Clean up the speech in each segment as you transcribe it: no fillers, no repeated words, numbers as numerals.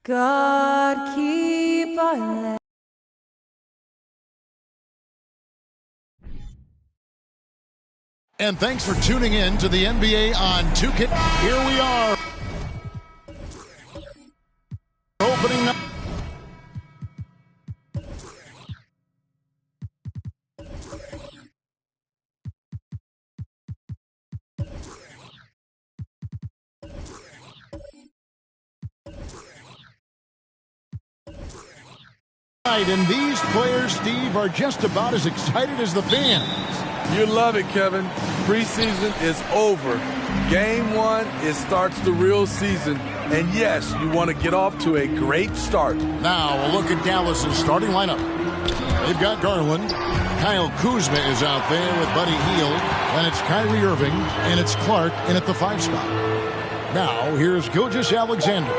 God keep our land. And thanks for tuning in to the NBA on 2K. Here we are. Opening up. And these players, Steve, are just about as excited as the fans. You love it, Kevin. Preseason is over. Game one, it starts the real season. And yes, you want to get off to a great start. Now a look at Dallas's starting lineup. They've got Garland. Kyle Kuzma is out there with Buddy Hield. And it's Kyrie Irving. And it's Clark in at the 5 spot. Now here's Gilgeous-Alexander.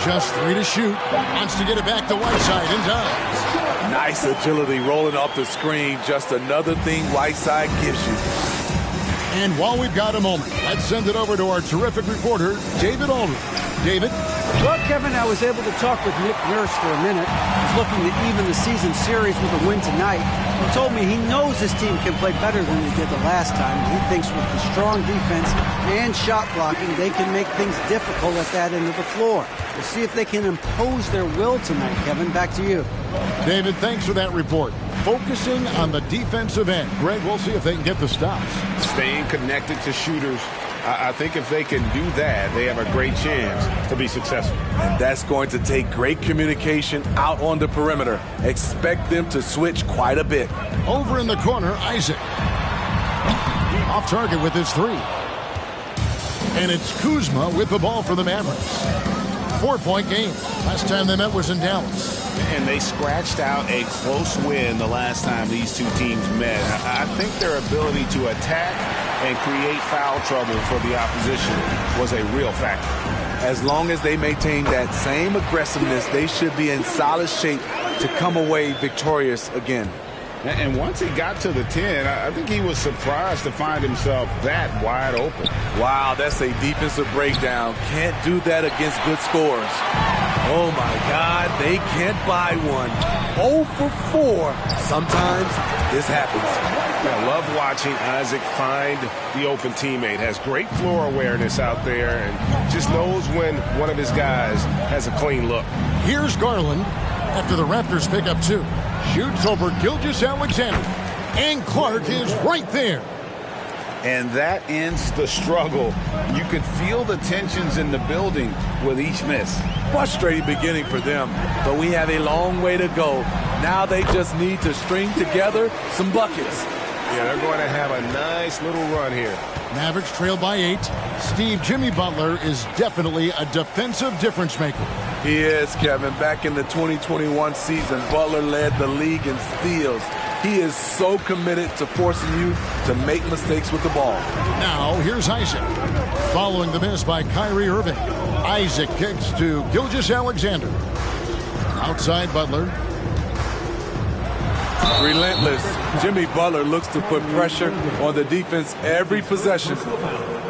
Just 3 to shoot. Wants to get it back to Whiteside in time. Nice agility rolling off the screen. Just another thing Whiteside gives you. And while we've got a moment, let's send it over to our terrific reporter, David Aldridge. David? Well, Kevin, I was able to talk with Nick Nurse for a minute. He's looking to even the season series with a win tonight. He told me he knows his team can play better than they did the last time. He thinks with the strong defense and shot blocking, they can make things difficult at that end of the floor. We'll see if they can impose their will tonight. Kevin, back to you. David, thanks for that report. Focusing on the defensive end. Greg, we'll see if they can get the stops. Staying connected to shooters. I think if they can do that, they have a great chance to be successful. And that's going to take great communication out on the perimeter. Expect them to switch quite a bit. Over in the corner, Isaac. Off target with his three. And it's Kuzma with the ball for the Mavericks. 4-point game. Last time they met was in Dallas. And they scratched out a close win the last time these two teams met. I think their ability to attack and create foul trouble for the opposition was a real factor. As long as they maintain that same aggressiveness, they should be in solid shape to come away victorious again. And once he got to the 10, I think he was surprised to find himself that wide open. Wow, that's a defensive breakdown. Can't do that against good scores. Oh, my God, they can't buy one. 0 for 4. Sometimes this happens. I love watching Isaac find the open teammate. Has great floor awareness out there and just knows when one of his guys has a clean look. Here's Garland after the Raptors pick up 2. Shoots over Gilgeous-Alexander. And Clark is right there. And that ends the struggle. You could feel the tensions in the building with each miss. Frustrating beginning for them, but we have a long way to go. Now they just need to string together some buckets. Yeah, they're going to have a nice little run here. Mavericks trail by 8. Steve Jimmy Butler is definitely a defensive difference maker. He is, Kevin. Back in the 2021 season, Butler led the league in steals. He is so committed to forcing you to make mistakes with the ball. Now, here's Isaac. Following the miss by Kyrie Irving. Isaac kicks to Gilgeous-Alexander. Outside Butler. Relentless. Jimmy Butler looks to put pressure on the defense every possession.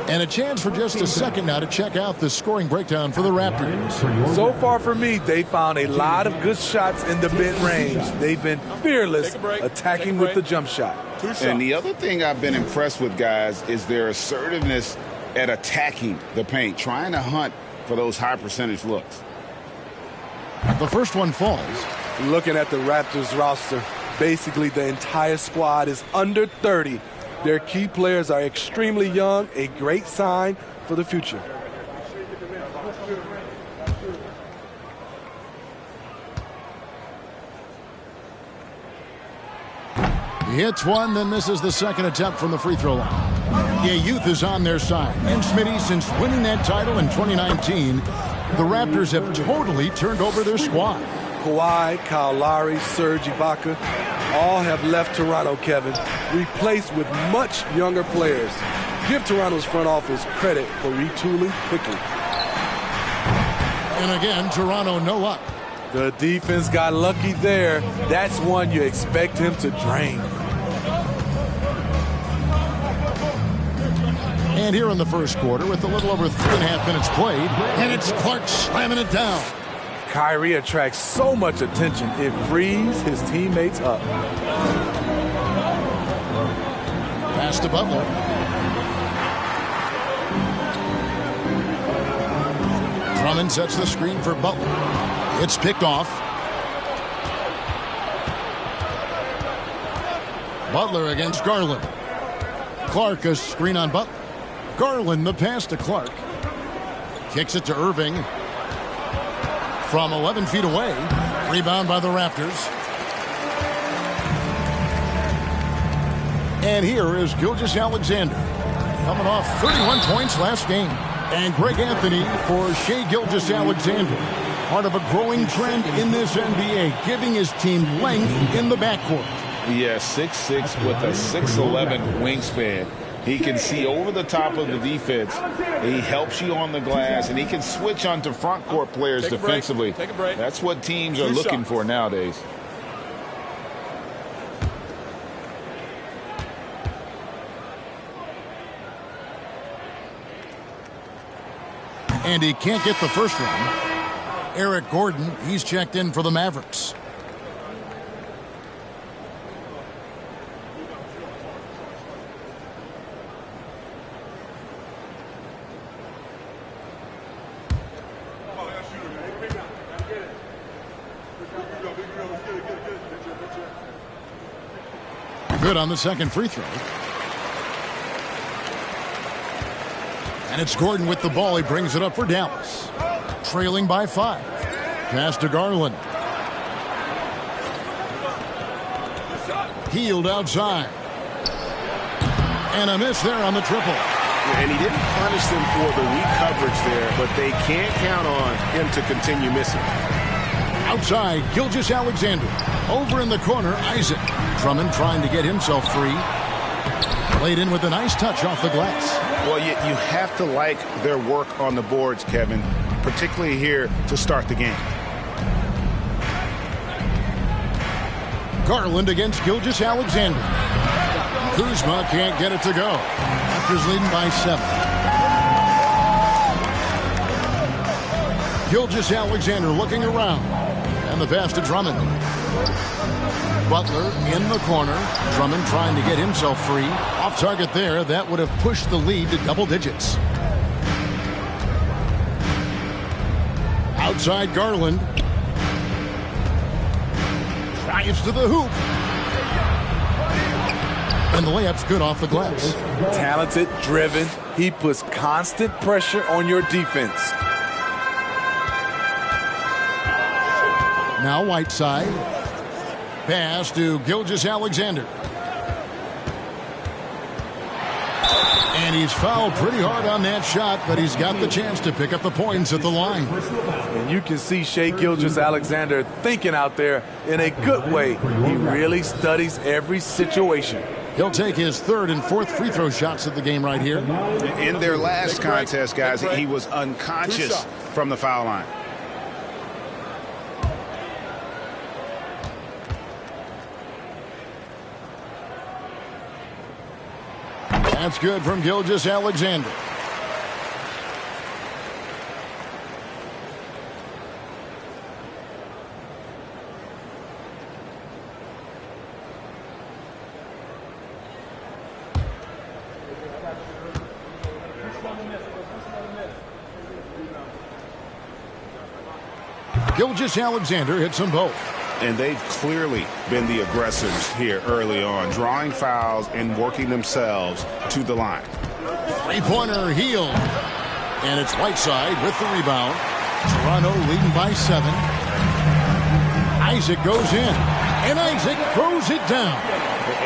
And a chance for just a second now to check out the scoring breakdown for the Raptors. So far for me, they found a lot of good shots in the mid-range. They've been fearless attacking with the jump shot. And the other thing I've been impressed with, guys, is their assertiveness at attacking the paint, trying to hunt for those high percentage looks. The first one falls. Looking at the Raptors roster, basically the entire squad is under 30. Their key players are extremely young, a great sign for the future. He hits one, then misses the second attempt from the free throw line. Yeah, youth is on their side. And Smitty, since winning that title in 2019, the Raptors have totally turned over their squad. Kawhi, Kyle Lowry, Serge Ibaka, all have left Toronto, Kevin, replaced with much younger players. Give Toronto's front office credit for retooling quickly. And again, Toronto no luck. The defense got lucky there. That's one you expect him to drain. And here in the first quarter, with a little over 3.5 minutes played, and it's Clark slamming it down. Kyrie attracts so much attention, it frees his teammates up. Pass to Butler. Drummond sets the screen for Butler. It's picked off. Butler against Garland. Clark a screen on Butler. Garland the pass to Clark. Kicks it to Irving. From 11 feet away. Rebound by the Raptors. And here is Gilgeous-Alexander. Coming off 31 points last game. And Greg Anthony for Shai Gilgeous-Alexander. Part of a growing trend in this NBA, giving his team length in the backcourt. Yeah, 6'6" with a 6'11" wingspan. He can see over the top of the defense. He helps you on the glass, and he can switch onto front court players defensively. Take a break. That's what teams are looking for nowadays. And he can't get the first one. Eric Gordon, he's checked in for the Mavericks. Good on the second free throw. And it's Gordon with the ball. He brings it up for Dallas. Trailing by 5. Pass to Garland. Hield outside. And a miss there on the triple. And he didn't punish them for the weak coverage there, but they can't count on him to continue missing. Outside, Gilgeous-Alexander. Over in the corner, Isaac. Drummond trying to get himself free. Played in with a nice touch off the glass. Well, you have to like their work on the boards, Kevin, particularly here to start the game. Garland against Gilgeous-Alexander. Kuzma can't get it to go. Raptors leading by 7. Gilgeous-Alexander looking around. And the pass to Drummond. Butler in the corner. Drummond trying to get himself free. Off target there. That would have pushed the lead to double digits. Outside Garland. Drives to the hoop. And the layup's good off the glass. Talented, driven. He puts constant pressure on your defense. Now Whiteside. Pass to Gilgeous-Alexander. And he's fouled pretty hard on that shot, but he's got the chance to pick up the points at the line. And you can see Shai Gilgeous-Alexander thinking out there in a good way. He really studies every situation. He'll take his third and fourth free throw shots of the game right here. In their last contest, guys, he was unconscious from the foul line. That's good from Gilgeous-Alexander. Gilgeous-Alexander hits them both. And they've clearly been the aggressors here early on, drawing fouls and working themselves to the line. Three-pointer Hield. And it's Whiteside with the rebound. Toronto leading by 7. Isaac goes in. And Isaac throws it down.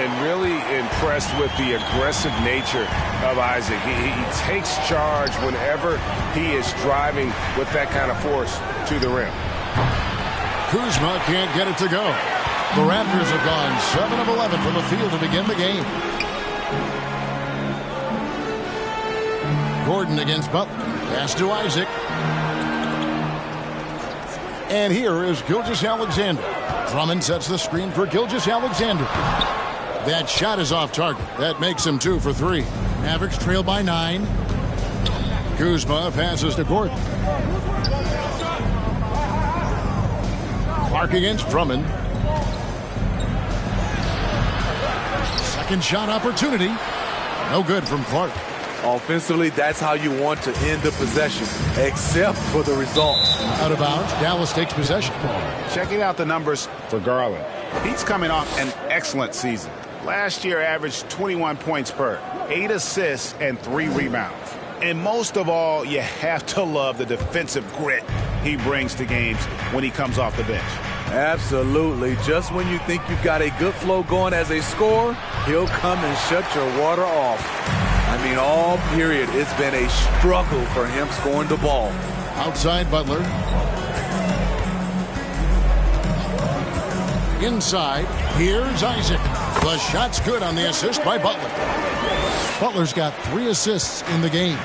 And really impressed with the aggressive nature of Isaac. He takes charge whenever he is driving with that kind of force to the rim. Kuzma can't get it to go. The Raptors have gone 7 of 11 from the field to begin the game. Gordon against Butler. Pass to Isaac. And here is Gilgeous-Alexander. Drummond sets the screen for Gilgeous-Alexander. That shot is off target. That makes him 2 for 3. Mavericks trail by 9. Kuzma passes to Gordon. Clark against Drummond. Second shot opportunity. No good from Clark. Offensively, that's how you want to end the possession, except for the result. Out of bounds, Dallas takes possession. Checking out the numbers for Garland. He's coming off an excellent season. Last year averaged 21 points per, 8 assists, and 3 rebounds. And most of all, you have to love the defensive grit he brings to games when he comes off the bench. Absolutely. Just when you think you've got a good flow going as a scorer, he'll come and shut your water off. I mean, all period, it's been a struggle for him scoring the ball. Outside Butler. Inside, here's Isaac. The shot's good on the assist by Butler. Butler's got 3 assists in the game.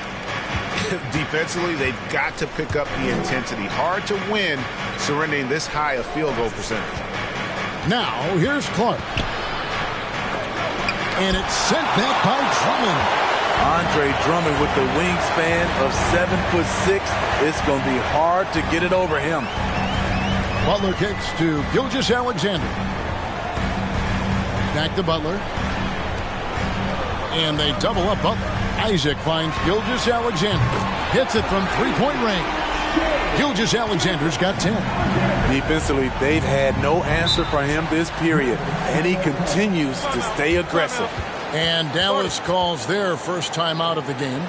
Defensively, they've got to pick up the intensity. Hard to win surrendering this high a field goal percentage. Now, here's Clark. And it's sent back by Drummond. Andre Drummond with the wingspan of 7'6". It's going to be hard to get it over him. Butler kicks to Gilgeous-Alexander. Back to Butler. And they double up Butler. Isaac finds Gilgeous-Alexander. Hits it from three-point range. Gilgeous-Alexander's got 10. Defensively, they've had no answer for him this period, and he continues to stay aggressive. And Dallas calls their first time out of the game.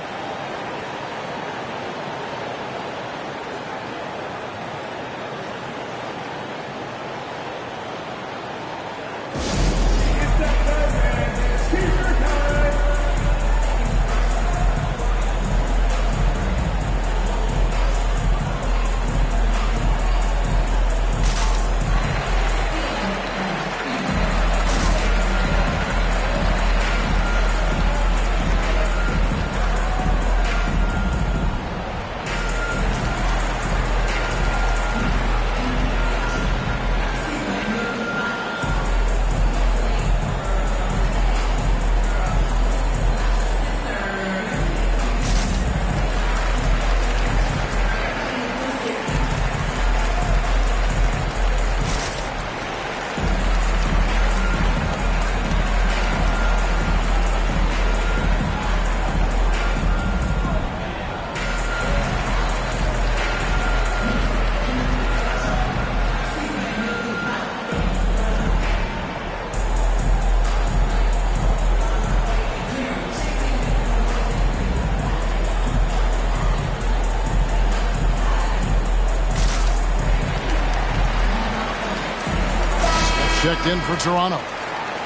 Checked in for Toronto.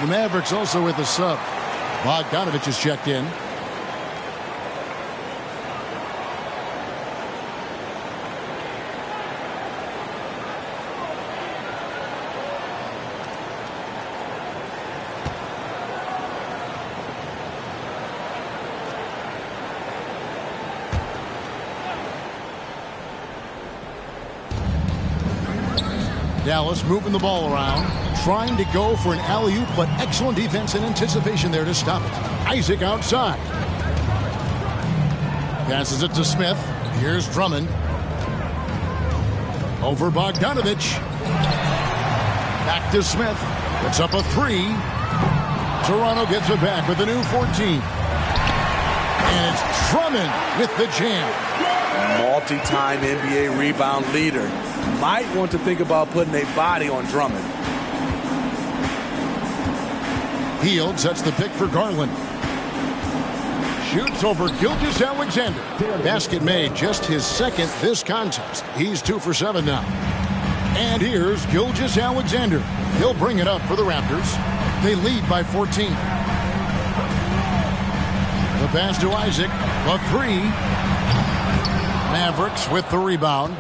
The Mavericks also with a sub. Bogdanovich is checked in. Dallas moving the ball around, trying to go for an alley-oop, but excellent defense and anticipation there to stop it. Isaac outside. Passes it to Smith. Here's Drummond. Over Bogdanovich. Back to Smith. It's up a three. Toronto gets it back with a new 14. And it's Drummond with the jam. Multi-time NBA rebound leader. Might want to think about putting a body on Drummond. Hield sets the pick for Garland. Shoots over Gilgeous-Alexander. Basket made, just his second this contest. He's 2 for 7 now. And here's Gilgeous-Alexander. He'll bring it up for the Raptors. They lead by 14. The pass to Isaac. A three. Mavericks with the rebound.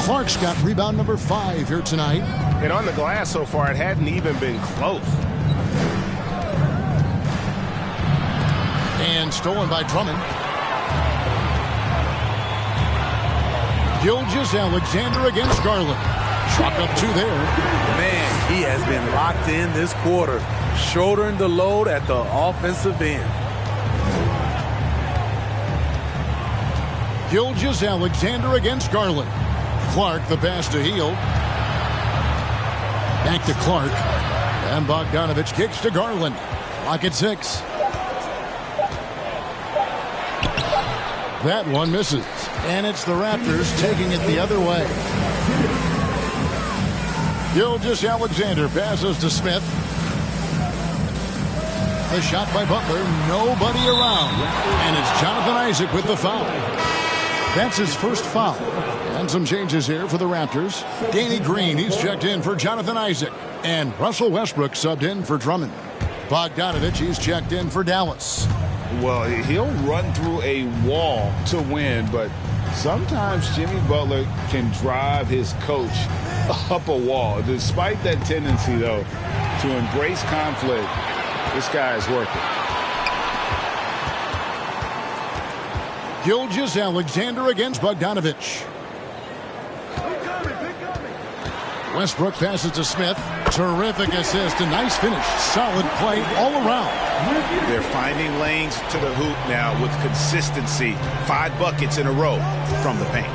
Clark's got rebound number 5 here tonight. And on the glass so far, it hadn't even been close. And stolen by Drummond. Gilgeous-Alexander against Garland. Chalk up 2 there. Man, he has been locked in this quarter, shouldering the load at the offensive end. Gilgeous-Alexander against Garland. Clark, the pass to Hield. Back to Clark. And Bogdanovich kicks to Garland. Clock at 6. That one misses. And it's the Raptors taking it the other way. Gilgeous-Alexander passes to Smith. The shot by Butler. Nobody around. And it's Jonathan Isaac with the foul. That's his first foul. And some changes here for the Raptors. Danny Green, he's checked in for Jonathan Isaac. And Russell Westbrook subbed in for Drummond. Bogdanovich, he's checked in for Dallas. Well, he'll run through a wall to win, but sometimes Jimmy Butler can drive his coach up a wall. Despite that tendency, though, to embrace conflict, this guy is working. Gilgeous-Alexander against Bogdanovich. Westbrook passes to Smith. Terrific assist. A nice finish. Solid play all around. They're finding lanes to the hoop now with consistency. 5 buckets in a row from the paint.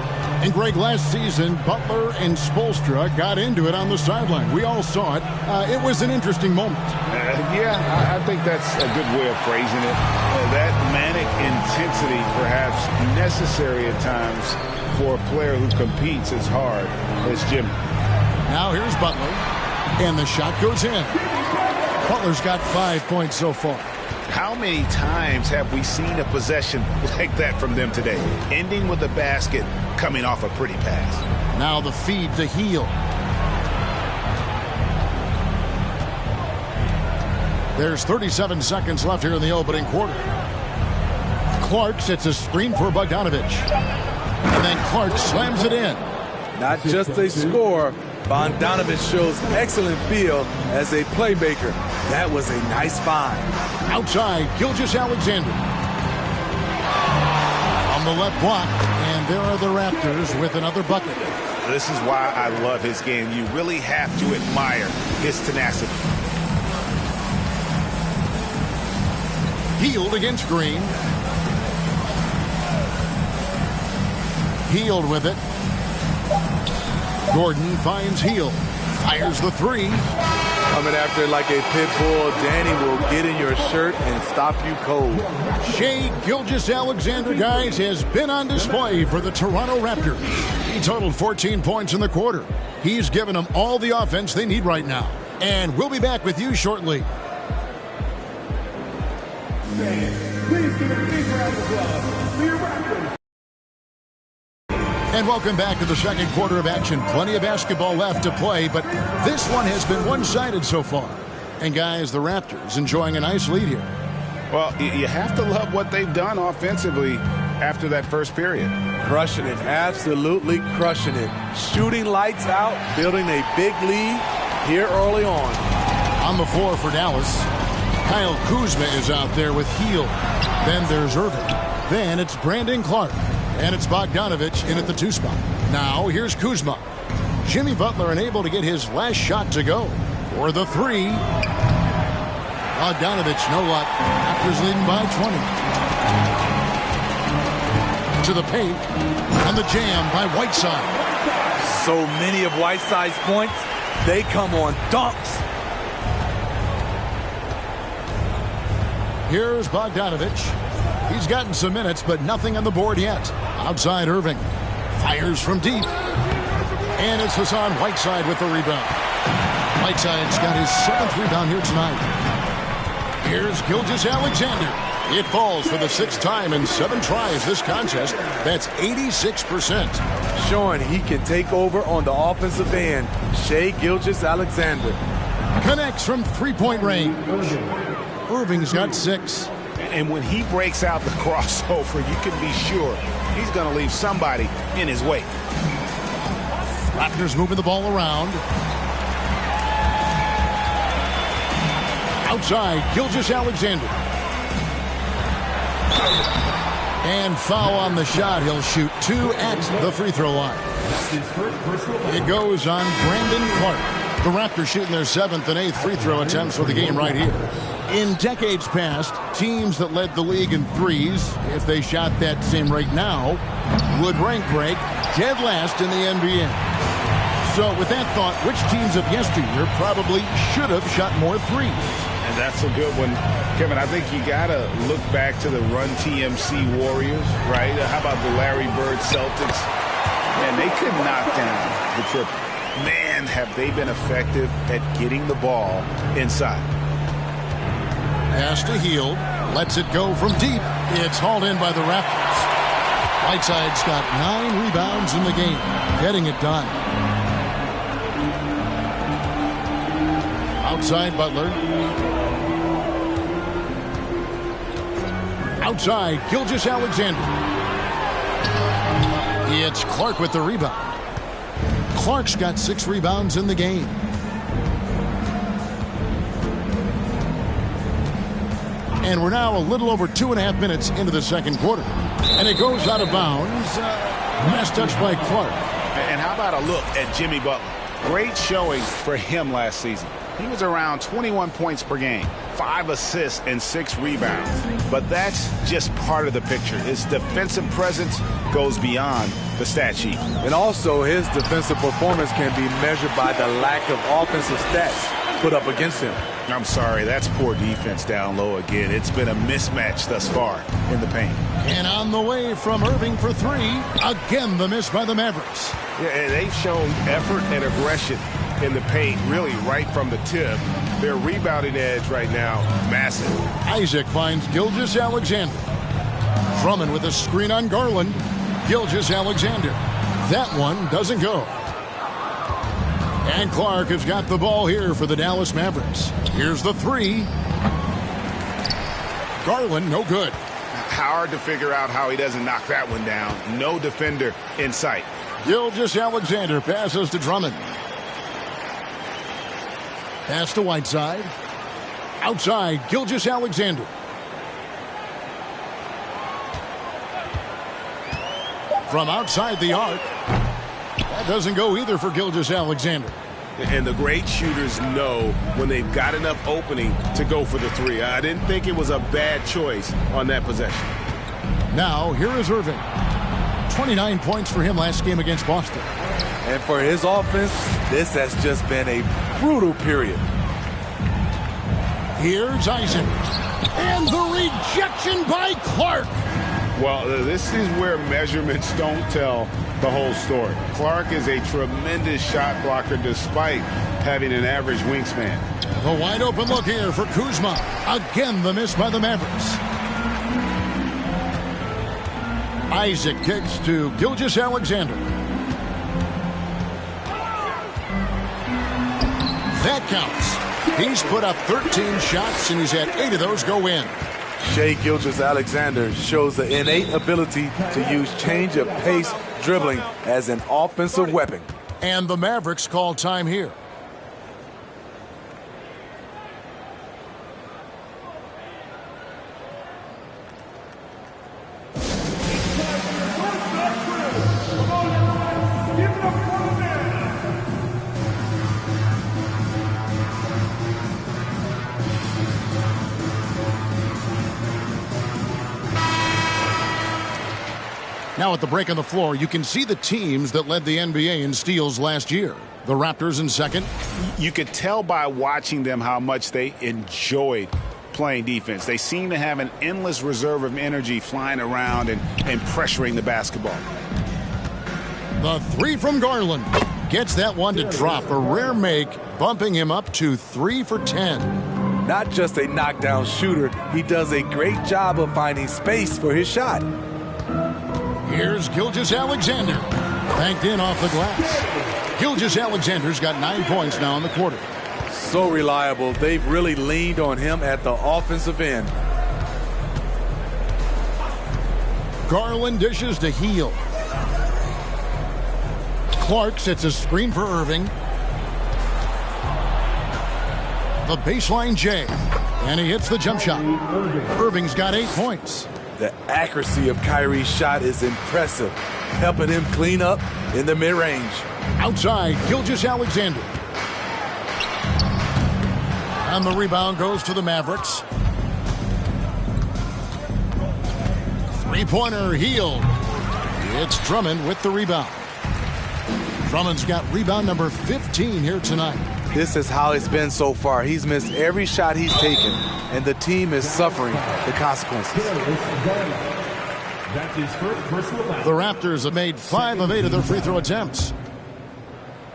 And Greg, last season, Butler and Spoelstra got into it on the sideline. We all saw it. It was an interesting moment. I think that's a good way of phrasing it. That manic intensity perhaps necessary at times for a player who competes as hard as Jimmy. Now here's Butler, and the shot goes in. Butler's got 5 points so far. How many times have we seen a possession like that from them today? Ending with a basket, coming off a pretty pass. Now the feed to Hield. There's 37 seconds left here in the opening quarter. Clark sets a screen for Bogdanovich. And then Clark slams it in. Not just a scorer, Bogdanovich shows excellent feel as a playmaker. That was a nice find. Outside, Gilgeous-Alexander. On the left block, and there are the Raptors with another bucket. This is why I love his game. You really have to admire his tenacity. Hield against Green. Hield with it. Gordon finds Hield. Fires the three. Coming after it like a pit bull, Danny will get in your shirt and stop you cold. Shai Gilgeous-Alexander, guys, has been on display for the Toronto Raptors. He totaled 14 points in the quarter. He's given them all the offense they need right now. And we'll be back with you shortly. Please give it a big round of applause for your Raptors. And welcome back to the second quarter of action. Plenty of basketball left to play, but this one has been one-sided so far. And guys, the Raptors enjoying a nice lead here. Well, you have to love what they've done offensively after that first period. Crushing it, absolutely crushing it. Shooting lights out, building a big lead here early on. On the floor for Dallas, Kyle Kuzma is out there with Hield. Then there's Irving. Then it's Brandon Clark. And it's Bogdanovich in at the 2 spot. Now here's Kuzma. Jimmy Butler unable to get his last shot to go for the 3. Bogdanovich, no luck. Raptors leading by 20. To the paint. And the jam by Whiteside. So many of Whiteside's points, they come on dunks. Here's Bogdanovich. He's gotten some minutes, but nothing on the board yet. Outside, Irving fires from deep. And it's Hassan Whiteside with the rebound. Whiteside's got his 7th rebound here tonight. Here's Gilgeous-Alexander. It falls for the 6th time in 7 tries this contest. That's 86%. Showing he can take over on the offensive end. Shai Gilgeous-Alexander connects from 3-point range. Irving's got 6. And when he breaks out the crossover, you can be sure he's going to leave somebody in his wake. Raptors moving the ball around. Outside, Gilgeous-Alexander. And foul on the shot. He'll shoot 2 at the free throw line. It goes on Brandon Clark. The Raptors shooting their 7th and 8th free throw attempts for the game right here. In decades past, teams that led the league in threes, if they shot that same rate now, would rank break dead last in the NBA. So with that thought, which teams of yesteryear probably should have shot more threes? And that's a good one. Kevin, I think you got to look back to the Run TMC Warriors, right? How about the Larry Bird Celtics? Man, they could knock down the triple. Man, have they been effective at getting the ball inside. Pass to Hield. Lets it go from deep. It's hauled in by the Raptors. Whiteside's got 9 rebounds in the game. Getting it done. Outside Butler. Outside Gilgeous-Alexander. It's Clark with the rebound. Clark's got 6 rebounds in the game. And we're now a little over 2.5 minutes into the second quarter. And it goes out of bounds. Last touch by Clark. And how about a look at Jimmy Butler? Great showing for him last season. He was around 21 points per game, 5 assists and 6 rebounds. But that's just part of the picture. His defensive presence goes beyond the stat sheet. And also, his defensive performance can be measured by the lack of offensive stats put up against him. I'm sorry, that's poor defense down low again. It's been a mismatch thus far in the paint. And on the way from Irving for 3, again the miss by the Mavericks. Yeah, and they've shown effort and aggression in the paint, really right from the tip. Their rebounding edge right now, massive. Isaac finds Gilgeous-Alexander. Drummond with a screen on Garland. Gilgeous-Alexander. That one doesn't go. And Clark has got the ball here for the Dallas Mavericks. Here's the 3. Garland, no good. Hard to figure out how he doesn't knock that one down. No defender in sight. Gilgeous-Alexander passes to Drummond. Pass to Whiteside. Outside, Gilgeous-Alexander. From outside the arc. That doesn't go either for Gilgeous-Alexander. And the great shooters know when they've got enough opening to go for the 3. I didn't think it was a bad choice on that possession. Now, here is Irving. 29 points for him last game against Boston. And for his offense, this has just been a brutal period. Here's Isaac. And the rejection by Clark. Well, this is where measurements don't tell the whole story. Clark is a tremendous shot blocker despite having an average wingspan. The wide open look here for Kuzma. Again, the miss by the Mavericks. Isaac kicks to Gilgeous-Alexander. That counts. He's put up 13 shots, and he's had 8 of those go in. Shai Gilgeous-Alexander shows the innate ability to use change of pace dribbling as an offensive weapon. And the Mavericks call time here. Now at the break on the floor, you can see the teams that led the NBA in steals last year. The Raptors in second. You could tell by watching them how much they enjoyed playing defense. They seem to have an endless reserve of energy flying around and pressuring the basketball. The 3 from Garland. Gets that one to drop. A rare make, bumping him up to 3 for 10. Not just a knockdown shooter, he does a great job of finding space for his shot. Here's Gilgeous-Alexander. Banked in off the glass. Gilgeous-Alexander's got 9 points now in the quarter. So reliable. They've really leaned on him at the offensive end. Garland dishes to Hield. Clark sets a screen for Irving. The baseline J. And he hits the jump shot. Irving's got 8 points. The accuracy of Kyrie's shot is impressive, helping him clean up in the mid-range. Outside, Gilgeous-Alexander. And the rebound goes to the Mavericks. 3-pointer, Hield. It's Drummond with the rebound. Drummond's got rebound number 15 here tonight. This is how it's been so far. He's missed every shot he's taken, and the team is suffering the consequences. That's his first personal foul. The Raptors have made 5 of 8 of their free throw attempts.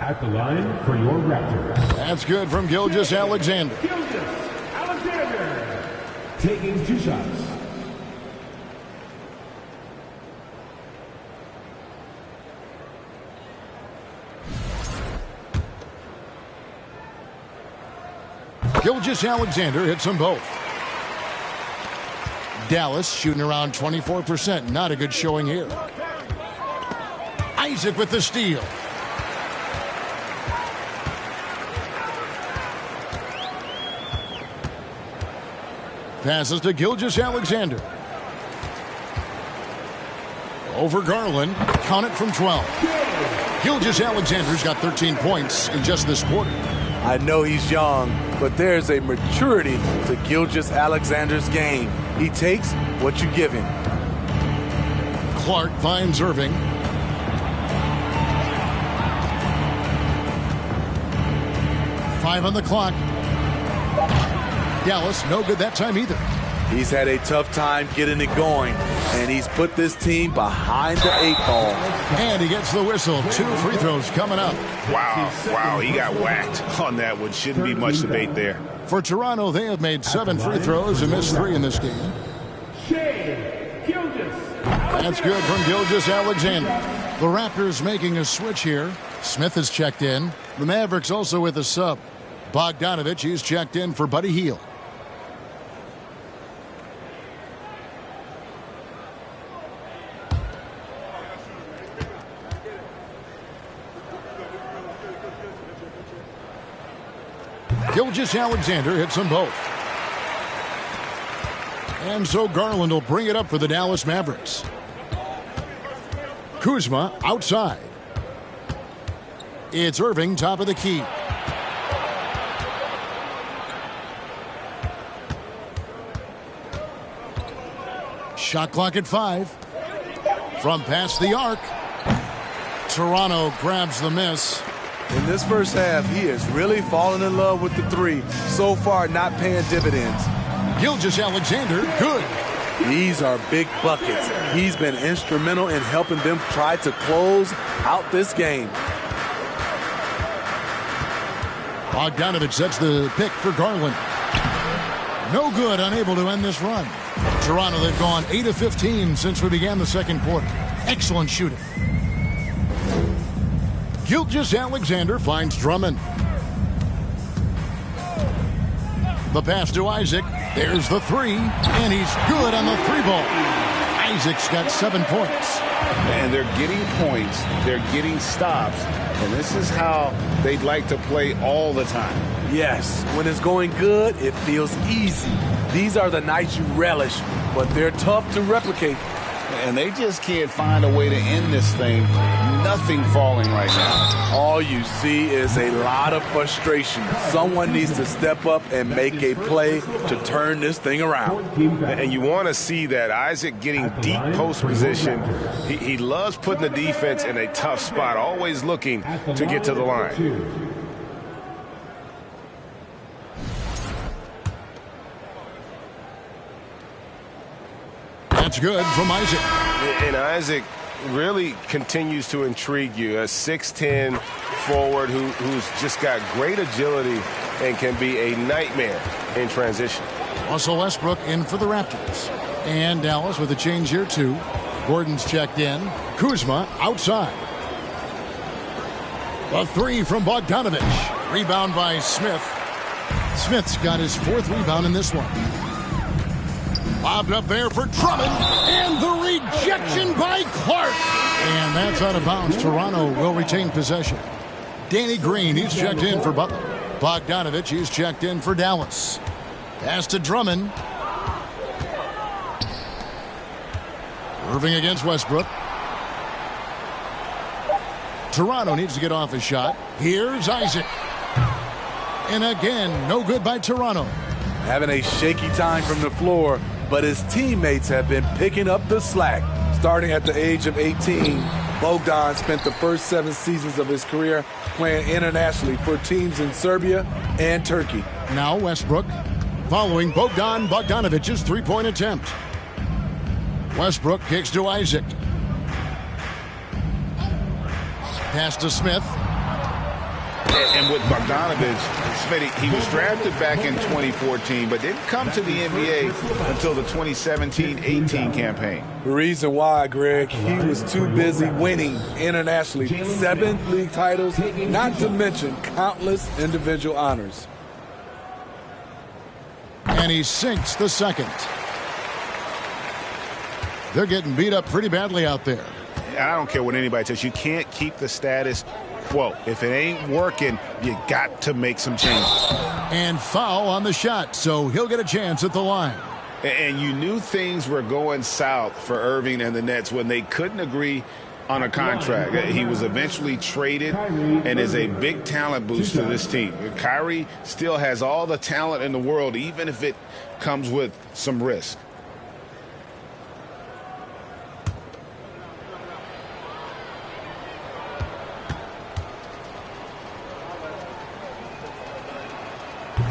At the line for your Raptors. That's good from Gilgeous-Alexander. Gilgeous-Alexander taking 2 shots. Gilgeous-Alexander hits them both. Dallas shooting around 24%. Not a good showing here. Isaac with the steal. Passes to Gilgeous-Alexander. Over Garland. Count it from 12. Gilgeous-Alexander's got 13 points in just this quarter. I know he's young, but there's a maturity to Gilgeous-Alexander's game. He takes what you give him. Clark finds Irving. Five on the clock. Dallas, no good that time either. He's had a tough time getting it going, and he's put this team behind the 8 ball. And he gets the whistle. 2 free throws coming up. Wow, he got whacked on that one. Shouldn't be much debate there. For Toronto, they have made 7 free throws and missed 3 in this game. That's good from Gilgeous-Alexander. The Raptors making a switch here. Smith has checked in. The Mavericks also with a sub. Bogdanovich, he's checked in for Buddy Hield. Gilgeous-Alexander hits them both. And so Garland will bring it up for the Dallas Mavericks. Kuzma outside. It's Irving, top of the key. Shot clock at 5. From past the arc. Toronto grabs the miss. In this first half, he has really fallen in love with the 3. So far, not paying dividends. Gilgeous-Alexander, good. These are big buckets. He's been instrumental in helping them try to close out this game. Bogdanovich sets the pick for Garland. No good, unable to end this run. Toronto, they've gone 8 of 15 since we began the second quarter. Excellent shooting. Gilgeous-Alexander finds Drummond. The pass to Isaac. There's the 3, and he's good on the 3-ball. Isaac's got 7 points. And they're getting points. They're getting stops. And this is how they'd like to play all the time. Yes, when it's going good, it feels easy. These are the nights you relish, but they're tough to replicate. And they just can't find a way to end this thing. Nothing falling right now. All you see is a lot of frustration. Someone needs to step up and make a play to turn this thing around. And you want to see that. Isaac getting deep post position. He loves putting the defense in a tough spot, always looking to get to the line. That's good from Isaac. And Isaac really continues to intrigue you. A 6'10 forward who's just got great agility and can be a nightmare in transition. Russell Westbrook in for the Raptors. And Dallas with a change here too. Gordon's checked in. Kuzma outside. The 3 from Bogdanovich. Rebound by Smith. Smith's got his 4th rebound in this one. Bobbed up there for Drummond, and the rejection by Clark. And that's out of bounds. Toronto will retain possession. Danny Green, he's checked in for Butler. Bogdanovich, he's checked in for Dallas. Pass to Drummond. Irving against Westbrook. Toronto needs to get off a shot. Here's Isaac. And again, no good by Toronto. Having a shaky time from the floor, but his teammates have been picking up the slack. Starting at the age of 18, Bogdan spent the first 7 seasons of his career playing internationally for teams in Serbia and Turkey. Now Westbrook following Bogdanovich's 3-point attempt. Westbrook kicks to Isaac. Pass to Smith. And with Bogdanovich, Smitty, he was drafted back in 2014, but didn't come to the NBA until the 2017-18 campaign. The reason why, Greg, he was too busy winning internationally. 7 league titles, not to mention countless individual honors. And he sinks the second. They're getting beat up pretty badly out there. I don't care what anybody says. You can't keep the status quo. If it ain't working, you got to make some changes. And foul on the shot, so he'll get a chance at the line. And you knew things were going south for Irving and the Nets when they couldn't agree on a contract. He was eventually traded and is a big talent boost to this team. Kyrie still has all the talent in the world, even if it comes with some risk.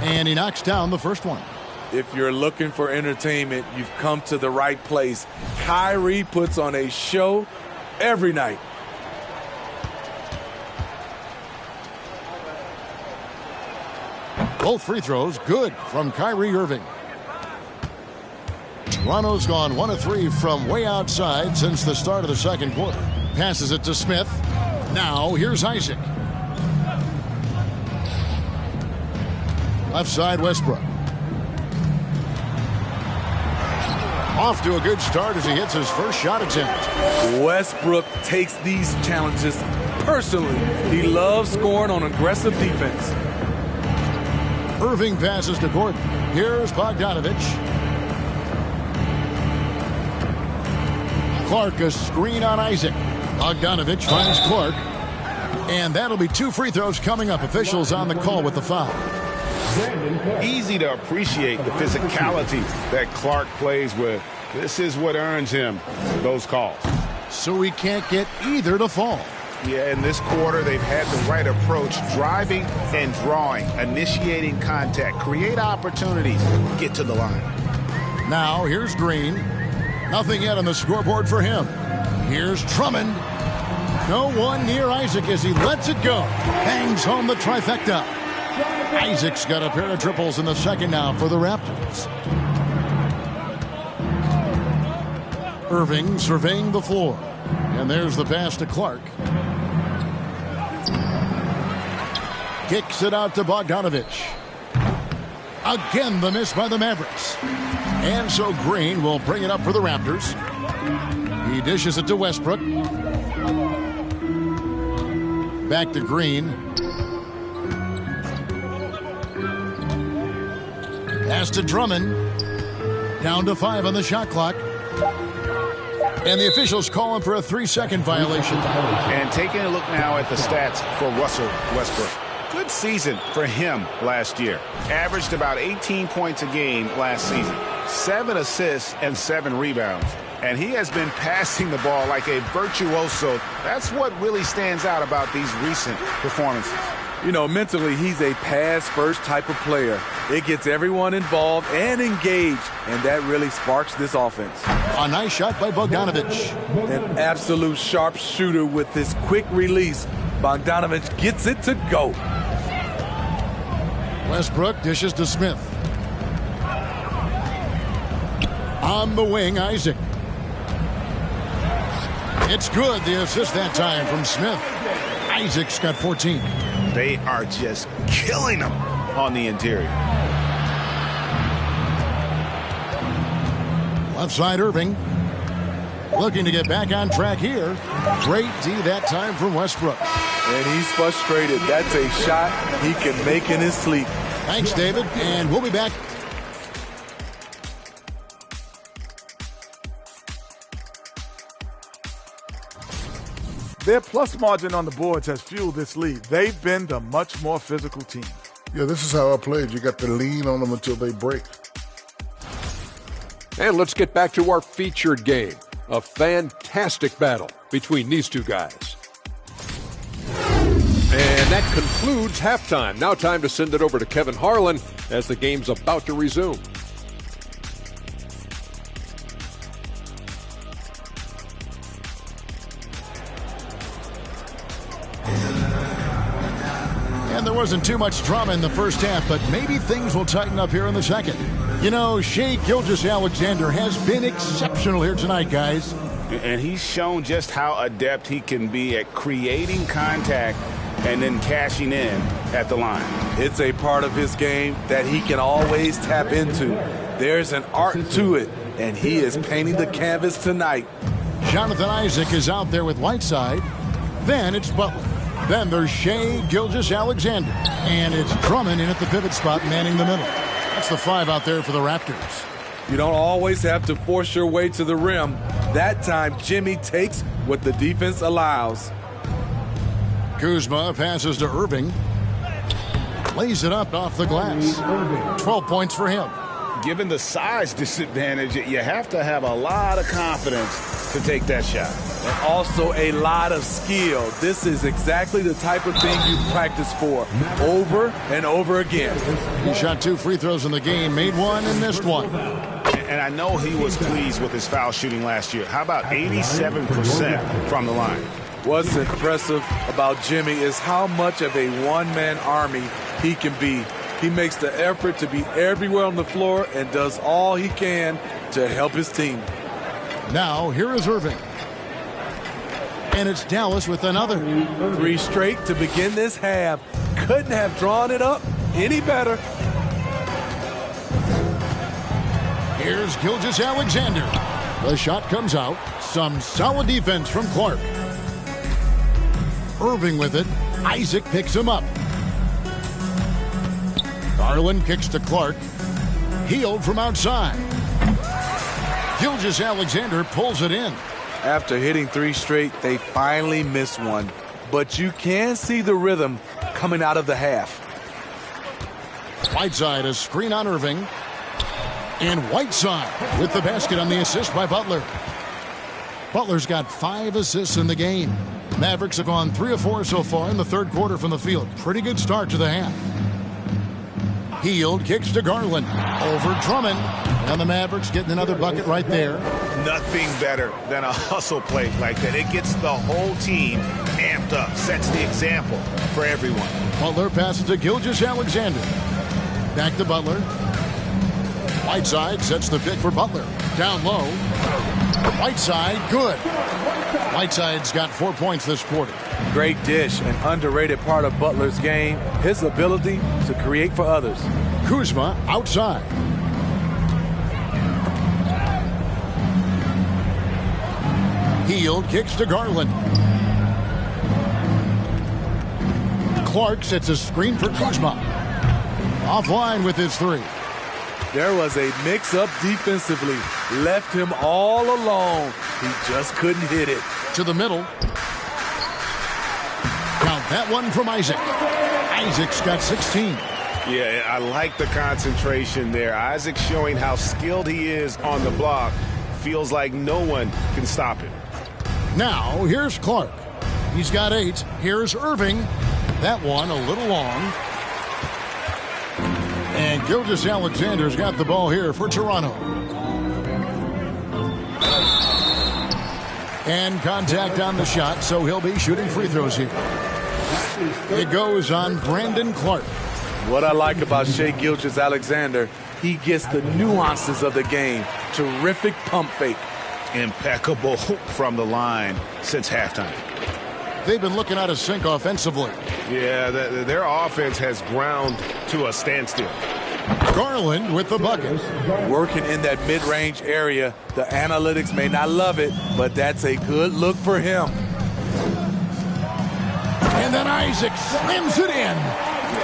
And he knocks down the first one. If you're looking for entertainment, you've come to the right place. Kyrie puts on a show every night. Both free throws good from Kyrie Irving. Toronto's gone 1 of 3 from way outside since the start of the second quarter. Passes it to Smith. Now here's Isaac. Left side, Westbrook. Off to a good start as he hits his first shot attempt. Westbrook takes these challenges personally. He loves scoring on aggressive defense. Irving passes to Gordon. Here's Bogdanovich. Clark, a screen on Isaac. Bogdanovich finds Clark. And that'll be 2 free throws coming up. Officials on the call with the foul. Easy to appreciate the physicality that Clark plays with. This is what earns him those calls. So he can't get either to fall. Yeah, in this quarter, they've had the right approach, driving and drawing, initiating contact, create opportunities, get to the line. Now here's Green. Nothing yet on the scoreboard for him. Here's Drummond. No one near Isaac as he lets it go. Bangs home the trifecta. Isaac's got a pair of triples in the second now for the Raptors. Irving surveying the floor. And there's the pass to Clark. Kicks it out to Bogdanovich. Again, the miss by the Mavericks. And so Green will bring it up for the Raptors. He dishes it to Westbrook. Back to Green. Pass to Drummond. Down to 5 on the shot clock. And the officials calling for a 3-second violation. And taking a look now at the stats for Russell Westbrook. Good season for him last year. Averaged about 18 points a game last season. 7 assists and 7 rebounds. And he has been passing the ball like a virtuoso. That's what really stands out about these recent performances. You know, mentally, he's a pass-first type of player. It gets everyone involved and engaged, and that really sparks this offense. A nice shot by Bogdanovich. An absolute sharpshooter with this quick release. Bogdanovich gets it to go. Westbrook dishes to Smith. On the wing, Isaac. It's good, the assist that time from Smith. Isaac's got 14. They are just killing them on the interior. Left side, Irving. Looking to get back on track here. Great D that time from Westbrook. And he's frustrated. That's a shot he can make in his sleep. Thanks, David. And we'll be back. Their plus margin on the boards has fueled this lead. They've been the much more physical team. Yeah, this is how I played. You got to lean on them until they break. And let's get back to our featured game. A fantastic battle between these two guys. And that concludes halftime. Now time to send it over to Kevin Harlan as the game's about to resume. And there wasn't too much drama in the first half, but maybe things will tighten up here in the second. You know, Shai Gilgeous-Alexander has been exceptional here tonight, guys. And he's shown just how adept he can be at creating contact and then cashing in at the line. It's a part of his game that he can always tap into. There's an art to it, and he is painting the canvas tonight. Jonathan Isaac is out there with Whiteside. Then it's Butler. Then there's Shai Gilgeous-Alexander. And it's Drummond in at the pivot spot, manning the middle. That's the 5 out there for the Raptors. You don't always have to force your way to the rim. That time, Jimmy takes what the defense allows. Kuzma passes to Irving. Lays it up off the glass. 12 points for him. Given the size disadvantage, you have to have a lot of confidence to take that shot. And also a lot of skill. This is exactly the type of thing you practice for over and over again. He shot 2 free throws in the game, made 1 and missed 1. And I know he was pleased with his foul shooting last year. How about 87% from the line? What's impressive about Jimmy is how much of a one-man army he can be. He makes the effort to be everywhere on the floor and does all he can to help his team. Now, here is Irving. And it's Dallas with another. 3 straight to begin this half. Couldn't have drawn it up any better. Here's Gilgeous-Alexander. The shot comes out. Some solid defense from Clark. Irving with it. Isaac picks him up. Garland kicks to Clark. Hield from outside. Gilgeous-Alexander pulls it in. After hitting 3 straight, they finally miss one. But you can see the rhythm coming out of the half. Whiteside, a screen on Irving. And Whiteside with the basket on the assist by Butler. Butler's got 5 assists in the game. Mavericks have gone 3 of 4 so far in the third quarter from the field. Pretty good start to the half. Hield kicks to Garland. Over Drummond. And the Mavericks getting another bucket right there. Nothing better than a hustle play like that. It gets the whole team amped up. Sets the example for everyone. Butler passes to Gilgeous-Alexander. Back to Butler. Whiteside sets the pick for Butler. Down low. Whiteside, good. Whiteside's got 4 points this quarter. Great dish, an underrated part of Butler's game, his ability to create for others. Kuzma outside. Hield kicks to Garland. Clark sets a screen for Kuzma. Offline with his 3. There was a mix-up defensively. Left him all alone. He just couldn't hit it. To the middle. Count that one from Isaac. Isaac's got 16. Yeah, I like the concentration there. Isaac showing how skilled he is on the block. Feels like no one can stop him. Now, here's Clark. He's got 8. Here's Irving. That one a little long. And Gilgeous-Alexander's got the ball here for Toronto. And contact on the shot, so he'll be shooting free throws here. It goes on Brandon Clark. What I like about Shai Gilgeous-Alexander, he gets the nuances of the game. Terrific pump fake. Impeccable from the line since halftime. They've been looking out of sync offensively. Yeah, their offense has ground to a standstill. Garland with the bucket. Working in that mid-range area. The analytics may not love it, but that's a good look for him. And then Isaac slams it in.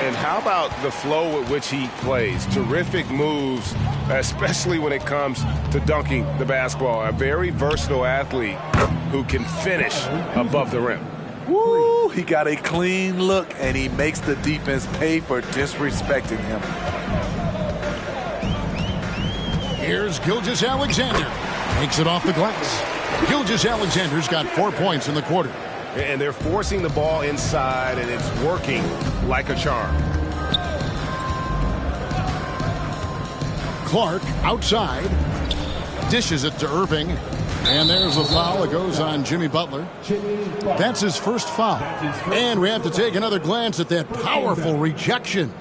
And how about the flow with which he plays? Terrific moves, especially when it comes to dunking the basketball. A very versatile athlete who can finish above the rim. Woo! He got a clean look, and he makes the defense pay for disrespecting him. Here's Gilgeous-Alexander. Takes it off the glass. Gilgeous-Alexander's got 4 points in the quarter. And they're forcing the ball inside, and it's working like a charm. Clark outside. Dishes it to Irving. And there's a foul. It goes on Jimmy Butler. That's his first foul. And we have to take another glance at that powerful rejection.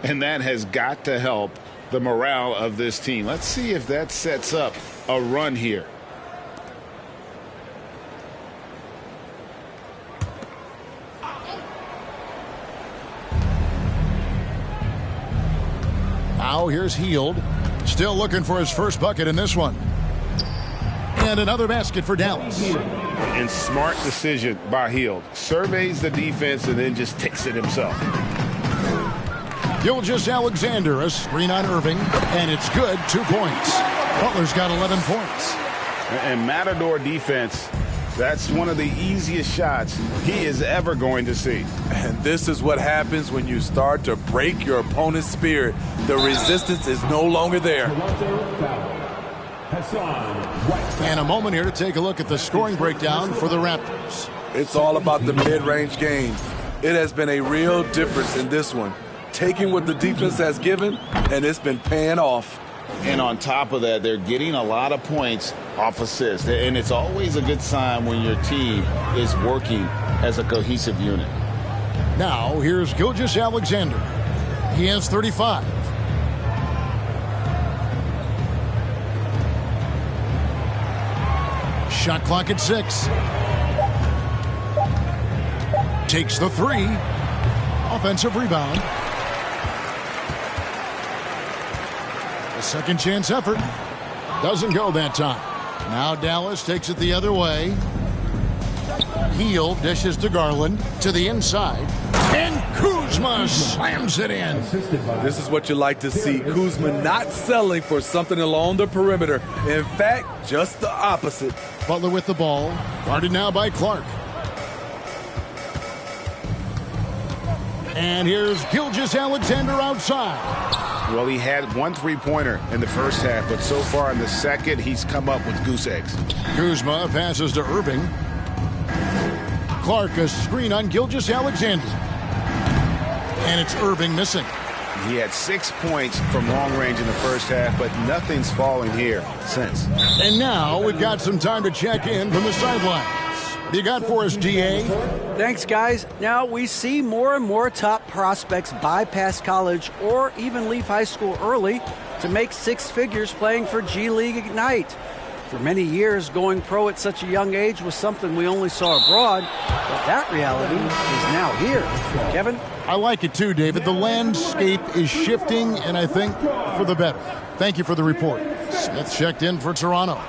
And that has got to help the morale of this team. Let's see if that sets up a run here. Now here's Hield. Still looking for his first bucket in this one. And another basket for Dallas. And smart decision by Hield. Surveys the defense and then just takes it himself. Gilgeous-Alexander, a screen on Irving, and it's good. 2 points. Butler's got 11 points. And Matador defense, that's one of the easiest shots he is ever going to see. And this is what happens when you start to break your opponent's spirit. The resistance is no longer there. And a moment here to take a look at the scoring breakdown for the Raptors. It's all about the mid-range game. It has been a real difference in this one. Taking what the defense has given, and it's been paying off. And on top of that, they're getting a lot of points off assists. And it's always a good sign when your team is working as a cohesive unit. Now, here's Gilgeous-Alexander. He has 35. Shot clock at 6. Takes the 3. Offensive rebound. A second chance effort. Doesn't go that time. Now Dallas takes it the other way. Hield dishes to Garland to the inside. And Kuzma slams it in. This is what you like to see. Kuzma not settling for something along the perimeter. In fact, just the opposite. Butler with the ball. Guarded now by Clark. And here's Gilgeous-Alexander outside. Well, he had 1 3-pointer in the first half, but so far in the second, he's come up with goose eggs. Kuzma passes to Irving. Clark a screen on Gilgeous-Alexander. And it's Irving missing. He had 6 points from long range in the first half, but nothing's falling here since. And now we've got some time to check in from the sidelines. What do you got for us, DA? Thanks, guys. Now we see more and more top prospects bypass college or even leave high school early to make 6 figures playing for G League Ignite. For many years, going pro at such a young age was something we only saw abroad, but that reality is now here. Kevin? I like it too, David. The landscape is shifting, and I think for the better. Thank you for the report. Smith checked in for Toronto.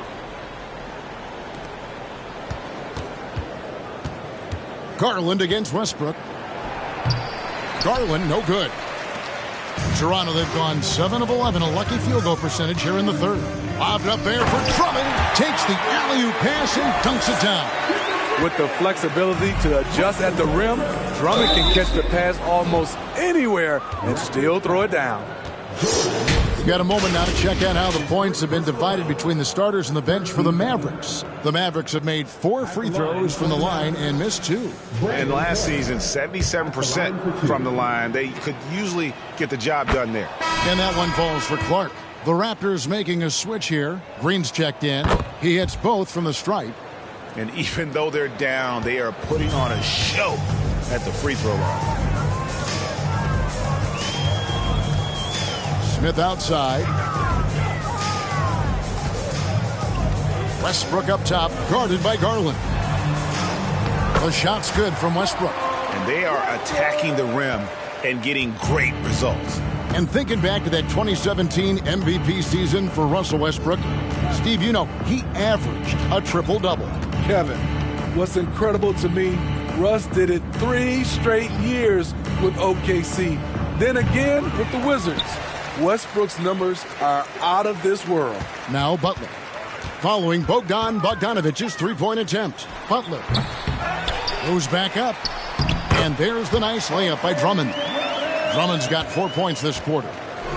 Garland against Westbrook. Garland, no good. Toronto, they've gone 7 of 11, a lucky field goal percentage here in the third. Lobbed up there for Drummond. Takes the alley-oop pass and dunks it down. With the flexibility to adjust at the rim, Drummond can catch the pass almost anywhere and still throw it down. We've got a moment now to check out how the points have been divided between the starters and the bench for the Mavericks. The Mavericks have made 4 free throws from the line and missed 2. And last season, 77% from the line. They could usually get the job done there. And that one falls for Clark. The Raptors making a switch here. Green's checked in. He hits both from the stripe. And even though they're down, they are putting on a show at the free throw line. Smith outside. Westbrook up top, guarded by Garland. The shot's good from Westbrook. And they are attacking the rim and getting great results. And thinking back to that 2017 MVP season for Russell Westbrook, Steve, you know, he averaged a triple-double. Kevin, what's incredible to me, Russ did it 3 straight years with OKC. Then again with the Wizards. Westbrook's numbers are out of this world. Now Butler. Following Bogdan Bogdanovic's 3-point attempt. Butler goes back up. And there's the nice layup by Drummond. Drummond's got 4 points this quarter.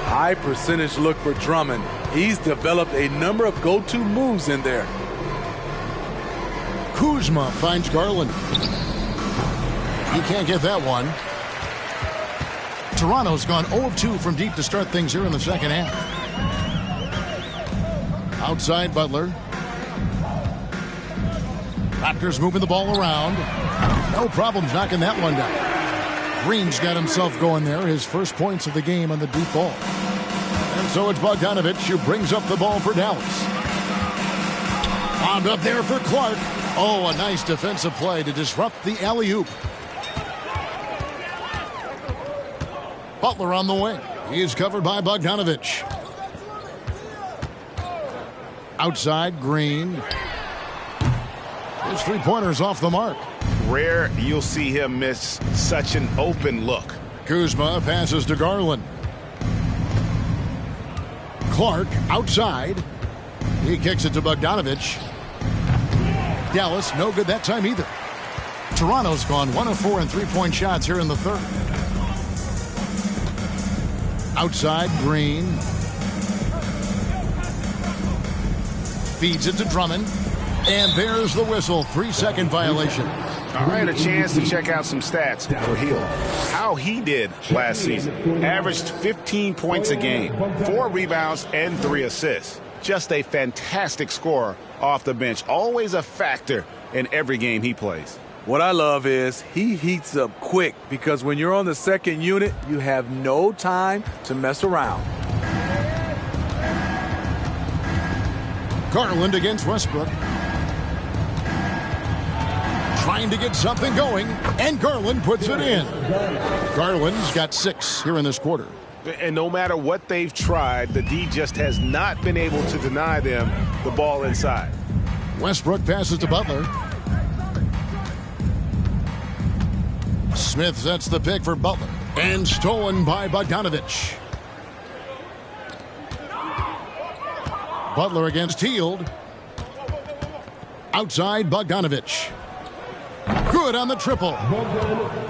High percentage look for Drummond. He's developed a number of go-to moves in there. Kuzma finds Garland. He can't get that one. Toronto's gone 0 of 2 from deep to start things here in the second half. Outside Butler. Raptors moving the ball around. No problems knocking that one down. Green's got himself going there. His first points of the game on the deep ball. And so it's Bogdanovich who brings up the ball for Dallas. Bombed up there for Clark. Oh, a nice defensive play to disrupt the alley-oop. Butler on the wing. He is covered by Bogdanovich. Outside, Green. His 3-pointer's off the mark. Rare you'll see him miss such an open look. Kuzma passes to Garland. Clark outside. He kicks it to Bogdanovich. Dallas, no good that time either. Toronto's gone 1 of 4 in three-point shots here in the third. Outside, Green. Feeds it to Drummond. And there's the whistle. 3-second violation. All right, a chance to check out some stats for Hield. How he did last season. Averaged 15 points a game, 4 rebounds, and 3 assists. Just a fantastic scorer off the bench. Always a factor in every game he plays. What I love is he heats up quick because when you're on the second unit, you have no time to mess around. Garland against Westbrook. Trying to get something going, and Garland puts it in. Garland's got 6 here in this quarter. And no matter what they've tried, the D just has not been able to deny them the ball inside. Westbrook passes to Butler. Smith sets the pick for Butler. And stolen by Bogdanovich. Butler against Hield. Outside Bogdanovich. Good on the triple.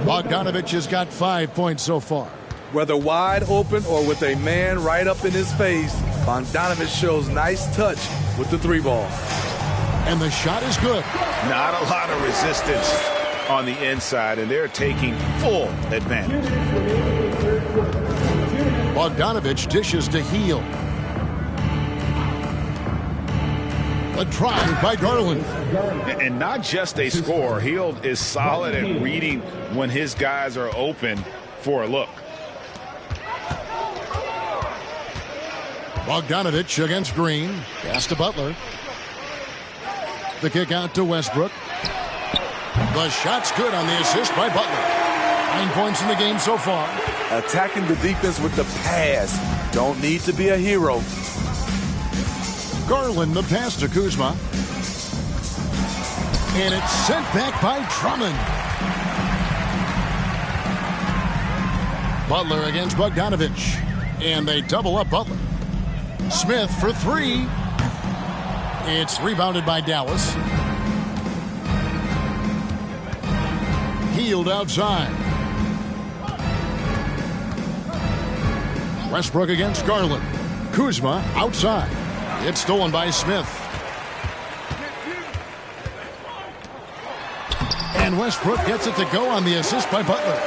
Bogdanovich has got 5 points so far. Whether wide open or with a man right up in his face, Bogdanovich shows nice touch with the 3-ball. And the shot is good. Not a lot of resistance on the inside, and they're taking full advantage. Bogdanovich dishes to Hield. A drive by Garland. And not just a score. Hield is solid at reading when his guys are open for a look. Bogdanovich against Green. Pass to Butler. The kick out to Westbrook. The shot's good on the assist by Butler. 9 points in the game so far. Attacking the defense with the pass. Don't need to be a hero. Garland the pass to Kuzma. And it's sent back by Drummond. Butler against Bogdanovich. And they double up Butler. Smith for 3. It's rebounded by Dallas. Hield outside. Westbrook against Garland. Kuzma outside. It's stolen by Smith. And Westbrook gets it to go on the assist by Butler.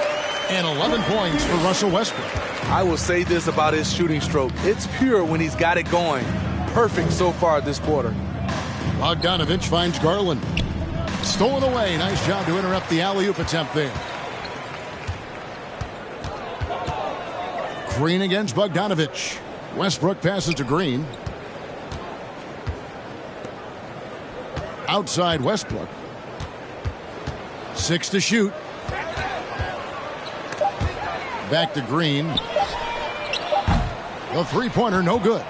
And 11 points for Russell Westbrook. I will say this about his shooting stroke. It's pure when he's got it going. Perfect so far this quarter. Bogdanovich finds Garland. Stolen away. Nice job to interrupt the alley-oop attempt there. Green against Bogdanovich. Westbrook passes to Green. Outside Westbrook. 6 to shoot. Back to Green. The three-pointer, no good.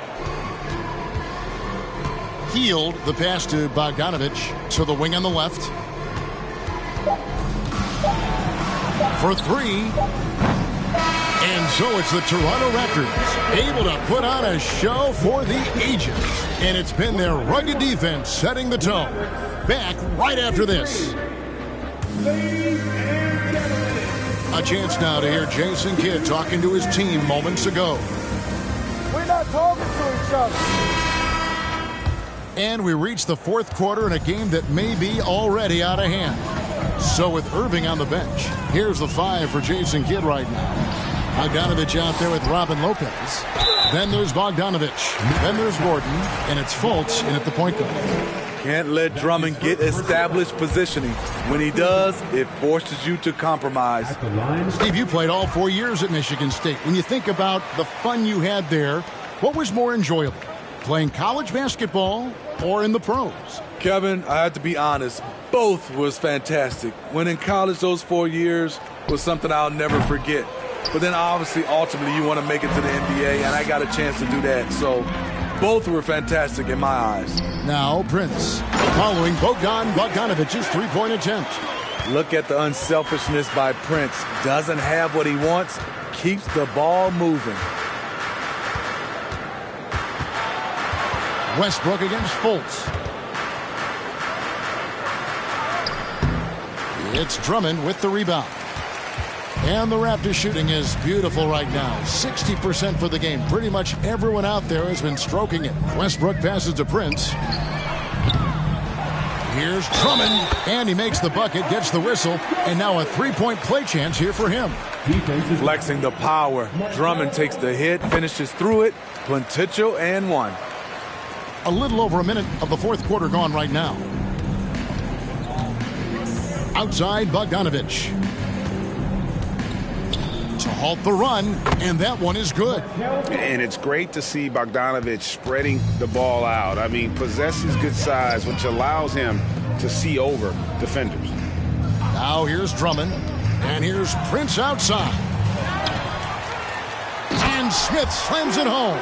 Hield, the pass to Bogdanovich to the wing on the left. For 3. And so it's the Toronto Raptors able to put on a show for the ages. And it's been their rugged defense setting the tone. Back right after this. A chance now to hear Jason Kidd talking to his team moments ago. We're not talking to each other. And we reach the fourth quarter in a game that may be already out of hand. So with Irving on the bench, here's the 5 for Jason Kidd right now. Bogdanovich out there with Robin Lopez. Then there's Bogdanovich. Then there's Gordon. And it's Fultz in at the point guard. Can't let Drummond get established positioning. When he does, it forces you to compromise. Steve, you played all 4 years at Michigan State. When you think about the fun you had there, what was more enjoyable? Playing college basketball or in the pros? Kevin, I have to be honest. Both was fantastic. When in college, those 4 years was something I'll never forget. But then obviously, ultimately, you want to make it to the NBA, and I got a chance to do that. So both were fantastic in my eyes. Now Prince, following Bogdanovich's three-point attempt. Look at the unselfishness by Prince. Doesn't have what he wants, keeps the ball moving. Westbrook against Fultz. It's Drummond with the rebound. And the Raptors shooting is beautiful right now. 60% for the game. Pretty much everyone out there has been stroking it. Westbrook passes to Prince. Here's Drummond, and he makes the bucket, gets the whistle, and now a three-point play chance here for him. Flexing the power. Drummond takes the hit, finishes through it. Potential and one. A little over a minute of the fourth quarter gone right now. Outside, Bogdanovich. To halt the run, and that one is good. And it's great to see Bogdanovich spreading the ball out. I mean, possesses good size, which allows him to see over defenders. Now here's Drummond, and here's Prince outside. And Smith slams it home.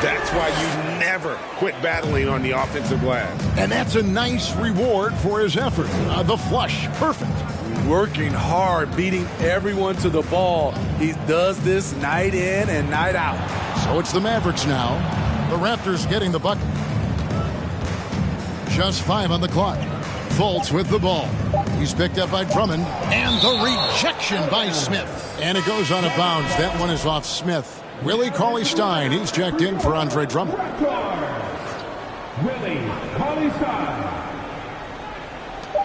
That's why you never quit battling on the offensive glass. And that's a nice reward for his effort. The flush, perfect. Working hard, beating everyone to the ball. He does this night in and night out. So it's the Mavericks now. The Raptors getting the bucket. Just 5 on the clock. Fultz with the ball. He's picked up by Drummond. And the rejection by Smith. And it goes on a bounce. That one is off Smith. Willie Cauley-Stein. He's checked in for Andre Drummond. Willie Cauley-Stein.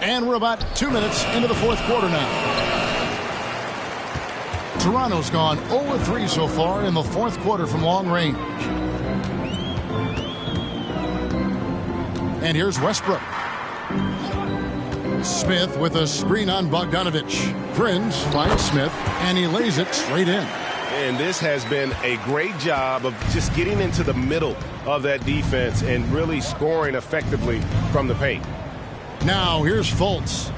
And we're about 2 minutes into the fourth quarter now. Toronto's gone 0-3 so far in the fourth quarter from long range. And here's Westbrook. Smith with a screen on Bogdanovich. Prince finds Smith, and he lays it straight in. And this has been a great job of just getting into the middle of that defense and really scoring effectively from the paint. Now here's Fultz.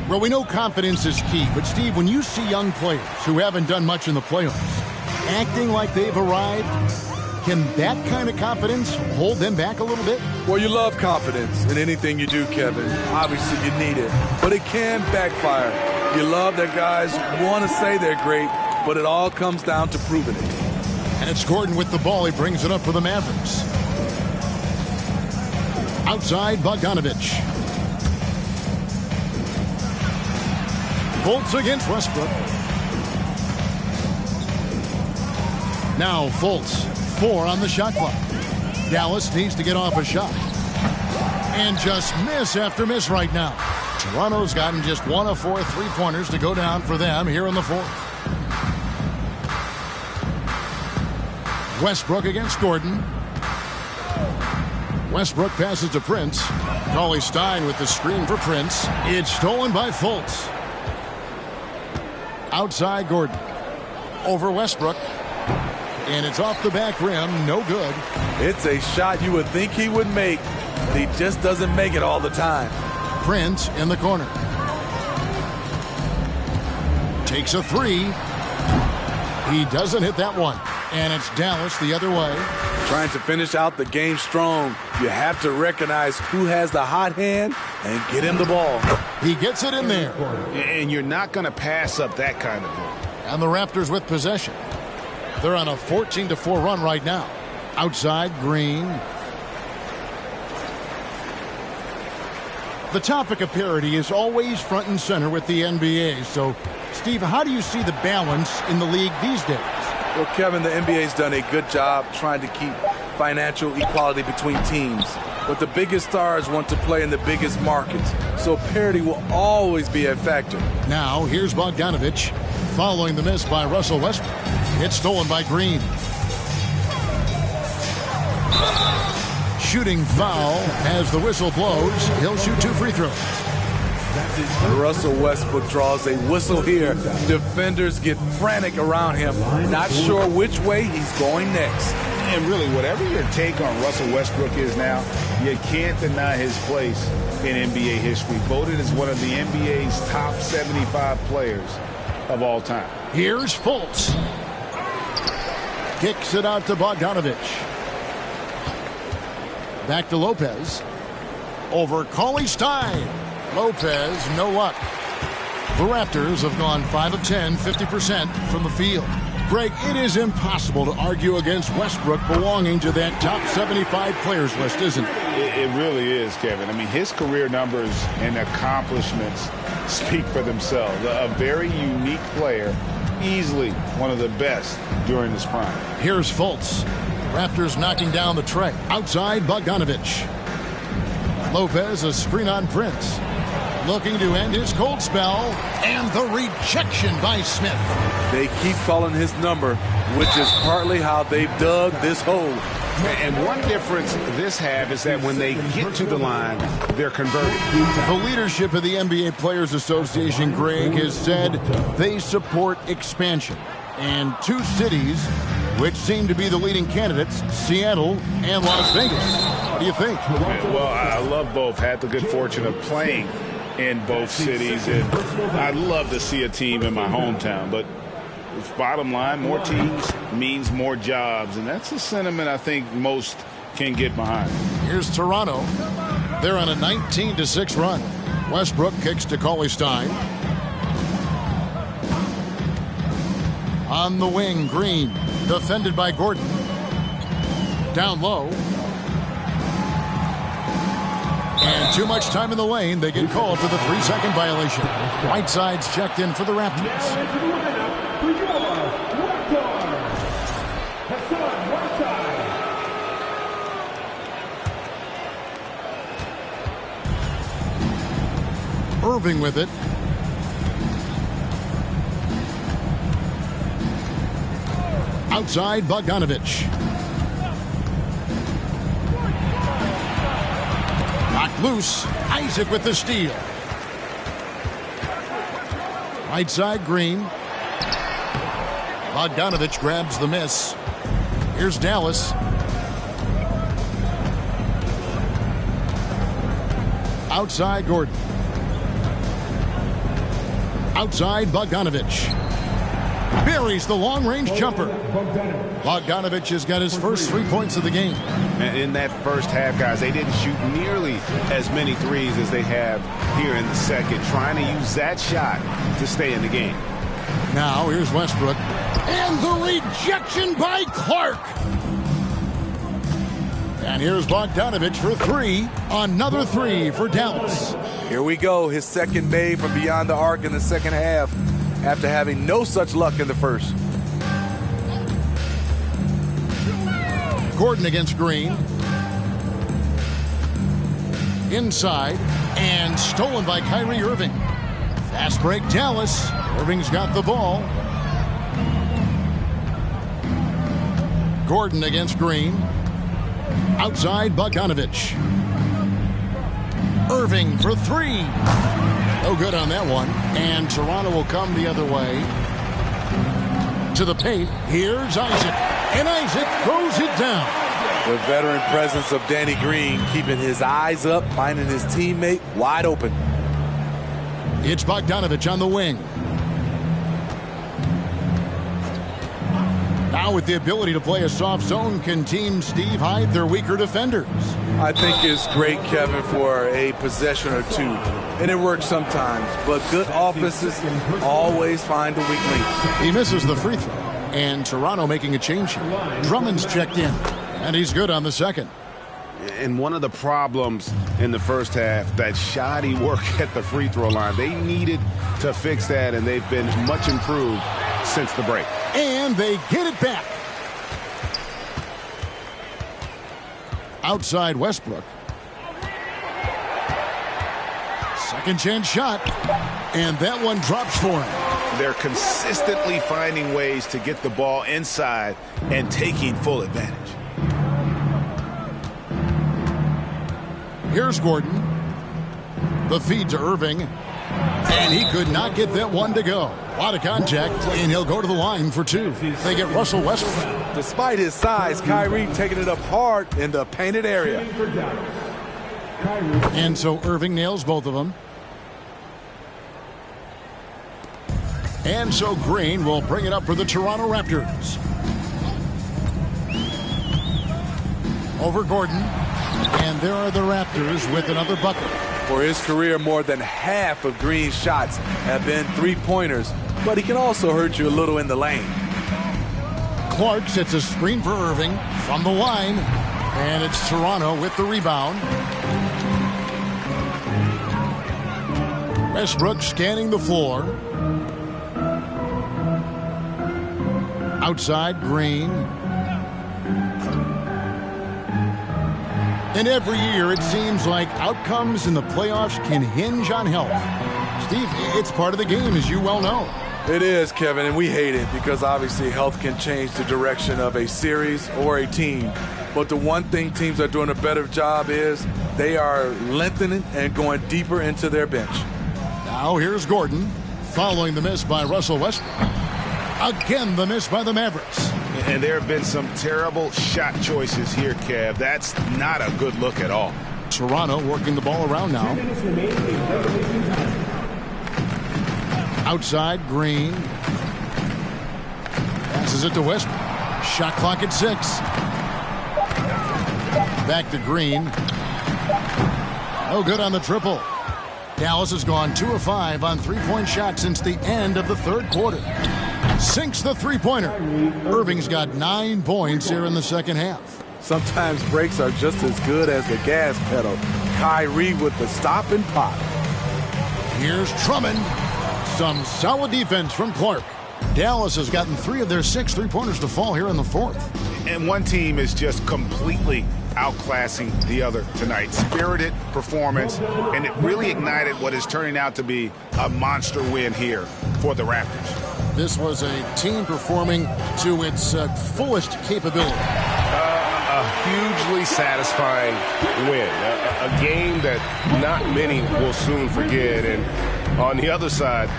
Well, we know confidence is key, but Steve, when you see young players who haven't done much in the playoffs acting like they've arrived, can that kind of confidence hold them back a little bit? Well, you love confidence in anything you do, Kevin. Obviously, you need it, but it can backfire. You love that guys want to say they're great, but it all comes down to proving it. And it's Gordon with the ball. He brings it up for the Mavericks. Outside, Bogdanovich. Fultz against Westbrook. Now Fultz, 4 on the shot clock. Dallas needs to get off a shot. And just miss after miss right now. Toronto's gotten just 1 of 4 3-pointers to go down for them here in the fourth. Westbrook against Gordon. Westbrook passes to Prince. Cauley-Stein with the screen for Prince. It's stolen by Fultz. Outside Gordon. Over Westbrook. And it's off the back rim. No good. It's a shot you would think he would make. He just doesn't make it all the time. Prince in the corner. Takes a 3. He doesn't hit that one. And it's Dallas the other way. Trying to finish out the game strong. You have to recognize who has the hot hand and get him the ball. He gets it in there. And you're not going to pass up that kind of thing. And the Raptors with possession. They're on a 14-4 run right now. Outside, Green. The topic of parity is always front and center with the NBA. So, Steve, how do you see the balance in the league these days? Well, Kevin, the NBA's done a good job trying to keep financial equality between teams. But the biggest stars want to play in the biggest markets. So parity will always be a factor. Now, here's Bogdanovich following the miss by Russell Westbrook. It's stolen by Green. Shooting foul as the whistle blows. He'll shoot 2 free throws. Russell Westbrook draws a whistle here. Defenders get frantic around him, not sure which way he's going next. And really, whatever your take on Russell Westbrook is now, you can't deny his place in NBA history. Voted as one of the NBA's top 75 players of all time. Here's Fultz. Kicks it out to Bogdanovich. Back to Lopez. Over Cauley-Stein. Lopez, no luck. The Raptors have gone 5 of 10, 50% from the field. Greg, it is impossible to argue against Westbrook belonging to that top 75 players list, isn't it? It really is, Kevin. I mean, his career numbers and accomplishments speak for themselves. A very unique player, easily one of the best during his prime. Here's Fultz. Raptors knocking down the tray. Outside, Bogdanovich. Lopez, a screen on Prince. Looking to end his cold spell, and the rejection by Smith. They keep calling his number, which is partly how they've dug this hole. And one difference this half is that when they get to the line, they're converted. The leadership of the NBA Players Association, Greg, has said they support expansion. And two cities which seem to be the leading candidates, Seattle and Las Vegas. What do you think? Well, I love both. Had the good fortune of playing in both cities, and I'd love to see a team in my hometown, but bottom line, more teams means more jobs, and that's a sentiment I think most can get behind. Here's Toronto. They're on a 19-6 run. Westbrook kicks to Cauley-Stein. On the wing, Green, defended by Gordon. Down low. And too much time in the lane. They get called for the 3-second violation. Whiteside's checked in for the Raptors. Irving with it. Outside, Bogdanovich. Knocked loose. Isaac with the steal. Right side, Green. Bogdanovich grabs the miss. Here's Dallas. Outside, Gordon. Outside, Bogdanovich. Buries the long-range jumper. Bogdanovich has got his first 3 points of the game. And in that first half, guys, they didn't shoot nearly as many threes as they have here in the second, trying to use that shot to stay in the game. Now, here's Westbrook. And the rejection by Clark. And here's Bogdanovich for three. Another three for Dallas. Here we go. His second made from beyond the arc in the second half after having no such luck in the first. Gordon against Green. Inside. And stolen by Kyrie Irving. Fast break, Dallas. Irving's got the ball. Gordon against Green. Outside, Bogdanovich. Irving for three. No good on that one. And Toronto will come the other way. To the paint. Here's Isaac. And Isaac throws it down. The veteran presence of Danny Green keeping his eyes up, finding his teammate wide open. It's Bogdanovich on the wing. Now with the ability to play a soft zone, can Team Steve hide their weaker defenders? I think it's great, Kevin, for a possession or two. And it works sometimes, but good offenses always find a weak link. He misses the free throw. And Toronto making a change here. Drummond's checked in. And he's good on the second. And one of the problems in the first half, that shoddy work at the free throw line. They needed to fix that, and they've been much improved since the break. And they get it back. Outside Westbrook. Second chance shot. And that one drops for him. They're consistently finding ways to get the ball inside and taking full advantage. Here's Gordon. The feed to Irving. And he could not get that one to go. A lot of contact, and he'll go to the line for two. They get Russell Westbrook. Despite his size, Kyrie taking it up hard in the painted area. And so Irving nails both of them. And so Green will bring it up for the Toronto Raptors. Over Gordon. And there are the Raptors with another bucket. For his career, more than half of Green's shots have been three-pointers, but he can also hurt you a little in the lane. Clark sets a screen for Irving from the line. And it's Toronto with the rebound. Westbrook scanning the floor. Outside, Green. And every year it seems like outcomes in the playoffs can hinge on health. Steve, it's part of the game, as you well know. It is, Kevin, and we hate it because obviously health can change the direction of a series or a team. But the one thing teams are doing a better job is they are lengthening and going deeper into their bench. Now here's Gordon following the miss by Russell Westbrook. Again, the miss by the Mavericks. And there have been some terrible shot choices here, Kev. That's not a good look at all. Toronto working the ball around now. Outside, Green. Passes it to Westbrook. Shot clock at 6. Back to Green. No good on the triple. Dallas has gone 2 of 5 on three-point shots since the end of the third quarter. Sinks the three-pointer. Irving's got 9 points here in the second half. Sometimes breaks are just as good as the gas pedal. Kyrie with the stop and pop. Here's Drummond. Some solid defense from Clark. Dallas has gotten 3 of their 6 three-pointers to fall here in the fourth. And one team is just completely outclassing the other tonight. Spirited performance, and it really ignited what is turning out to be a monster win here for the Raptors. This was a team performing to its fullest capability. A hugely satisfying win. A game that not many will soon forget. And on the other side,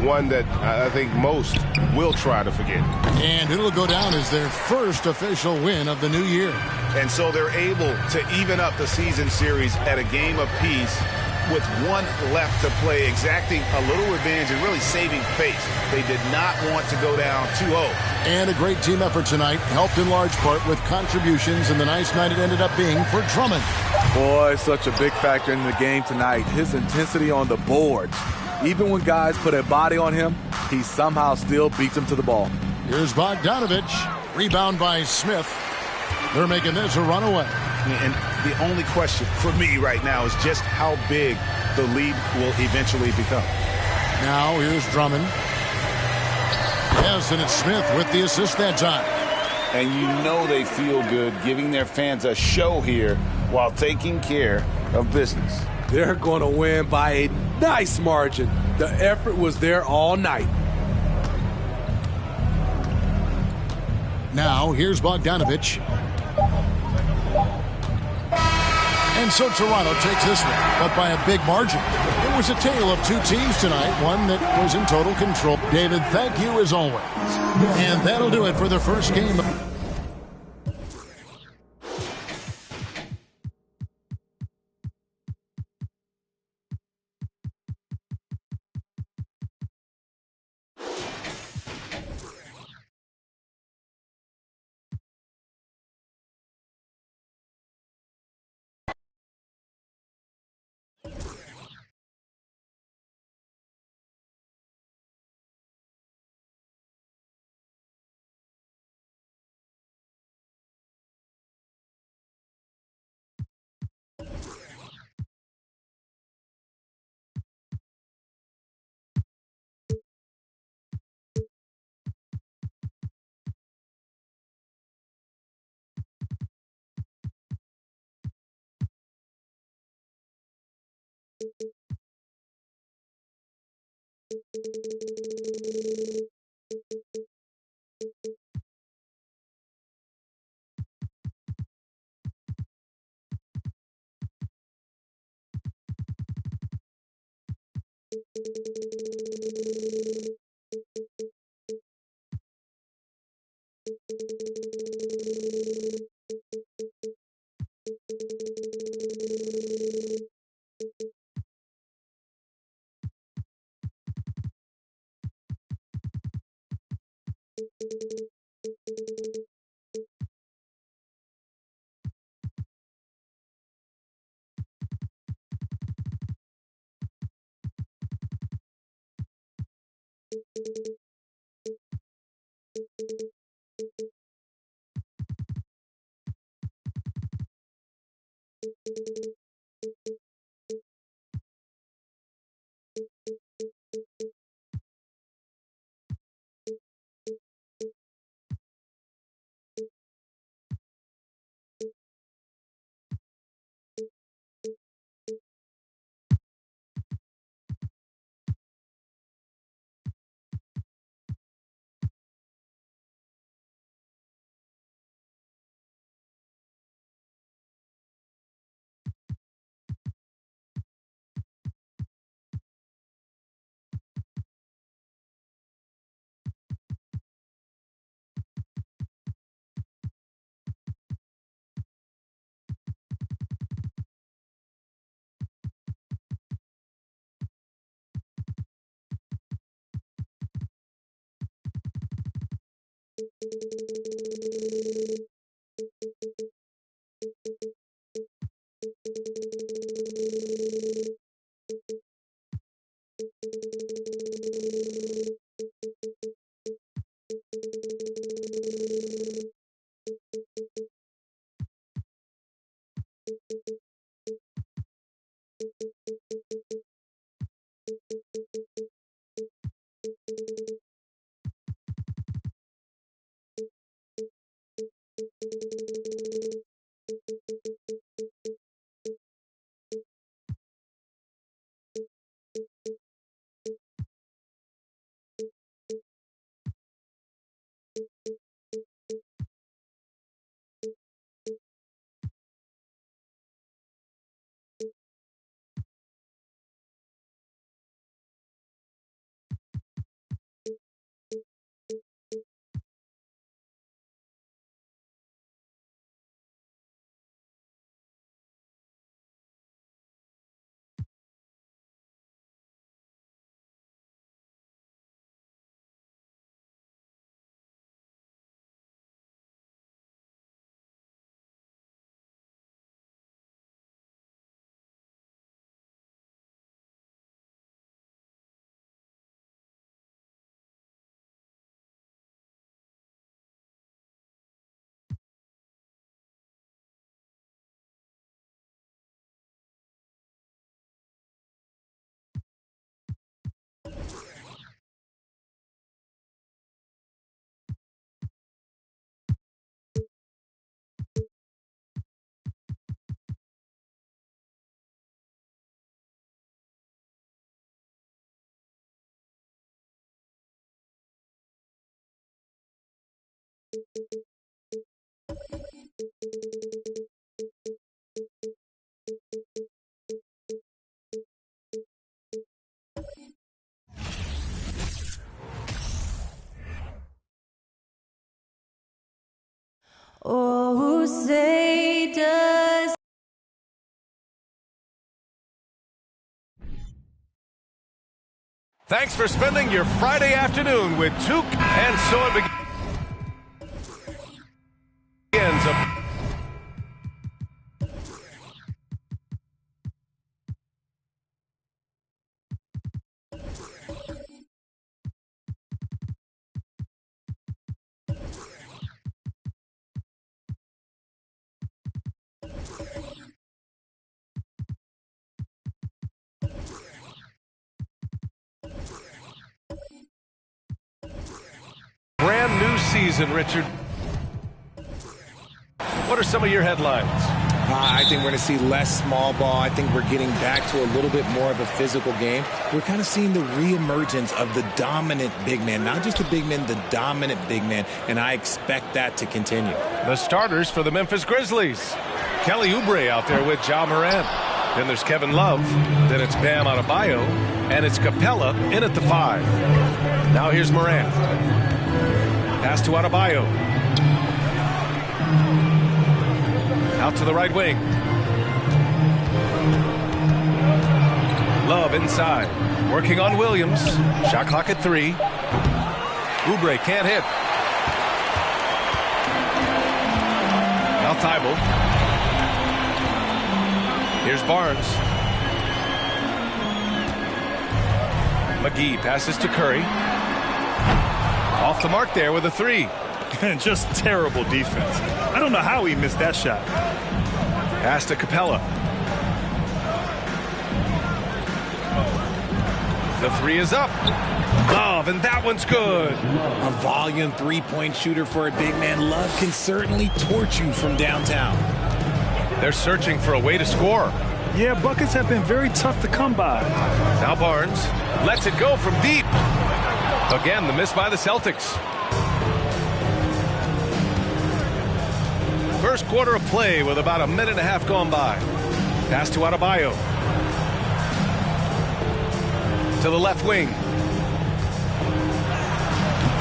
one that I think most will try to forget. And it'll go down as their first official win of the new year. And so they're able to even up the season series at a game apiece with one left to play, exacting a little revenge and really saving face. They did not want to go down 2-0. And a great team effort tonight, helped in large part with contributions, and the nice night it ended up being for Drummond. Boy, such a big factor in the game tonight. His intensity on the boards. Even when guys put a body on him, he somehow still beats them to the ball. Here's Bogdanovich. Rebound by Smith. They're making this a runaway. And the only question for me right now is just how big the lead will eventually become. Now here's Drummond. Yes, and it's Smith with the assist that time. And you know they feel good giving their fans a show here while taking care of business. They're going to win by a nice margin. The effort was there all night. Now here's Bogdanovich. And so Toronto takes this one, but by a big margin. It was a tale of 2 teams tonight, one that was in total control. David, thank you as always. And that'll do it for the first game. Oh, say does Thanks for spending your Friday afternoon with Took, and so it begins. Brand new season, Richard. What are some of your headlines? I think we're going to see less small ball. I think we're getting back to a little bit more of a physical game. We're kind of seeing the reemergence of the dominant big man, not just the big man, the dominant big man, and I expect that to continue. The starters for the Memphis Grizzlies. Kelly Oubre out there with Ja Morant. Then there's Kevin Love. Then it's Bam Adebayo. And it's Capella in at the 5. Now here's Morant. Pass to Adebayo. Out to the right wing. Love inside. Working on Williams. Shot clock at 3. Oubre can't hit. Now Thibault. Here's Barnes. McGee passes to Curry. Off the mark there with a 3. Just terrible defense. I don't know how he missed that shot. Pass to Capella. The 3 is up. Love, and that one's good. A volume three-point shooter for a big man. Love can certainly torch you from downtown. They're searching for a way to score. Yeah, buckets have been very tough to come by. Now Barnes lets it go from deep. Again, the miss by the Celtics. First quarter of play with about a minute and a half gone by. Pass to Adebayo. To the left wing.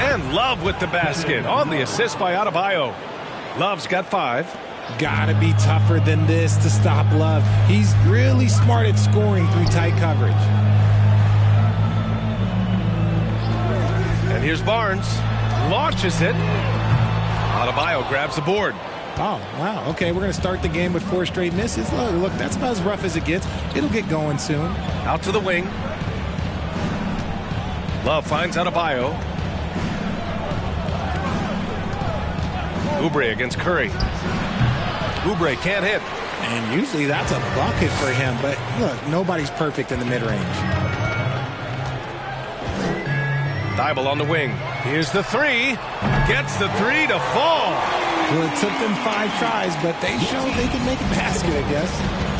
And Love with the basket on the assist by Adebayo. Love's got 5. Gotta be tougher than this to stop Love. He's really smart at scoring through tight coverage. And here's Barnes. launches it. Adebayo grabs the board. Oh, wow. Okay, we're going to start the game with 4 straight misses. Look, that's about as rough as it gets. It'll get going soon. Out to the wing. Love finds Adebayo. Oubre against Curry. Oubre can't hit. And usually that's a bucket for him, but look, nobody's perfect in the mid-range. Thybulle on the wing. Here's the 3. Gets the 3 to fall. Well, it took them 5 tries, but they showed they can make a basket, I guess.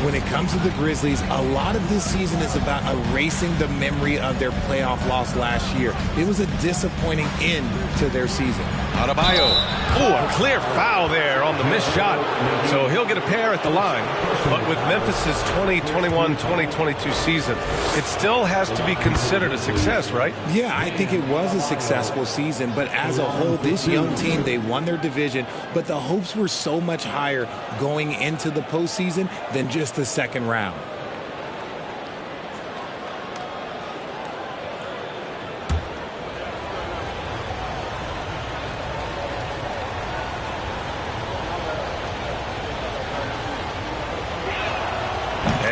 When it comes to the Grizzlies, a lot of this season is about erasing the memory of their playoff loss last year. It was a disappointing end to their season. Adebayo. Oh, a clear foul there on the missed shot. So he'll get a pair at the line. But with Memphis's 2021-2022 season, it still has to be considered a success, right? Yeah, I think it was a successful season. But as a whole, this young team, they won their division. But the hopes were so much higher going into the postseason than just the second round.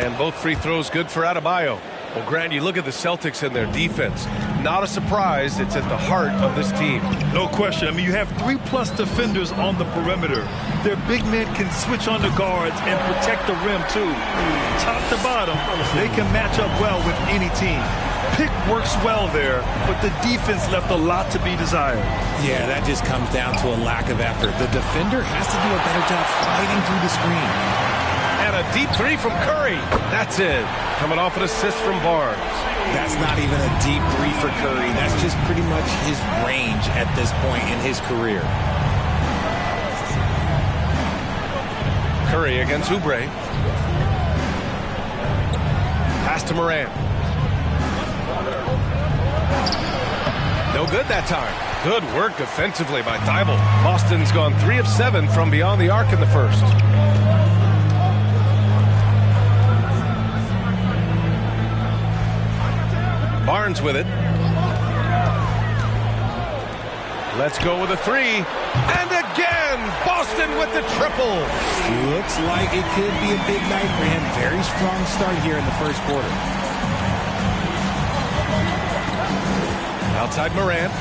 And both free throws good for Adebayo. Well, Grant, you look at the Celtics and their defense. Not a surprise. It's at the heart of this team. No question. I mean, you have 3+ defenders on the perimeter. Their big men can switch on the guards and protect the rim, too. Top to bottom, they can match up well with any team. Pick works well there, but the defense left a lot to be desired. Yeah, that just comes down to a lack of effort. The defender has to do a better job fighting through the screen. And a deep 3 from Curry. That's it. Coming off an assist from Barnes. That's not even a deep 3 for Curry. That's just pretty much his range at this point in his career. Curry against Oubre. Pass to Morant. No good that time. Good work defensively by Thybulle. Boston's gone 3 of 7 from beyond the arc in the first. Barnes with it. Let's go with a 3. And again, Boston with the triple. Looks like it could be a big night for him. Very strong start here in the first quarter. Outside Morant.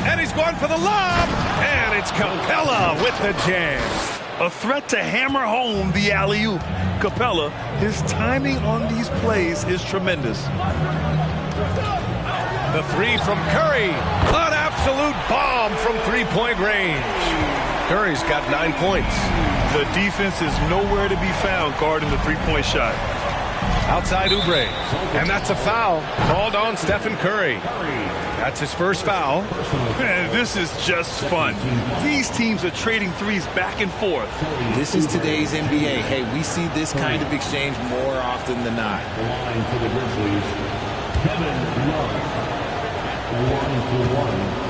And he's going for the lob. And it's Capella with the jam. A threat to hammer home the alley-oop. Capella, his timing on these plays is tremendous. The 3 from Curry. An absolute bomb from three-point range. Curry's got 9 points. The defense is nowhere to be found guarding the three-point shot. Outside Oubre. And that's a foul called on Stephen Curry. That's his first foul. Man, this is just fun. These teams are trading threes back and forth. This is today's NBA. Hey, we see this kind of exchange more often than not. Line for the Grizzlies, Kevin Love. 1-for-1.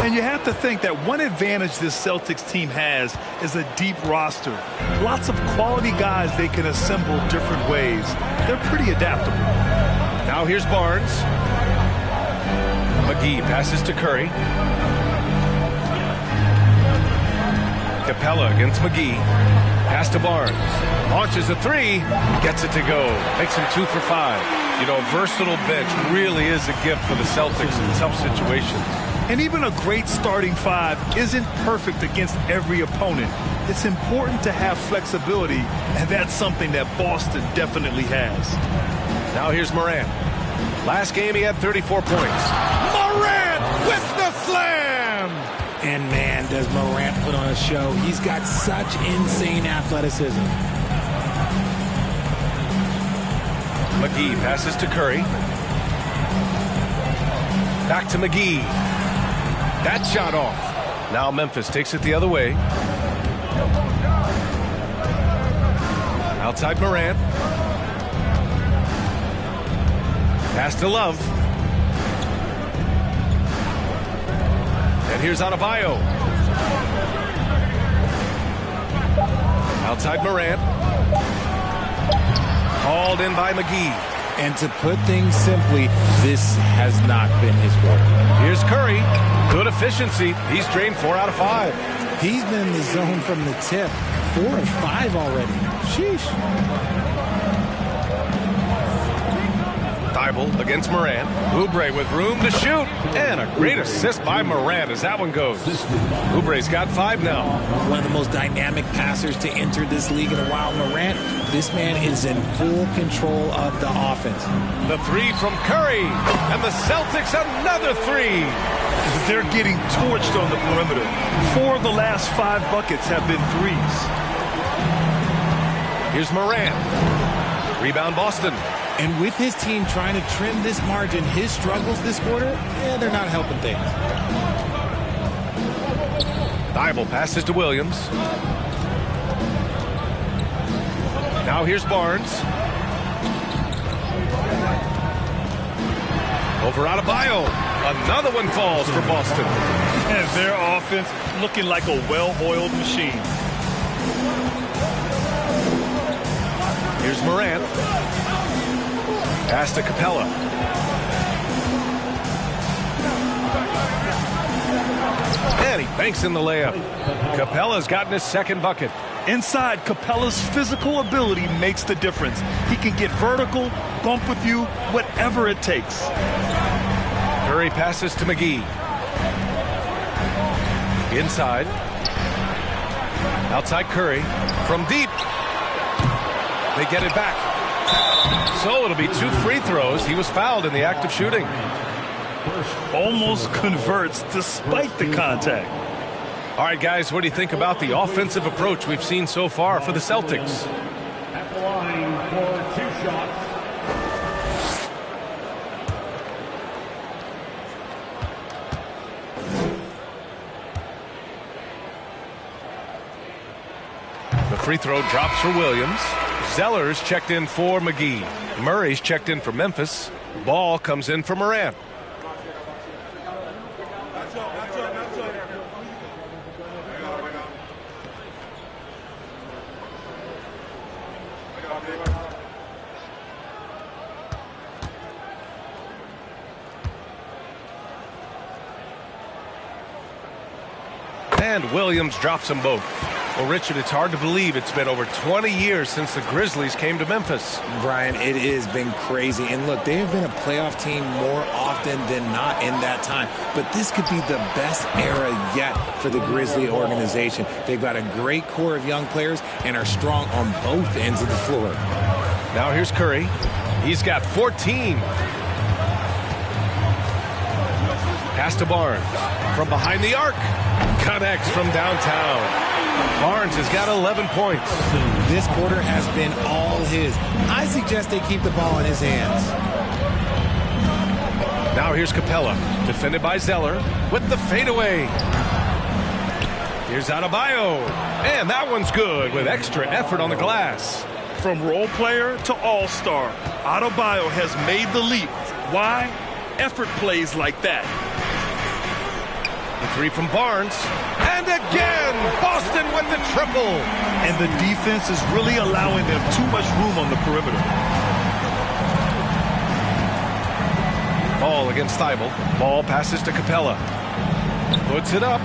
And you have to think that one advantage this Celtics team has is a deep roster. Lots of quality guys they can assemble different ways. They're pretty adaptable. Now here's Barnes. McGee passes to Curry. Capella against McGee. Pass to Barnes. Launches a 3. Gets it to go. Makes him 2 for 5. You know, a versatile bench really is a gift for the Celtics in tough situations. And even a great starting 5 isn't perfect against every opponent. It's important to have flexibility, and that's something that Boston definitely has. Now here's Morant. Last game he had 34 points. Morant with the slam! And man, does Morant put on a show. He's got such insane athleticism. McGee passes to Curry. Back to McGee. That shot off. Now Memphis takes it the other way. Outside Morant. Pass to Love. And here's Adebayo. Outside Morant. Called in by McGee. And to put things simply, this has not been his quarter. Here's Curry. Good efficiency. He's drained 4 out of 5. He's been in the zone from the tip. 4 of 5 already. Sheesh. Thibault against Morant. Oubre with room to shoot. And a great assist by Morant as that one goes. Oubre's got 5 now. One of the most dynamic passers to enter this league in a while. Morant, this man is in full control of the offense. The 3 from Curry. And the Celtics another 3. They're getting torched on the perimeter. 4 of the last 5 buckets have been threes. Here's Morant. Rebound Boston. And with his team trying to trim this margin, his struggles this quarter, they're not helping things. Thibault passes to Williams. Now here's Barnes. Over Adebayo. Another one falls for Boston. And their offense looking like a well-oiled machine. Here's Morant. Pass to Capella. And he banks in the layup. Capella's gotten his second bucket. Inside, Capella's physical ability makes the difference. He can get vertical, bump with you, whatever it takes. Curry passes to McGee. Inside. Outside Curry. From deep. They get it back. So it'll be 2 free throws. He was fouled in the act of shooting. Almost converts despite the contact. All right, guys, what do you think about the offensive approach we've seen so far for the Celtics? At the line for 2 shots. The free throw drops for Williams. Zeller's checked in for McGee. Murray's checked in for Memphis. Ball comes in for Morant. And Williams drops them both. Well, Richard, it's hard to believe it's been over 20 years since the Grizzlies came to Memphis. Brian, it has been crazy. And look, they have been a playoff team more often than not in that time. But this could be the best era yet for the Grizzly organization. They've got a great core of young players and are strong on both ends of the floor. Now here's Curry. He's got 14. Pass to Barnes. From behind the arc. Connects from downtown. Barnes has got 11 points. This quarter has been all his. I suggest they keep the ball in his hands. Now here's Capella, defended by Zeller with the fadeaway. Here's Adebayo, and that one's good with extra effort on the glass. From role player to all-star, Adebayo has made the leap. Why? Effort plays like that. The 3 from Barnes. And again, Boston with the triple. And the defense is really allowing them too much room on the perimeter. Ball against Thibault. Ball passes to Capella. Puts it up.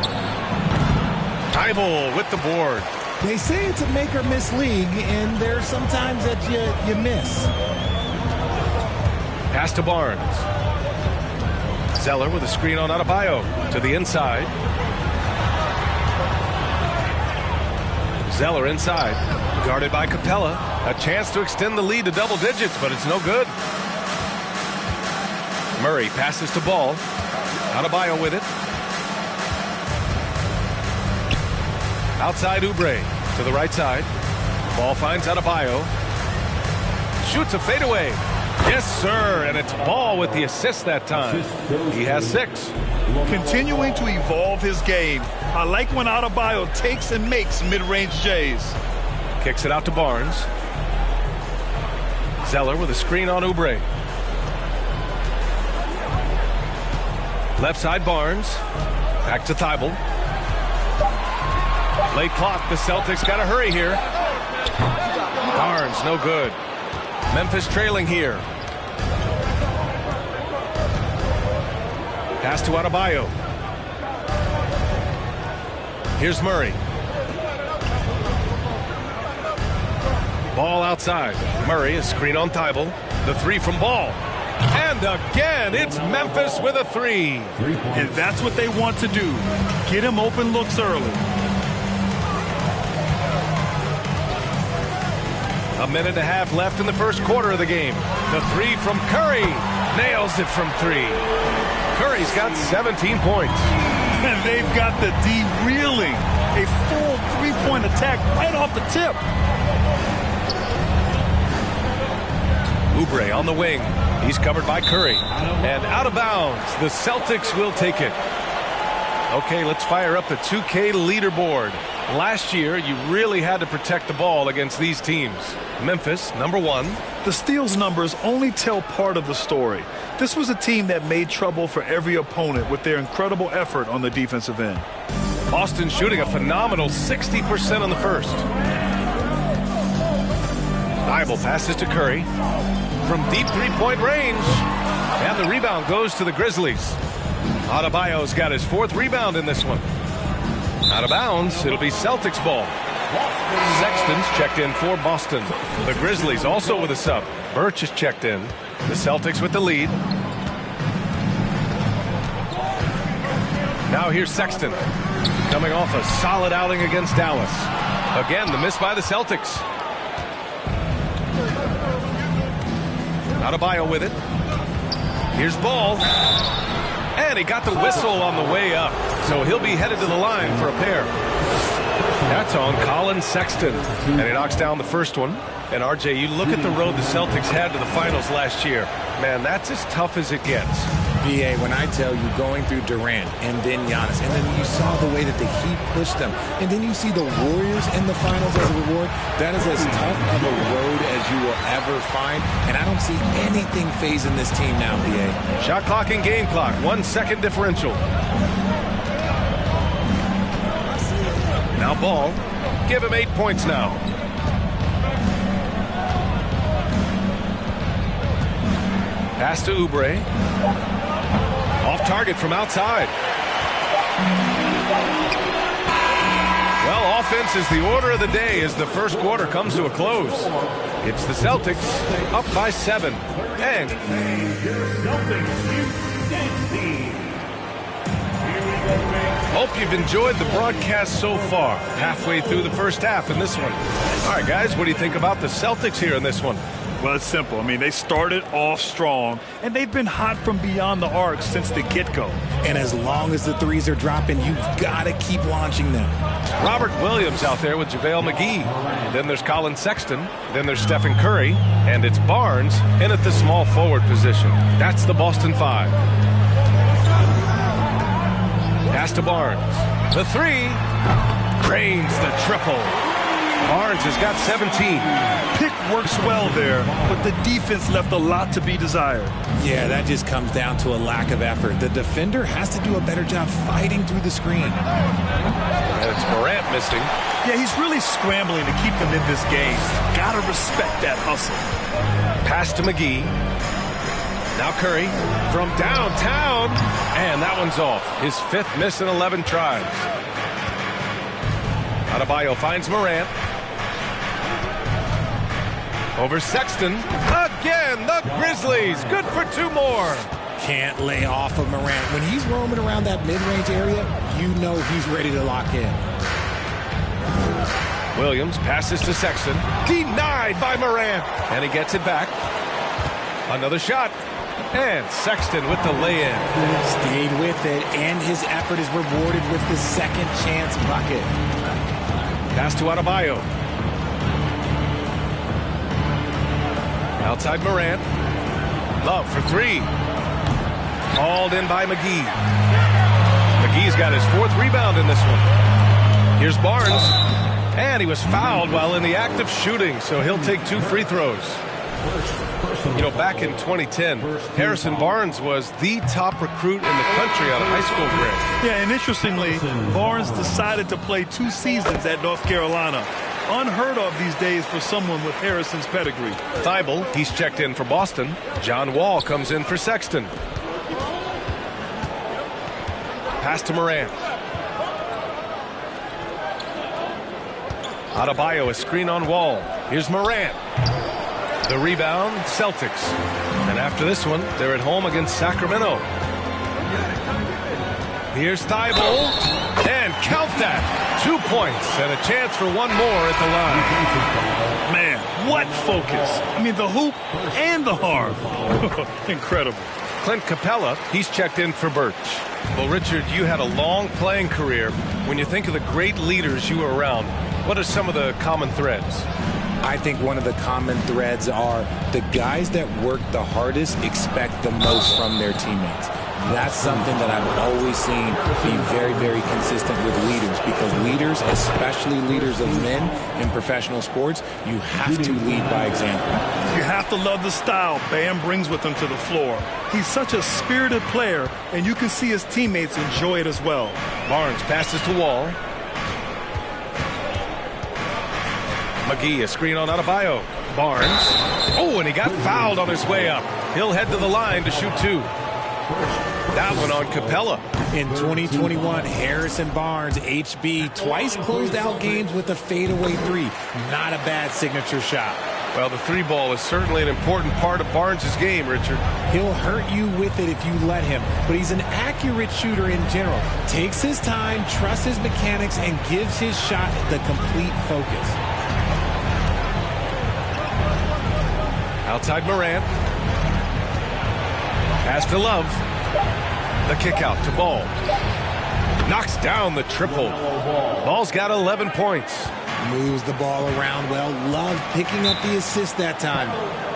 Thibault with the board. They say it's a make-or-miss league, and there's sometimes that you miss. Pass to Barnes. Zeller with a screen on Adebayo to the inside. Zeller inside, guarded by Capella. A chance to extend the lead to double digits, but it's no good. Murray passes to Ball. Adebayo with it. Outside Oubre to the right side. Ball finds Adebayo. Shoots a fadeaway. Yes, sir, and it's Ball with the assist that time. He has 6. Continuing to evolve his game. I like when Adebayo takes and makes mid-range J's. Kicks it out to Barnes. Zeller with a screen on Oubre. Left side Barnes. Back to Thibault. Late clock. The Celtics got to hurry here. Barnes, no good. Memphis trailing here. Pass to Adebayo. Here's Murray. Ball outside. Murray, a screen on Thibault. The three from Ball. And again, it's Memphis with a three. And that's what they want to do. Get him open looks early. A minute and a half left in the first quarter of the game. The three from Curry. Nails it from three. Curry's got 17 points. And they've got the D reeling. A full three-point attack right off the tip. Oubre on the wing. He's covered by Curry. And out of bounds. The Celtics will take it. Okay, let's fire up the 2K leaderboard. Last year, you really had to protect the ball against these teams. Memphis, number 1. The steals numbers only tell part of the story. This was a team that made trouble for every opponent with their incredible effort on the defensive end. Boston shooting a phenomenal 60% on the first. Thibault passes to Curry from deep three-point range. And the rebound goes to the Grizzlies. Adebayo's got his 4th rebound in this one. Out of bounds, it'll be Celtics ball. Sexton's checked in for Boston. The Grizzlies also with a sub. Birch is checked in. The Celtics with the lead. Now here's Sexton. Coming off a solid outing against Dallas. Again, the miss by the Celtics. Adebayo with it. Here's Ball. And he got the whistle on the way up. So he'll be headed to the line for a pair. That's on Colin Sexton. And he knocks down the first one. And RJ, you look at the road the Celtics had to the finals last year. Man, that's as tough as it gets. BA, when I tell you going through Durant and then Giannis, and then you saw the way that the Heat pushed them, and then you see the Warriors in the finals as a reward, that is as tough of a road as you will ever find, and I don't see anything phasing this team now, BA. Shot clock and game clock, 1 second differential. Now Ball, give him 8 points now. Pass to Oubre. Off target from outside. Well, offense is the order of the day as the first quarter comes to a close. It's the Celtics up by 7. And hope you've enjoyed the broadcast so far. Halfway through the first half in this one. All right, guys, what do you think about the Celtics here in this one? Well, it's simple. I mean, they started off strong, and they've been hot from beyond the arc since the get-go. And as long as the threes are dropping, you've got to keep launching them. Robert Williams out there with JaVale McGee. Then there's Colin Sexton. Then there's Stephen Curry. And it's Barnes in at the small forward position. That's the Boston 5. Pass to Barnes. The 3. Cranes the triple. Barnes has got 17. Pick works well there, but the defense left a lot to be desired. Yeah, that just comes down to a lack of effort. The defender has to do a better job fighting through the screen. And it's Morant missing. Yeah, he's really scrambling to keep them in this game. Gotta respect that hustle. Pass to McGee. Now Curry from downtown. And that one's off. His 5th miss in 11 tries. Adebayo finds Morant. Over Sexton. Again, the Grizzlies. Good for 2 more. Can't lay off of Morant. When he's roaming around that mid-range area, you know he's ready to lock in. Williams passes to Sexton. Denied by Morant. And he gets it back. Another shot. And Sexton with the lay-in. Stayed with it, and his effort is rewarded with the second chance bucket. Pass to Adebayo. Outside Morant. Love for 3. Hauled in by McGee. McGee's got his 4th rebound in this one. Here's Barnes. And he was fouled while in the act of shooting, so he'll take 2 free throws. You know, back in 2010, Harrison Barnes was the top recruit in the country on a high school grade. Yeah, and interestingly, Barnes decided to play 2 seasons at North Carolina. Unheard of these days for someone with Harrison's pedigree. Thibault, he's checked in for Boston. John Wall comes in for Sexton. Pass to Morant. Adebayo, a screen on Wall. Here's Morant. The rebound, Celtics. And after this one, they're at home against Sacramento. Here's Thibault. And count that. 2 points and a chance for one more at the line. Man, what focus. I mean, the hoop and the harm. Incredible. Clint Capella, he's checked in for Birch. Well, Richard, you had a long playing career. When you think of the great leaders you were around, what are some of the common threads? I think one of the common threads are the guys that work the hardest expect the most from their teammates. That's something that I've always seen be very, very consistent with leaders, because leaders, especially leaders of men in professional sports, you have to lead by example. You have to love the style Bam brings with him to the floor. He's such a spirited player, and you can see his teammates enjoy it as well. Barnes passes to Wall. McGee, a screen on Adebayo. Barnes. Oh, and he got fouled on his way up. He'll head to the line to shoot 2. That one on Capella. In 2021, Harrison Barnes, HB, twice closed out games with a fadeaway 3. Not a bad signature shot. Well, the 3 ball is certainly an important part of Barnes' game, Richard. He'll hurt you with it if you let him, but he's an accurate shooter in general. Takes his time, trusts his mechanics, and gives his shot the complete focus. Outside Morant. Pass to Love. The kick out to Ball. Knocks down the triple. Ball's got 11 points. Moves the ball around well. Love picking up the assist that time.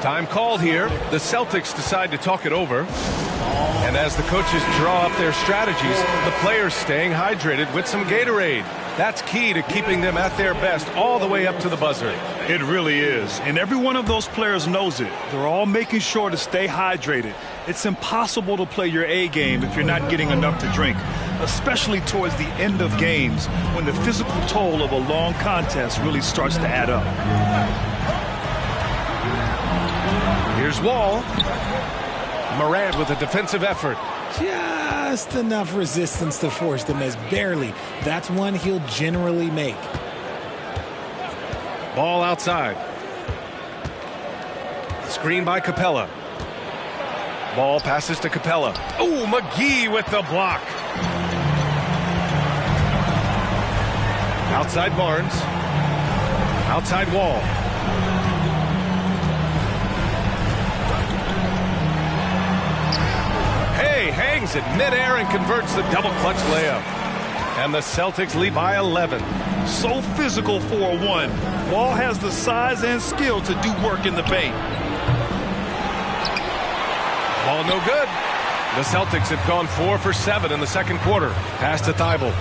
Time called here. The Celtics decide to talk it over. And as the coaches draw up their strategies, the players staying hydrated with some Gatorade. That's key to keeping them at their best all the way up to the buzzer. It really is. And every one of those players knows it. They're all making sure to stay hydrated. It's impossible to play your A game if you're not getting enough to drink, especially towards the end of games when the physical toll of a long contest really starts to add up. Here's Wall. Morant with a defensive effort. Just enough resistance to force the miss. Barely. That's one he'll generally make. Ball outside. Screen by Capella. Ball passes to Capella. Oh, McGee with the block. Outside Barnes. Outside Wall. Hey, hangs it midair and converts the double clutch layup. And the Celtics lead by 11. So physical for a 1. Wall has the size and skill to do work in the paint. Ball no good. The Celtics have gone 4 for 7 in the second quarter. Pass to Thibault.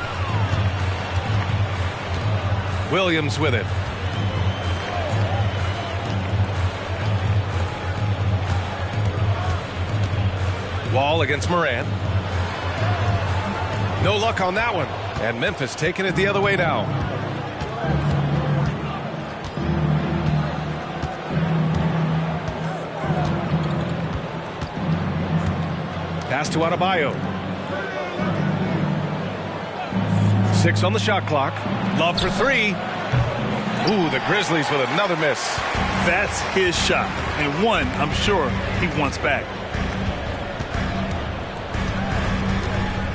Williams with it. Wall against Morant. No luck on that one. And Memphis taking it the other way now. Pass to Adebayo. 6 on the shot clock. Love for 3. Ooh, the Grizzlies with another miss. That's his shot. And one, I'm sure, he wants back.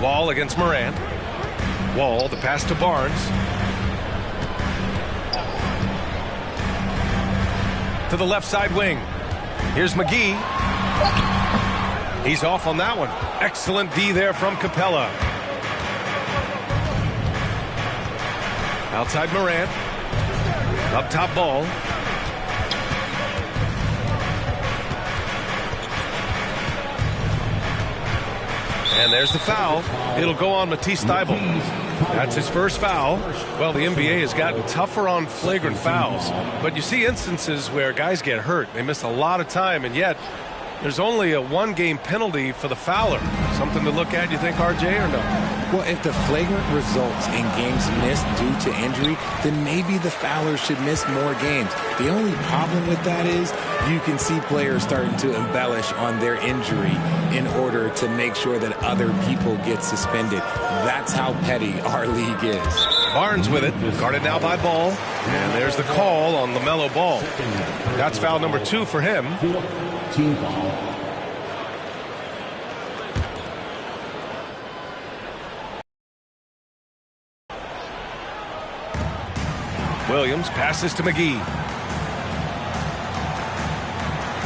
Wall against Morant. Wall, the pass to Barnes. To the left side wing. Here's McGee. He's off on that one. Excellent D there from Capella. Outside Morant. Up top Ball. And there's the foul. It'll go on Matisse Thybulle. That's his first foul. Well, the NBA has gotten tougher on flagrant fouls. But you see instances where guys get hurt. They miss a lot of time, and yet there's only a 1-game penalty for the fouler. Something to look at, you think, RJ, or no? Well, if the flagrant results in games missed due to injury, then maybe the Fowlers should miss more games. The only problem with that is you can see players starting to embellish on their injury in order to make sure that other people get suspended. That's how petty our league is. Barnes with it, guarded now by Ball. And there's the call on LaMelo Ball. That's foul number 2 for him. Team foul. Williams passes to McGee.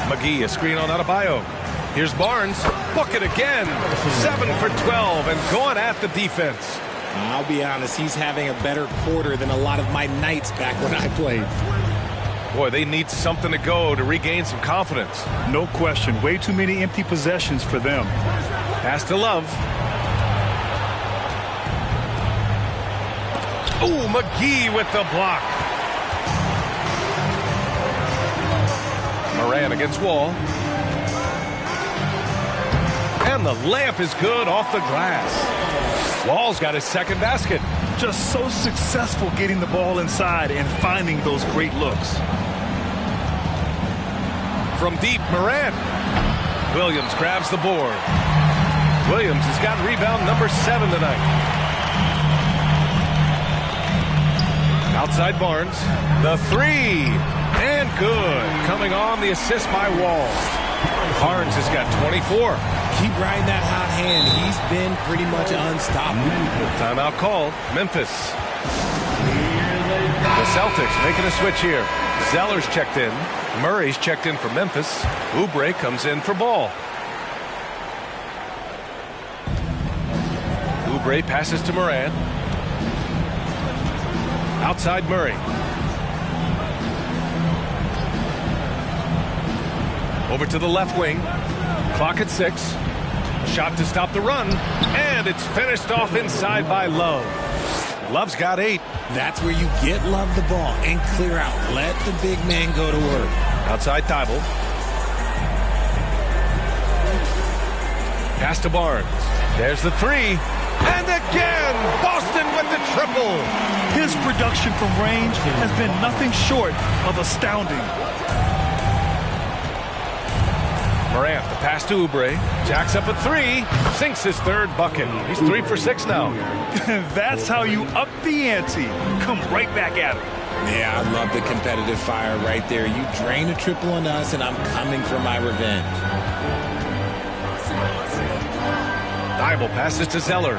McGee, a screen on Adebayo. Here's Barnes. Book it again. 7 for 12 and going at the defense. I'll be honest, he's having a better quarter than a lot of my nights back when I played. Boy, they need something to go to regain some confidence. No question. Way too many empty possessions for them. Pass to Love. Oh, McGee with the block. Moran against Wall. And the layup is good off the glass. Wall's got his second basket. Just so successful getting the ball inside and finding those great looks. From deep, Moran. Williams grabs the board. Williams has got rebound number 7 tonight. Outside Barnes. The 3. And good. Coming on the assist by Wall. Barnes has got 24. Keep riding that hot hand. He's been pretty much unstoppable. Timeout called. Memphis. The Celtics making a switch here. Zeller's checked in. Murray's checked in for Memphis. Oubre comes in for Ball. Oubre passes to Moran. Outside Murray. Over to the left wing. Clock at 6. Shot to stop the run. And it's finished off inside by Love. Love's got 8. That's where you get Love the ball and clear out. Let the big man go to work. Outside Thibault. Pass to Barnes. There's the 3. And again, Boston with the triple. His production from range has been nothing short of astounding. Morant, the pass to Oubre. Jacks up a 3. Sinks his third bucket. He's 3 for 6 now. That's how you up the ante. Come right back at him. Yeah, I love the competitive fire right there. You drain a triple on us, and I'm coming for my revenge. Thibault passes to Zeller.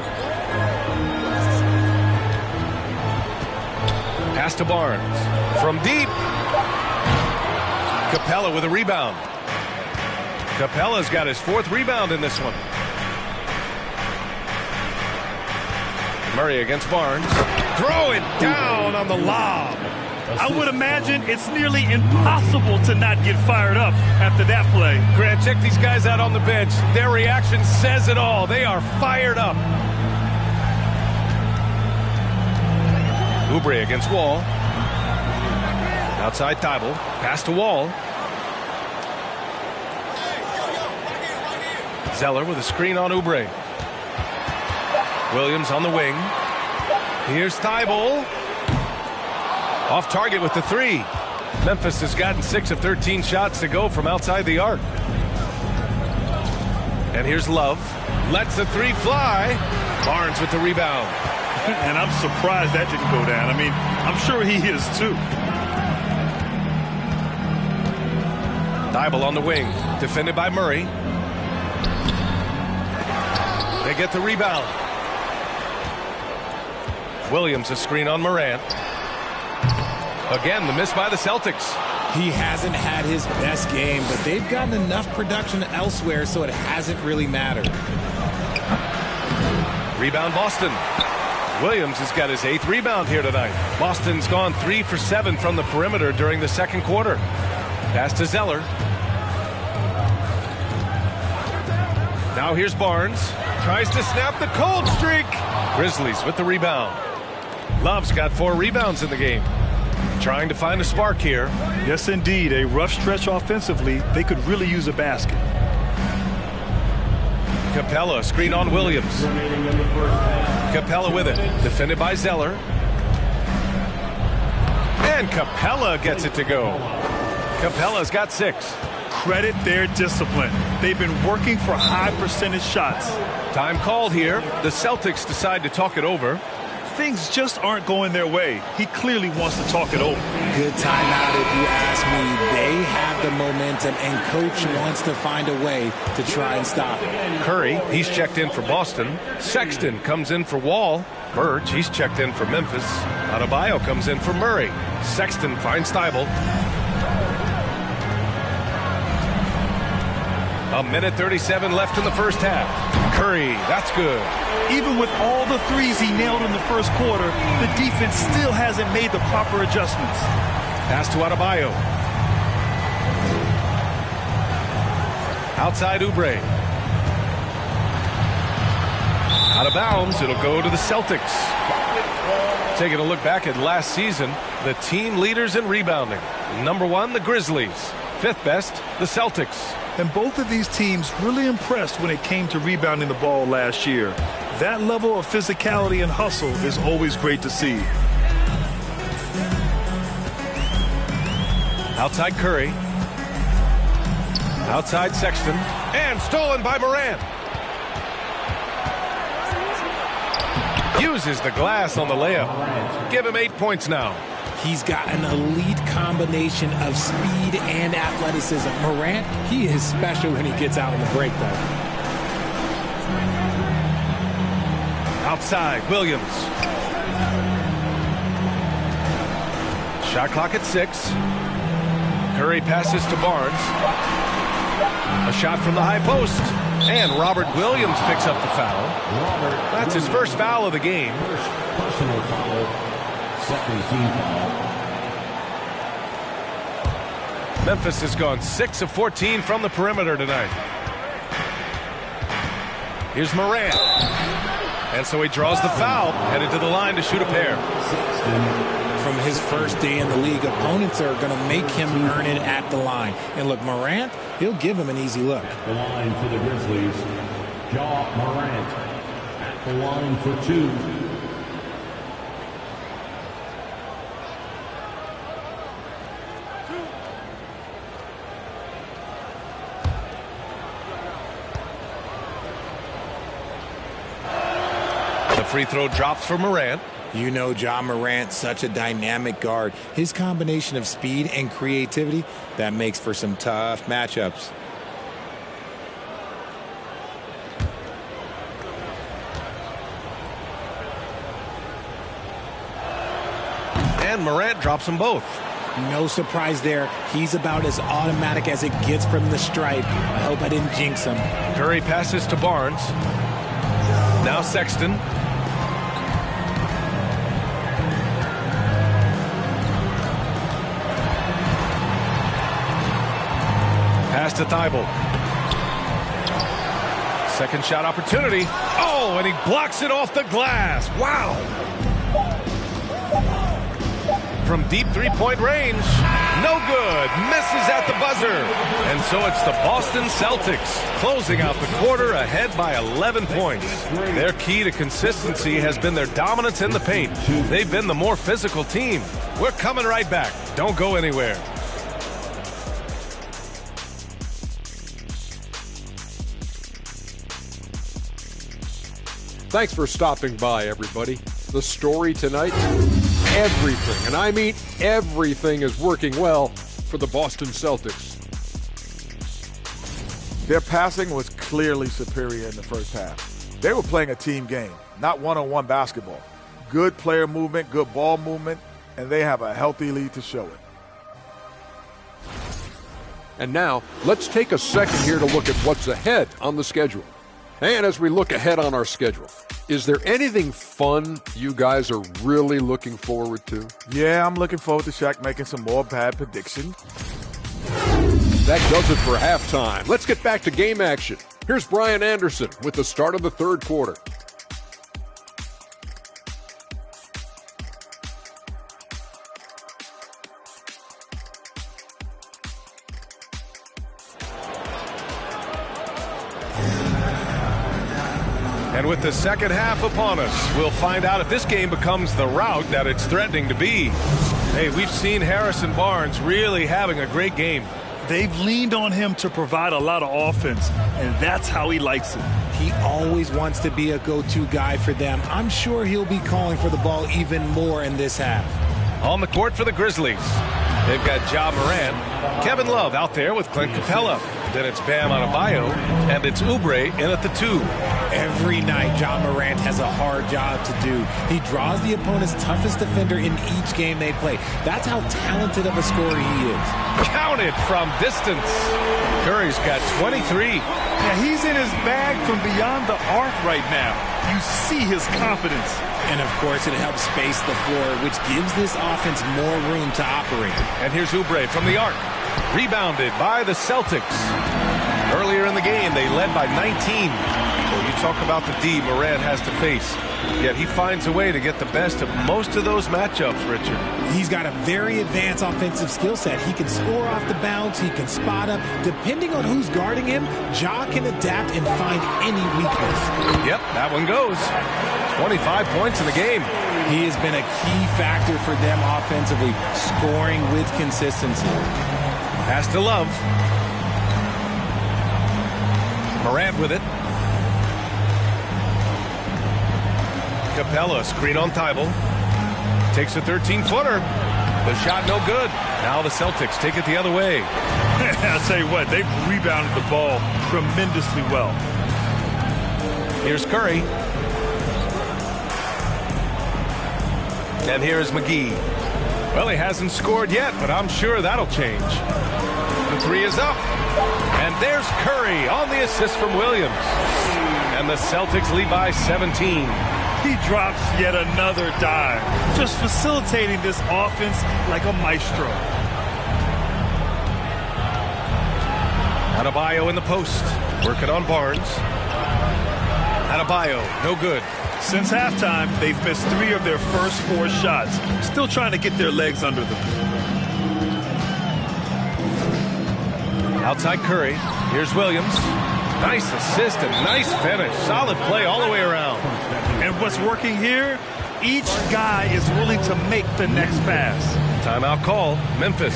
Pass to Barnes. From deep. Capella with a rebound. Capella's got his 4th rebound in this one. Murray against Barnes. Throw it down on the lob. I would imagine it's nearly impossible to not get fired up after that play. Grant, check these guys out on the bench. Their reaction says it all. They are fired up. Oubre against Wall. Outside Thibault. Pass to Wall. Zeller with a screen on Oubre. Williams on the wing. Here's Thibault. Off target with the 3. Memphis has gotten 6 of 13 shots to go from outside the arc. And here's Love. Lets the 3 fly. Barnes with the rebound. And I'm surprised that didn't go down. I mean, I'm sure he is too. Thibault on the wing. Defended by Murray. They get the rebound. Williams a screen on Morant. Again, the miss by the Celtics. He hasn't had his best game, but they've gotten enough production elsewhere, so it hasn't really mattered. Rebound Boston. Williams has got his 8th rebound here tonight. Boston's gone 3 for 7 from the perimeter during the second quarter. Pass to Zeller. Now here's Barnes. Tries to snap the cold streak. Grizzlies with the rebound. Love's got 4 rebounds in the game. Trying to find a spark here. Yes, indeed. A rough stretch offensively. They could really use a basket. Capella, screen on Williams. Capella with it, defended by Zeller. And Capella gets it to go. Capella's got 6. Credit their discipline. They've been working for high percentage shots. Time called here. The Celtics decide to talk it over. Things just aren't going their way. He clearly wants to talk it over. Good timeout if you ask me. They have the momentum, and Coach wants to find a way to try and stop it. Curry, he's checked in for Boston. Sexton comes in for Wall. Birch, he's checked in for Memphis. Adebayo comes in for Murray. Sexton finds Thibault. 1:37 left in the first half. Curry, that's good. Even with all the threes he nailed in the first quarter, the defense still hasn't made the proper adjustments. Pass to Adebayo. Outside Oubre. Out of bounds, it'll go to the Celtics. Taking a look back at last season, the team leaders in rebounding. Number 1, the Grizzlies. 5th best, the Celtics. And both of these teams really impressed when it came to rebounding the ball last year. That level of physicality and hustle is always great to see. Outside Curry. Outside Sexton. And stolen by Morant. Uses the glass on the layup. Give him 8 points now. He's got an elite combination of speed and athleticism. Morant, he is special when he gets out in the break, though. Outside, Williams. Shot clock at 6. Curry passes to Barnes. A shot from the high post. And Robert Williams picks up the foul. That's his first foul of the game. Personal foul. Second team foul. Memphis has gone 6 of 14 from the perimeter tonight. Here's Morant. And so he draws the foul, headed to the line to shoot a pair. From his first day in the league, opponents are going to make him earn it at the line. And look, Morant, he'll give him an easy look. The line for the Grizzlies, Ja Morant. At the line for 2. The free throw drops for Morant. You know Ja Morant, such a dynamic guard. His combination of speed and creativity, that makes for some tough matchups. And Morant drops them both. No surprise there. He's about as automatic as it gets from the stripe. I hope I didn't jinx him. Curry passes to Barnes. Now Sexton. Pass to Thibault. Second shot opportunity. Oh, and he blocks it off the glass. Wow. From deep three-point range. No good. Misses at the buzzer. And so it's the Boston Celtics closing out the quarter ahead by 11 points. Their key to consistency has been their dominance in the paint. They've been the more physical team. We're coming right back. Don't go anywhere. Thanks for stopping by, everybody. The story tonight, everything, and I mean everything, is working well for the Boston Celtics. Their passing was clearly superior in the first half. They were playing a team game, not one-on-one basketball. Good player movement, good ball movement, and they have a healthy lead to show it. And now, let's take a second here to look at what's ahead on the schedule. And as we look ahead on our schedule, is there anything fun you guys are really looking forward to? Yeah, I'm looking forward to Shaq making some more bad predictions. That does it for halftime. Let's get back to game action. Here's Brian Anderson with the start of the third quarter. And with the second half upon us, we'll find out if this game becomes the rout that it's threatening to be. Hey, we've seen Harrison Barnes really having a great game. They've leaned on him to provide a lot of offense, and that's how he likes it. He always wants to be a go-to guy for them. I'm sure he'll be calling for the ball even more in this half. On the court for the Grizzlies, they've got Ja Morant, Kevin Love out there with Clint Capella. Then it's Bam Adebayo, and it's Oubre in at the 2. Every night, Ja Morant has a hard job to do. He draws the opponent's toughest defender in each game they play. That's how talented of a scorer he is. Counted from distance. Curry's got 23. Yeah, he's in his bag from beyond the arc right now. You see his confidence. And, of course, it helps space the floor, which gives this offense more room to operate. And here's Oubre from the arc. Rebounded by the Celtics. Earlier in the game, they led by 19. Well, you talk about the D Morant has to face. Yet he finds a way to get the best of most of those matchups, Richard. He's got a very advanced offensive skill set. He can score off the bounce. He can spot up. Depending on who's guarding him, Ja can adapt and find any weakness. Yep, that one goes. 25 points in the game. He has been a key factor for them offensively, scoring with consistency. Pass to Love. Morant with it. Capella, screen on Thibault. Takes a 13-footer. The shot no good. Now the Celtics take it the other way. I'll tell you what, they've rebounded the ball tremendously well. Here's Curry. And here's McGee. Well, he hasn't scored yet, but I'm sure that'll change. The 3 is up. And there's Curry on the assist from Williams. And the Celtics lead by 17. He drops yet another dive, just facilitating this offense like a maestro. Adebayo in the post, working on Barnes. Adebayo, no good. Since halftime, they've missed 3 of their first 4 shots. Still trying to get their legs under them. Outside Curry. Here's Williams. Nice assist and nice finish. Solid play all the way around. And what's working here, each guy is willing to make the next pass. Timeout call, Memphis.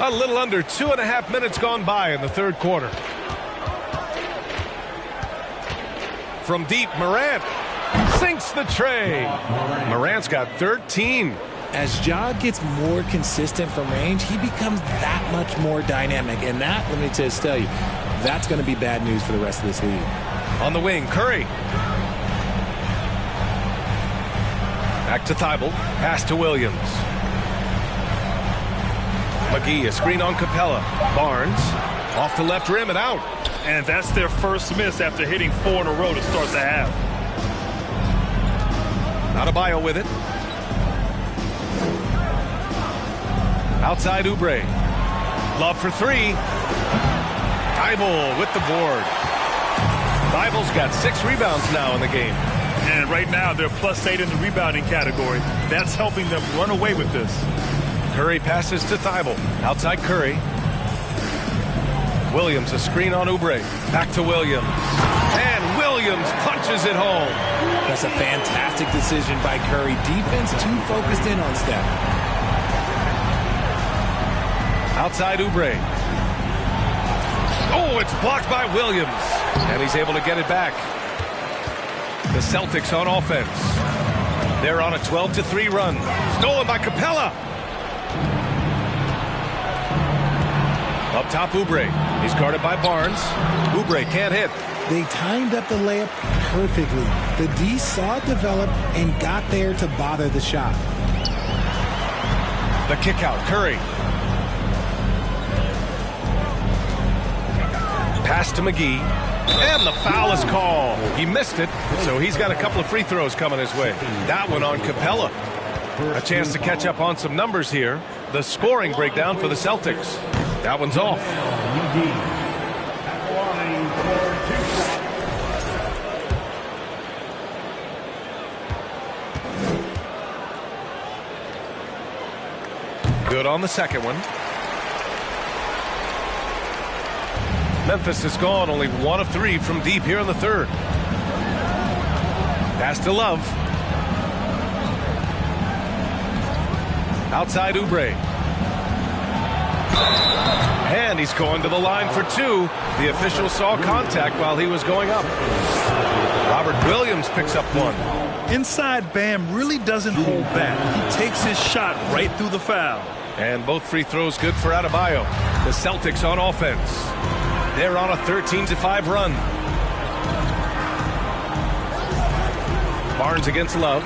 A little under 2.5 minutes gone by in the third quarter. From deep, Morant sinks the tray. Morant's got 13. As Ja gets more consistent from range, he becomes that much more dynamic. And that, let me just tell you, that's going to be bad news for the rest of this league. On the wing, Curry. Back to Thibault. Pass to Williams. McGee, a screen on Capella. Barnes off the left rim and out. And that's their first miss after hitting 4 in a row to start the half. Adebayo with it. Outside Oubre. Love for 3. Thibault with the board. Thibault's got 6 rebounds now in the game. And right now they're +8 in the rebounding category. That's helping them run away with this. Curry passes to Thibault. Outside Curry. Williams, a screen on Oubre. Back to Williams. And Williams punches it home. That's a fantastic decision by Curry. Defense too focused in on Steph. Outside Oubre. Oh, it's blocked by Williams. And he's able to get it back. The Celtics on offense. They're on a 12-3 run. Stolen by Capella. Up top, Oubre. He's guarded by Barnes. Oubre can't hit. They timed up the layup perfectly. The D saw it develop and got there to bother the shot. The kick out, Curry. Pass to McGee. And the foul is called. He missed it, so he's got a couple of free throws coming his way. That one on Capella. A chance to catch up on some numbers here. The scoring breakdown for the Celtics. That one's off. on the second one. Memphis has gone only 1 of 3 from deep here in the third. Pass to Love. Outside Oubre. And he's going to the line for 2. The official saw contact while he was going up. Robert Williams picks up 1. Inside, Bam really doesn't hold back. He takes his shot right through the foul. And both free throws good for Adebayo. The Celtics on offense. They're on a 13-5 run. Barnes against Love.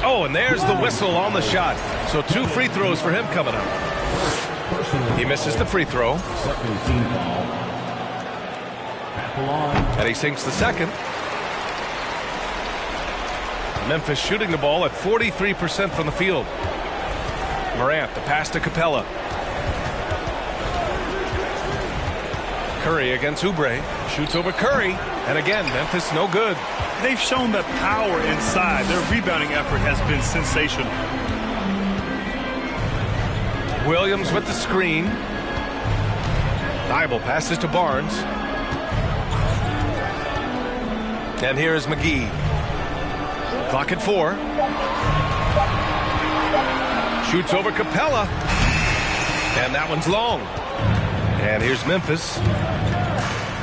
Oh, and there's the whistle on the shot. So 2 free throws for him coming up. He misses the free throw. And he sinks the second. Memphis shooting the ball at 43% from the field. Morant, the pass to Capella. Curry against Oubre. Shoots over Curry. And again, Memphis no good. They've shown that power inside. Their rebounding effort has been sensational. Williams with the screen. Thibault passes to Barnes. And here is McGee. Clock at 4. Shoots over Capella. And that one's long. And here's Memphis.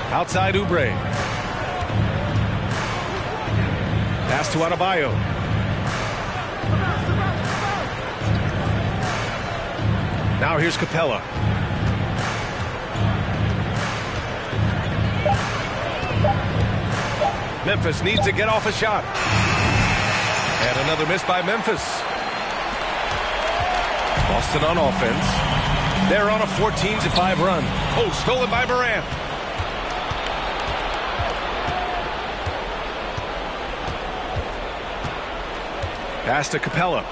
Outside Oubre. Pass to Adebayo. Now here's Capella. Memphis needs to get off a shot. And another miss by Memphis. Boston on offense. They're on a 14-5 run. Oh, stolen by Morant. Pass to Capella.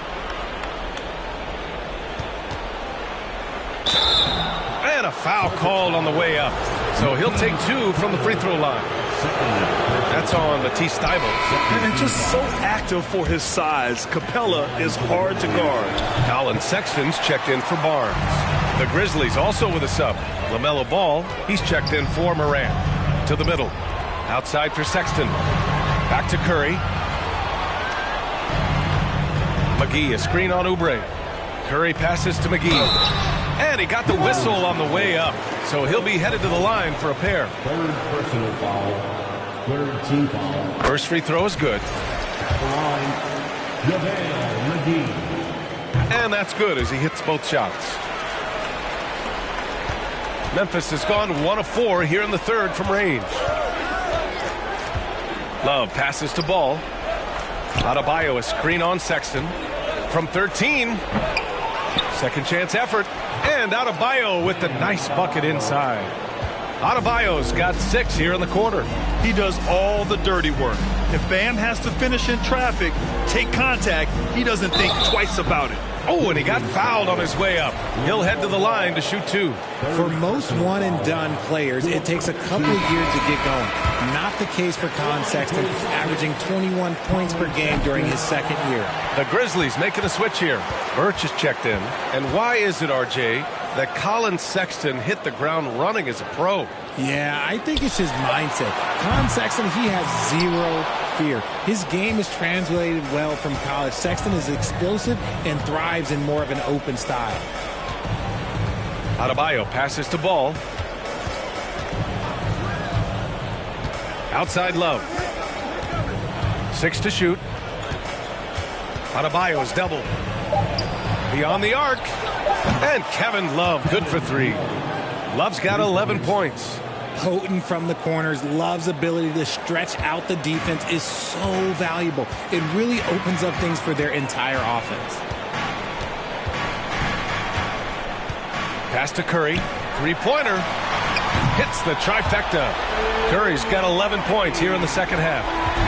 And a foul called on the way up. So he'll take 2 from the free throw line. That's on Matisse Thybulle. And just so active for his size, Capella is hard to guard. Colin Sexton's checked in for Barnes. The Grizzlies also with a sub. LaMelo Ball, he's checked in for Morant. To the middle. Outside for Sexton. Back to Curry. McGee, a screen on Oubre. Curry passes to McGee. And he got the whistle on the way up. So he'll be headed to the line for a pair. Third personal foul. Third team foul. First free throw is good. At the line, JaVale McGee. And that's good as he hits both shots. Memphis has gone 1 of 4 here in the third from range. Love passes to Ball. Adebayo, a screen on Sexton. From 13. Second chance effort. And Adebayo with the nice bucket inside. Adebayo's got 6 here in the quarter. He does all the dirty work. If Bam has to finish in traffic, take contact, he doesn't think twice about it. Oh, and he got fouled on his way up. He'll head to the line to shoot 2. For most one-and-done players, it takes a couple of years to get going. Not the case for Colin Sexton, averaging 21 points per game during his second year. The Grizzlies making a switch here. Birch is checked in. And why is it, RJ, that Colin Sexton hit the ground running as a pro? Yeah, I think it's his mindset. Colin Sexton, he has 0 fear. His game is translated well from college. Sexton is explosive and thrives in more of an open style. Adebayo passes to Ball. Outside Love. 6 to shoot. Adebayo is doubled. Beyond the arc. And Kevin Love good for 3. Love's got 11 points. Potent from the corners. Love's ability to stretch out the defense is so valuable. It really opens up things for their entire offense. Pass to Curry. 3-pointer. Hits the trifecta. Curry's got 11 points here in the second half.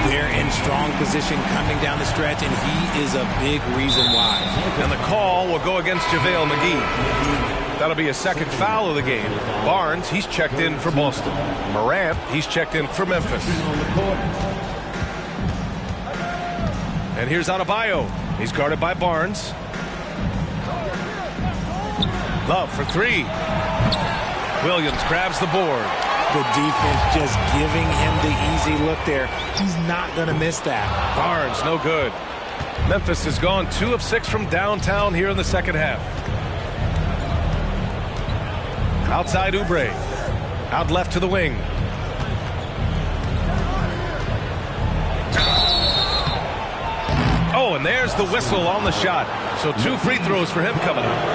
They're in strong position coming down the stretch, and he is a big reason why. And the call will go against JaVale McGee. That'll be a second foul of the game. Barnes, he's checked in for Boston. Morant, he's checked in for Memphis. And here's Adebayo. He's guarded by Barnes. Love for three. Williams grabs the board. The defense just giving him the easy look there. He's not going to miss that. Barnes, no good. Memphis has gone 2 of 6 from downtown here in the second half. Outside Oubre. Out left to the wing. Oh, and there's the whistle on the shot. So 2 free throws for him coming up.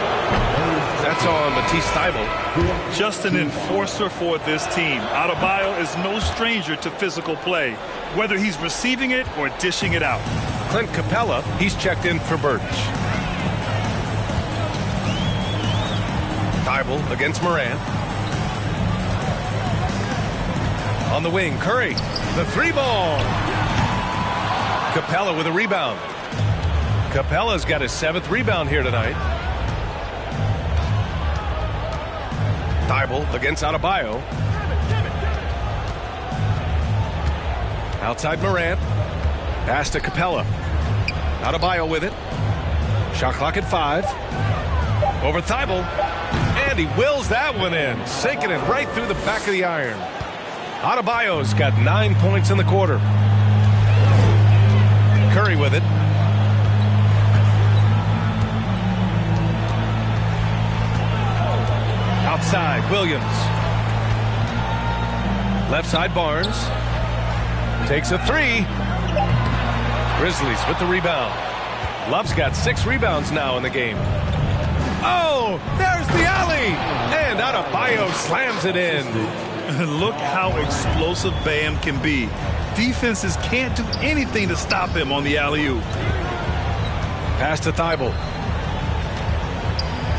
That's on Matisse Thybulle. Just an enforcer for this team. Adebayo is no stranger to physical play, whether he's receiving it or dishing it out. Clint Capella, he's checked in for Burch. Thybulle against Morant. On the wing, Curry. The 3-ball. Capella with a rebound. Capella's got his 7th rebound here tonight. Thybulle against Adebayo. Outside Morant. Pass to Capella. Adebayo with it. Shot clock at 5. Over Thybulle. And he wills that one in. Sinking it right through the back of the iron. Adebayo's got 9 points in the quarter. Curry with it. Outside, Williams. Left side, Barnes. Takes a 3. Grizzlies with the rebound. Love's got 6 rebounds now in the game. Oh, there's the alley. And Adebayo slams it in. Look how explosive Bam can be. Defenses can't do anything to stop him on the alley-oop. Pass to Thybulle.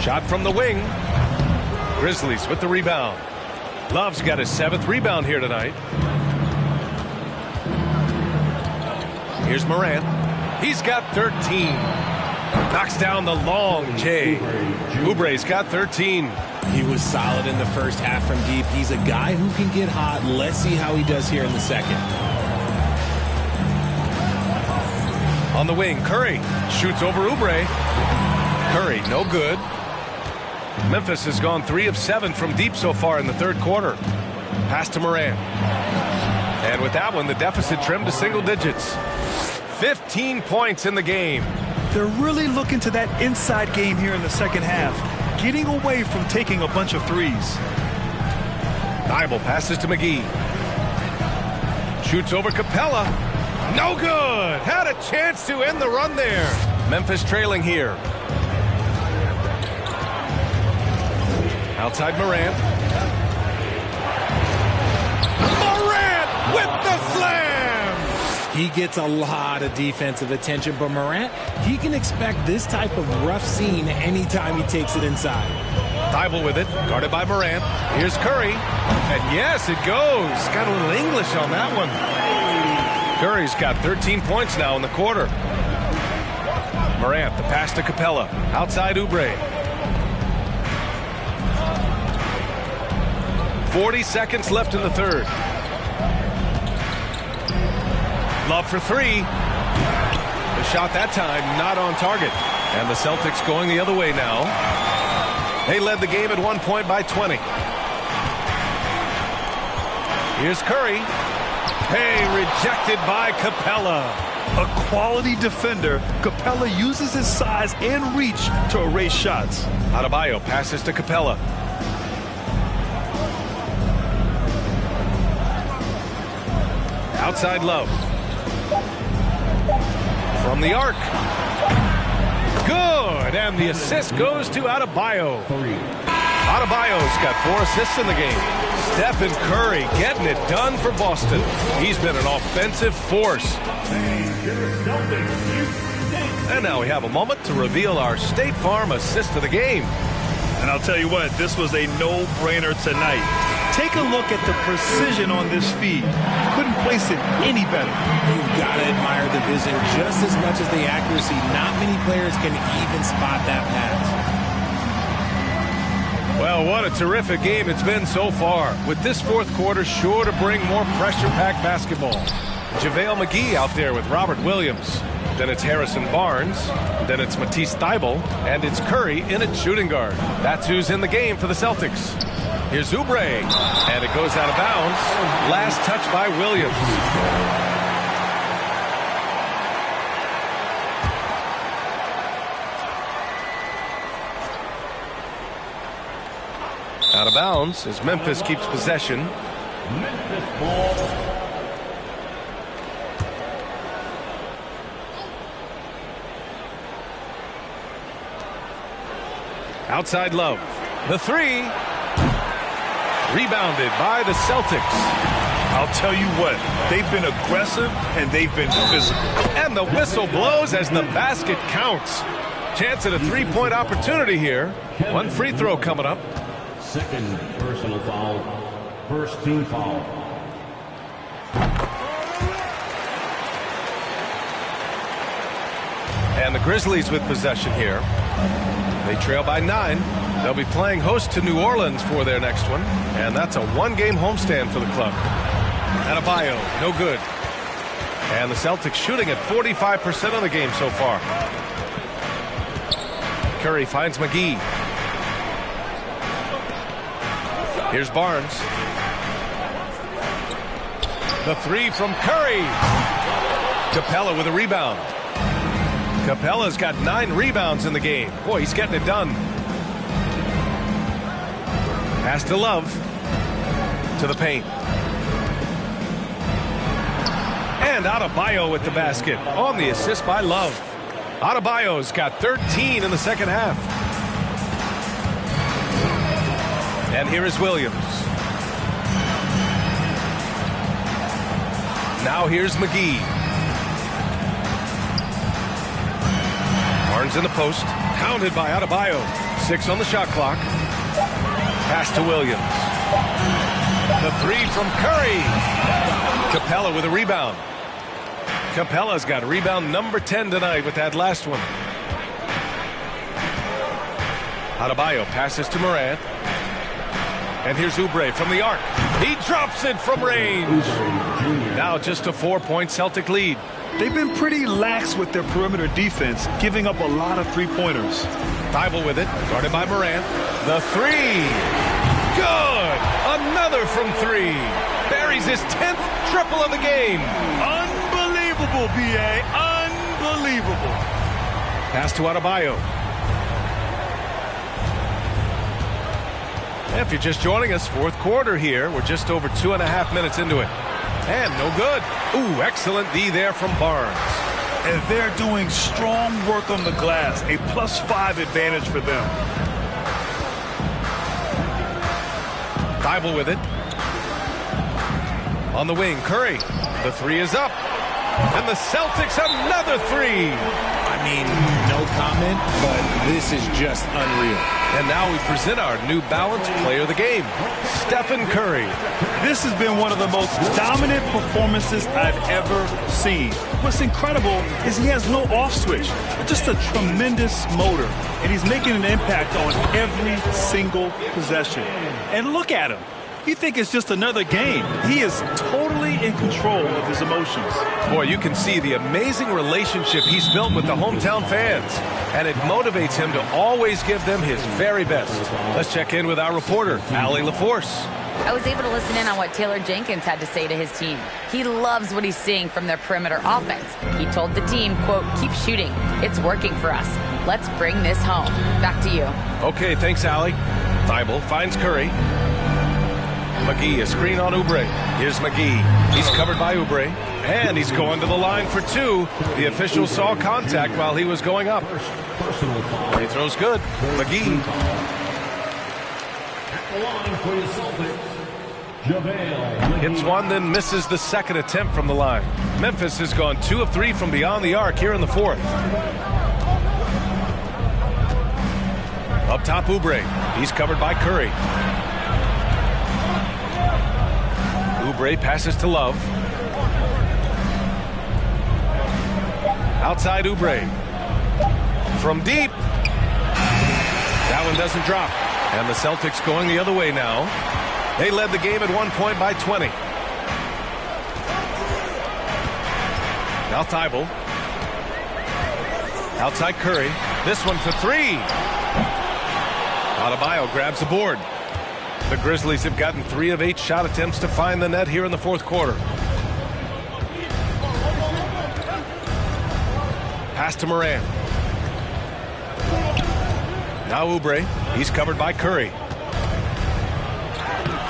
Shot from the wing. Grizzlies with the rebound. Love's got his 7th rebound here tonight. Here's Morant. He's got 13. Knocks down the long J. Oubre's got 13. He was solid in the first half from deep. He's a guy who can get hot. Let's see how he does here in the second. On the wing, Curry shoots over Oubre. Curry, no good. Memphis has gone 3 of 7 from deep so far in the third quarter. Pass to Morant. And with that one, the deficit trimmed to single digits. 15 points in the game. They're really looking to that inside game here in the second half, getting away from taking a bunch of threes. Thybulle passes to McGee. Shoots over Capella. No good. Had a chance to end the run there. Memphis trailing here. Outside Morant. Morant with the slam. He gets a lot of defensive attention, but Morant, he can expect this type of rough scene anytime he takes it inside. Thybulle with it, guarded by Morant. Here's Curry. And yes, it goes. Got a little English on that one. Curry's got 13 points now in the quarter. Morant, the pass to Capella. Outside Oubre. 40 seconds left in the third. Love for 3. The shot that time not on target. And the Celtics going the other way now. They led the game at 1 point by 20. Here's Curry. Hey, rejected by Capella. A quality defender, Capella uses his size and reach to erase shots. Adebayo passes to Capella. Outside Love. From the arc. Good, and the assist goes to Adebayo. Adebayo's got 4 assists in the game. Stephen Curry getting it done for Boston. He's been an offensive force. And now we have a moment to reveal our State Farm assist of the game. And I'll tell you what, this was a no-brainer tonight. Take a look at the precision on this feed. Couldn't place it any better. You've got to admire the vision just as much as the accuracy. Not many players can even spot that pass. Well, what a terrific game it's been so far. With this fourth quarter sure to bring more pressure-packed basketball. JaVale McGee out there with Robert Williams. Then it's Harrison Barnes. Then it's Matisse Thybulle. And it's Curry in at shooting guard. That's who's in the game for the Celtics. Here's Oubre. And it goes out of bounds. Last touch by Williams. Out of bounds as Memphis keeps possession. Memphis ball. Outside Love. The three. Rebounded by the Celtics. I'll tell you what, they've been aggressive and they've been physical. And the whistle blows as the basket counts. Chance at a three-point opportunity here. One free throw coming up. Second personal foul. First team foul. And the Grizzlies with possession here. They trail by 9. They'll be playing host to New Orleans for their next one. And that's a one-game homestand for the club. Adebayo, no good. And the Celtics shooting at 45% of the game so far. Curry finds McGee. Here's Barnes. The three from Curry. Capella with a rebound. Capella's got 9 rebounds in the game. Boy, he's getting it done. Pass to Love. To the paint. And Adebayo with the basket on the assist by Love. Adebayo's got 13 in the second half. And here is Williams. Now here's McGee. Barnes in the post. Pounded by Adebayo. 6 on the shot clock. Pass to Williams. The three from Curry. Capella with a rebound. Capella's got rebound number 10 tonight with that last one. Adebayo passes to Morant. And here's Oubre from the arc. He drops it from range. Now just a 4-point Celtic lead. They've been pretty lax with their perimeter defense, giving up a lot of three-pointers. Thybulle with it, guarded by Morant. The three. Good. Another from 3. Buries his 10th triple of the game. Unbelievable, B.A. Unbelievable. Pass to Adebayo. If you're just joining us, fourth quarter here. We're just over 2.5 minutes into it. And no good. Ooh, excellent D there from Barnes. And they're doing strong work on the glass. A +5 advantage for them. Thybulle with it. On the wing, Curry. The three is up. And the Celtics another three. I mean, no comment, but this is just unreal. And now we present our New Balance Player of the Game, Stephen Curry. This has been one of the most dominant performances I've ever seen. What's incredible is he has no off switch, just a tremendous motor, and he's making an impact on every single possession. And look at him. You think it's just another game. He is totally in control of his emotions. Boy, you can see the amazing relationship he's built with the hometown fans, and it motivates him to always give them his very best. Let's check in with our reporter, Allie LaForce. I was able to listen in on what Taylor Jenkins had to say to his team. He loves what he's seeing from their perimeter offense. He told the team, quote, "Keep shooting. It's working for us. Let's bring this home." Back to you. Okay, thanks, Allie. Thybulle finds Curry. McGee, a screen on Oubre. Here's McGee. He's covered by Oubre. And he's going to the line for 2. The official saw contact while he was going up. He throws good. McGee. Hits one, then misses the second attempt from the line. Memphis has gone 2 of 3 from beyond the arc here in the fourth. Up top, Oubre. He's covered by Curry. Oubre passes to Love. Outside Oubre. From deep. That one doesn't drop. And the Celtics going the other way now. They led the game at one point by 20. Now Thybulle. Outside Curry. This one for three. Adebayo grabs the board. The Grizzlies have gotten 3 of 8 shot attempts to find the net here in the fourth quarter. Pass to Morant. Now Oubre. He's covered by Curry.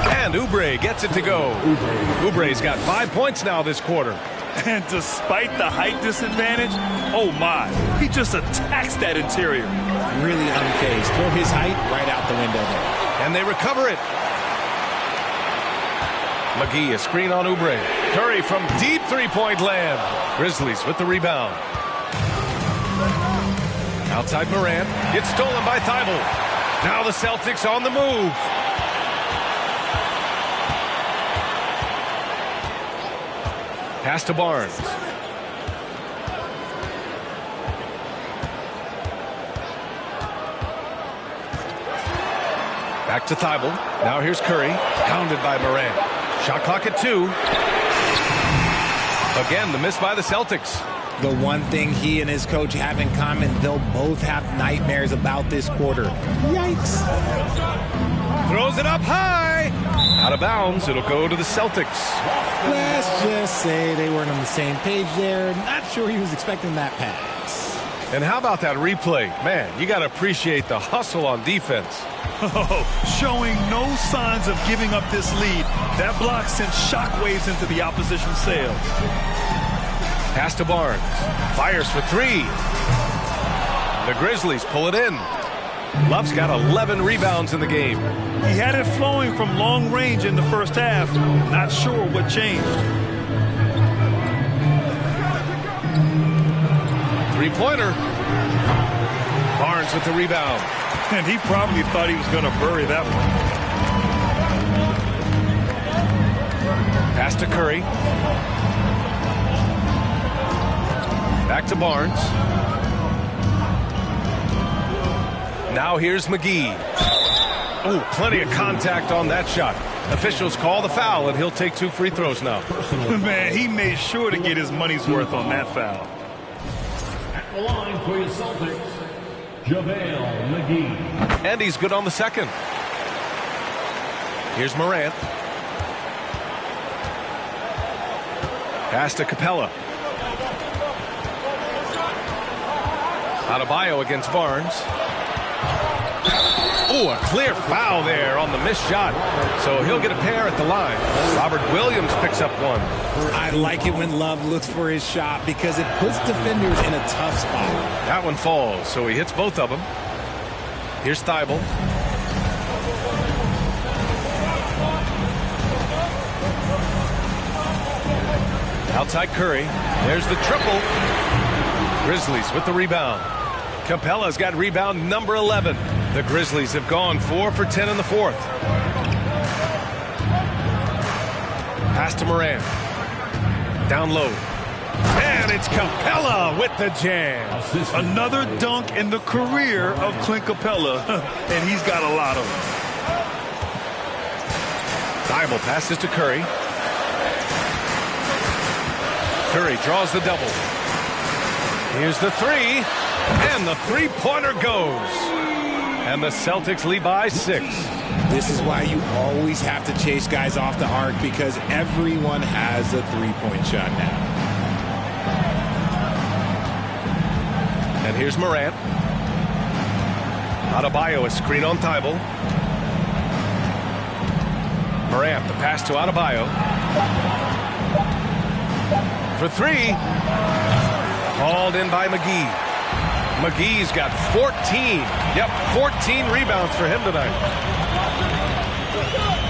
And Oubre gets it to go. Oubre's got 5 points now this quarter. And despite the height disadvantage, oh my, he just attacks that interior. Really unfazed. Throw his height right out the window there. And they recover it. McGee, a screen on Oubre. Curry from deep three-point land. Grizzlies with the rebound. Outside Morant. It's stolen by Thibault. Now the Celtics on the move. Pass to Barnes. Back to Thibault. Now here's Curry. Pounded by Morant. Shot clock at 2. Again, the miss by the Celtics. The one thing he and his coach have in common, they'll both have nightmares about this quarter. Yikes. Throws it up high. Out of bounds. It'll go to the Celtics. Let's just say they weren't on the same page there. Not sure he was expecting that pass. And how about that replay? Man, you got to appreciate the hustle on defense. Oh, showing no signs of giving up this lead. That block sent shockwaves into the opposition sails. Pass to Barnes. Fires for 3. The Grizzlies pull it in. Love's got 11 rebounds in the game. He had it flowing from long range in the first half. Not sure what changed. Three-pointer. Barnes with the rebound. And he probably thought he was going to bury that one. Pass to Curry. Back to Barnes. Now here's McGee. Oh, plenty of contact on that shot. Officials call the foul, and he'll take 2 free throws now. Man, he made sure to get his money's worth on that foul. At the line for your Celtics, JaVale McGee. And he's good on the second. Here's Morant. Pass to Capella. Adebayo against Barnes. Oh, a clear foul there on the missed shot. So he'll get a pair at the line. Robert Williams picks up one. I like it when Love looks for his shot because it puts defenders in a tough spot. That one falls, so he hits both of them. Here's Thibault. Outside Curry. There's the triple. Grizzlies with the rebound. Capella's got rebound number 11. The Grizzlies have gone 4 for 10 in the fourth. Pass to Morant. Down low. And it's Capella with the jam. Another dunk in the career of Clint Capella. And he's got a lot of them. Thibault passes to Curry. Curry draws the double. Here's the 3. And the three-pointer goes. And the Celtics lead by 6. This is why you always have to chase guys off the arc because everyone has a three-point shot now. And here's Morant. Adebayo, a screen on Thibault. Morant, the pass to Adebayo. For 3. Hauled in by McGee. McGee's got 14. Yep, 14 rebounds for him tonight.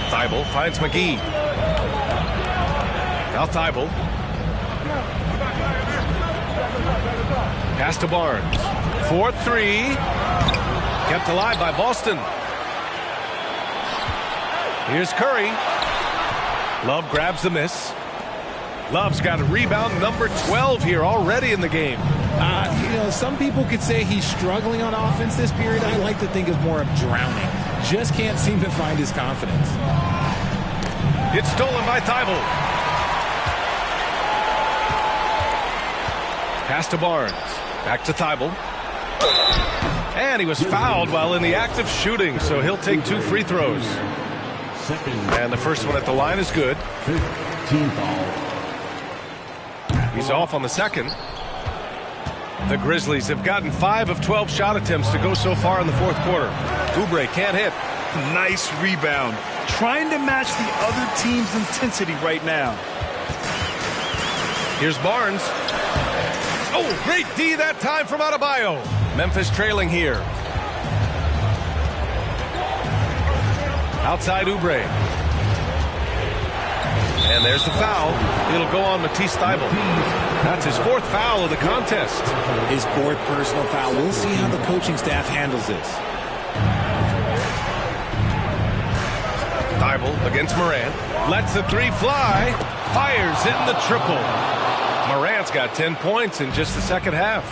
Thibault finds McGee. Now Thibault. Pass to Barnes. 4-3. Kept alive by Boston. Here's Curry. Love grabs the miss. Love's got a rebound number 12 here already in the game. Some people could say he's struggling on offense this period. I like to think of more of drowning. Just can't seem to find his confidence. It's stolen by Thibault. Pass to Barnes. Back to Thibault. And he was fouled while in the act of shooting, so he'll take 2 free throws. And the first one at the line is good. He's off on the second. The Grizzlies have gotten 5 of 12 shot attempts to go so far in the fourth quarter. Oubre can't hit. Nice rebound. Trying to match the other team's intensity right now. Here's Barnes. Oh, great D that time from Adebayo. Memphis trailing here. Outside Oubre. And there's the foul. It'll go on Matisse Thybulle. That's his 4th foul of the contest. His 4th personal foul. We'll see how the coaching staff handles this. Thybulle against Morant. Lets the 3 fly. Fires in the triple. Morant's got 10 points in just the second half.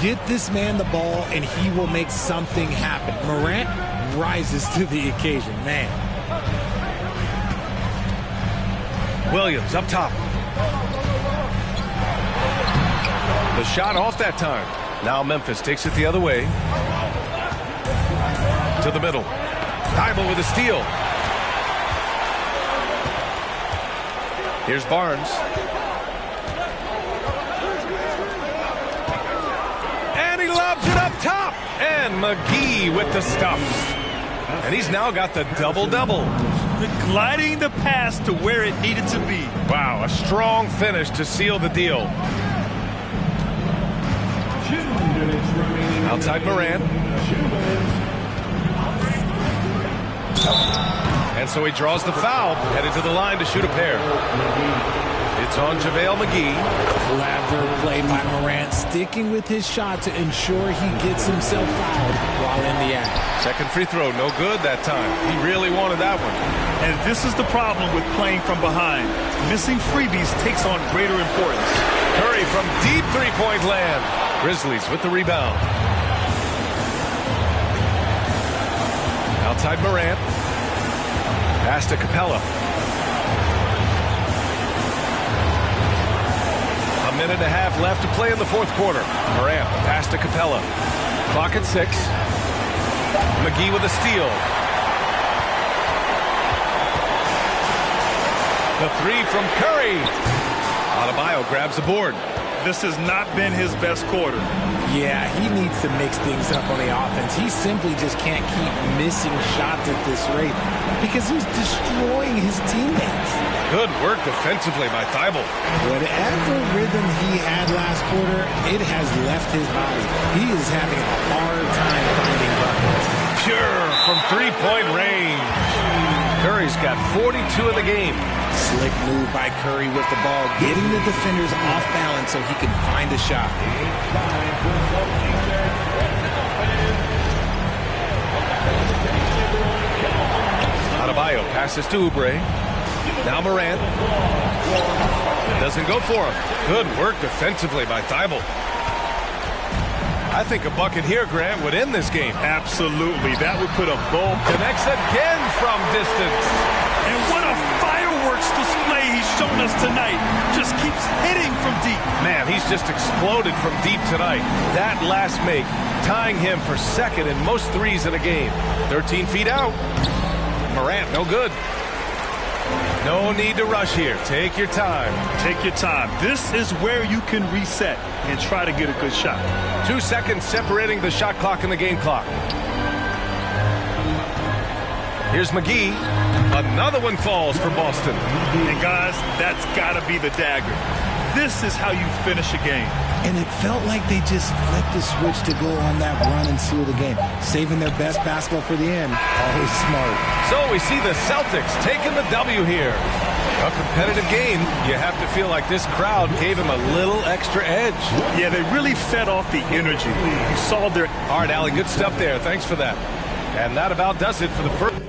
Get this man the ball and he will make something happen. Morant rises to the occasion, man. Williams up top. The shot off that time. Now Memphis takes it the other way. To the middle. Thybulle with a steal. Here's Barnes. And he lobs it up top. And McGee with the stuffs. And he's now got the double-double. Gliding the pass to where it needed to be. Wow, a strong finish to seal the deal. Outside Morant. And so he draws the foul, headed to the line to shoot a pair. It's on JaVale McGee. Clever play by Morant, sticking with his shot to ensure he gets himself fouled while in the act. Second free throw, no good that time. He really wanted that one. And this is the problem with playing from behind. Missing freebies takes on greater importance. Curry from deep three-point land. Grizzlies with the rebound. Outside Morant. Pass to Capella. A minute and a half left to play in the fourth quarter. Morant, pass to Capella. Clock at 6. McGee with a steal. The 3 from Curry. Adebayo grabs the board. This has not been his best quarter. Yeah, he needs to mix things up on the offense. He simply just can't keep missing shots at this rate because he's destroying his teammates. Good work defensively by Thybulle. Whatever rhythm he had last quarter, it has left his body. He is having a hard time finding buckets. Pure from three-point range. Curry's got 42 in the game. Slick move by Curry with the ball, getting the defenders off balance so he can find a shot. Adebayo passes to Oubre. Now Morant. Doesn't go for him. Good work defensively by Thybulle. I think a bucket here, Grant, would end this game. Absolutely. That would put a bow. Connects again from distance. And what a fireworks display he's shown us tonight. Just keeps hitting from deep. Man, he's just exploded from deep tonight. That last make, tying him for second in most threes in a game. 13 feet out. Morant, no good. No need to rush here. Take your time. Take your time. This is where you can reset and try to get a good shot. 2 seconds separating the shot clock and the game clock. Here's McGee. Another one falls for Boston. And guys, that's got to be the dagger. This is how you finish a game. And it felt like they just flipped the switch to go on that run and seal the game. Saving their best basketball for the end. Always smart. So we see the Celtics taking the W here. A competitive game. You have to feel like this crowd gave him a little extra edge. Yeah, they really fed off the energy. You saw their... All right, Allie, good stuff there. Thanks for that. And that about does it for the first...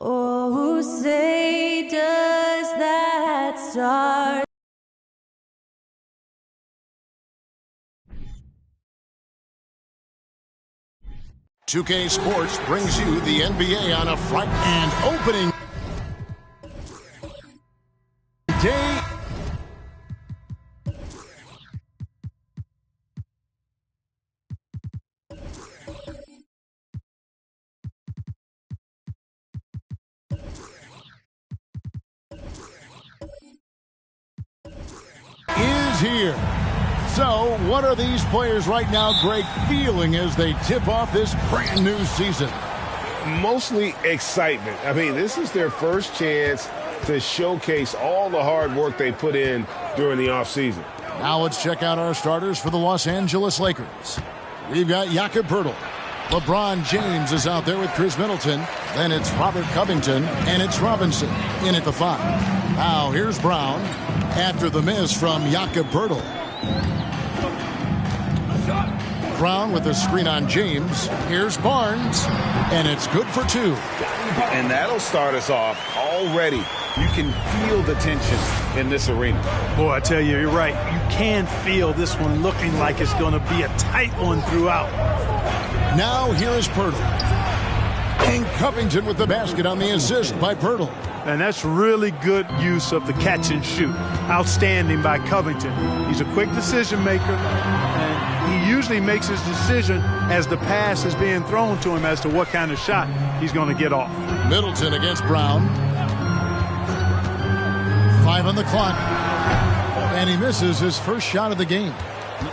Oh, say does that star 2K Sports brings you the NBA on a Friday and opening day. Is here. So, what are these players right now, Greg, feeling as they tip off this brand new season? Mostly excitement. I mean, this is their first chance to showcase all the hard work they put in during the offseason. Now let's check out our starters for the Los Angeles Lakers. We've got Jakob Poeltl. LeBron James is out there with Chris Middleton. Then it's Robert Covington, and it's Robinson in at the 5. Now here's Brown after the miss from Jakob Poeltl. Brown with a screen on James. Here's Barnes, and it's good for 2. And that'll start us off already. You can feel the tension in this arena. Boy, I tell you, you're right. You can feel this one looking like it's going to be a tight one throughout. Now here is Poeltl. And Covington with the basket on the assist by Poeltl. And that's really good use of the catch and shoot. Outstanding by Covington. He's a quick decision maker, and he usually makes his decision as the pass is being thrown to him as to what kind of shot he's going to get off. Middleton against Brown. 5 on the clock. And he misses his first shot of the game.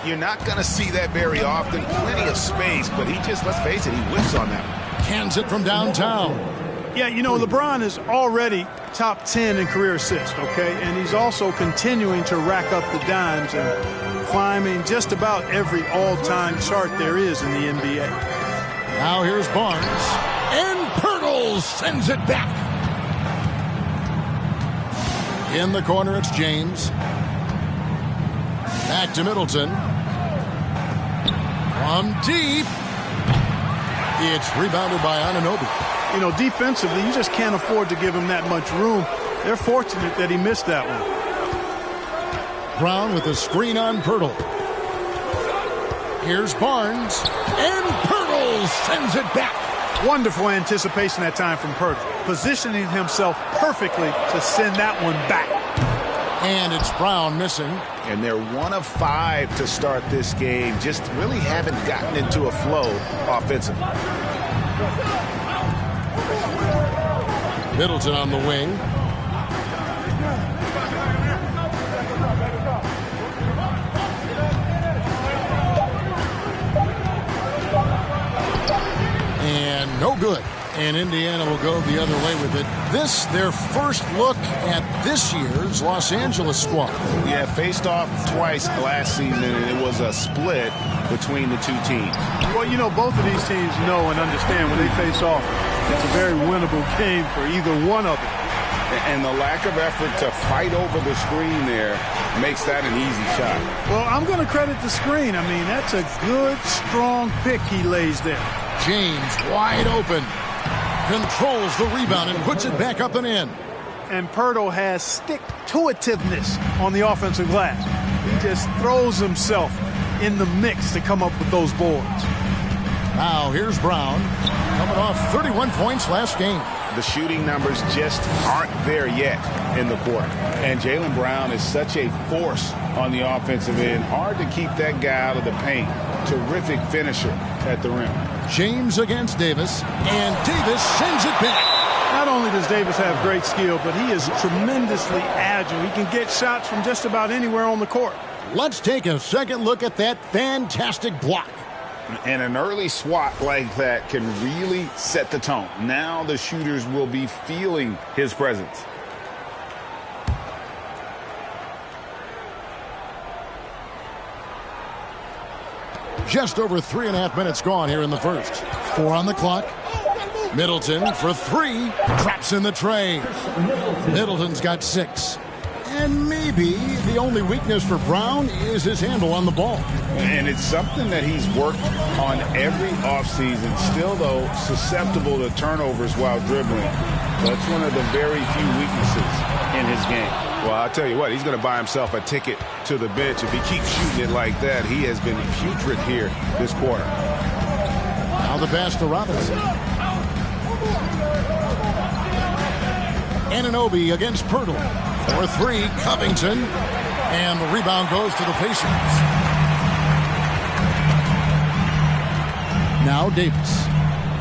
You're not going to see that very often. Plenty of space, but he just, let's face it, he whiffs on that one. Cans it from downtown. Yeah, you know, LeBron is already top 10 in career assists, okay? And he's also continuing to rack up the dimes and climbing just about every all-time chart there is in the NBA. Now here's Barnes. And Poeltl sends it back. In the corner, it's James. Back to Middleton. From deep. It's rebounded by Anunoby. You know, defensively, you just can't afford to give him that much room. They're fortunate that he missed that one. Brown with a screen on Poeltl. Here's Barnes. And Poeltl sends it back. Wonderful anticipation that time from Poeltl. Positioning himself perfectly to send that one back. And it's Brown missing. And they're 1 of 5 to start this game. Just really haven't gotten into a flow offensively. Middleton on the wing. And no good. And Indiana will go the other way with it. This, their first look at this year's Los Angeles squad. Yeah, faced off twice last season, and it was a split between the two teams. Well, you know, both of these teams know and understand when they face off, it's a very winnable game for either one of them. And the lack of effort to fight over the screen there makes that an easy shot. Well, I'm going to credit the screen. I mean, that's a good, strong pick he lays there. James wide open. Controls the rebound and puts it back up and in. And Poeltl has stick-to-itiveness on the offensive glass. He just throws himself in the mix to come up with those boards. Now here's Brown, coming off 31 points last game. The shooting numbers just aren't there yet in the court. And Jaylen Brown is such a force on the offensive end. Hard to keep that guy out of the paint. Terrific finisher at the rim. James against Davis, and Davis sends it back. Not only does Davis have great skill, but he is tremendously agile. He can get shots from just about anywhere on the court. Let's take a second look at that fantastic block. And an early swat like that can really set the tone. Now the shooters will be feeling his presence. Just over 3.5 minutes gone here in the first. 4 on the clock. Middleton for 3. Traps in the tray. Middleton's got 6. And maybe the only weakness for Brown is his handle on the ball. And it's something that he's worked on every offseason. Still, though, susceptible to turnovers while dribbling. That's one of the very few weaknesses in his game. Well, I'll tell you what, he's going to buy himself a ticket to the bench. If he keeps shooting it like that, he has been putrid here this quarter. Now the pass to Robinson. Anunoby against Pirtle. For three, Covington. And the rebound goes to the Pacers. Now Davis.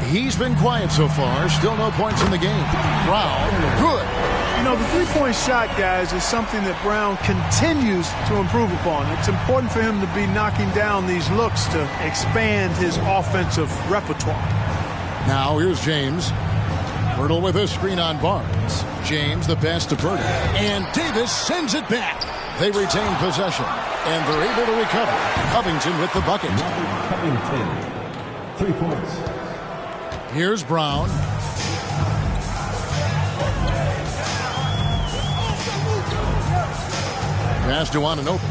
He's been quiet so far. Still no points in the game. Brown, good. You know, the three-point shot, guys, is something that Brown continues to improve upon. It's important for him to be knocking down these looks to expand his offensive repertoire. Now here's James. Pirtle with a screen on Barnes. James the pass to Pirtle. And Davis sends it back. They retain possession. And they're able to recover. Covington with the bucket. Covington. 3 points. Here's Brown. Pass to Anunoby.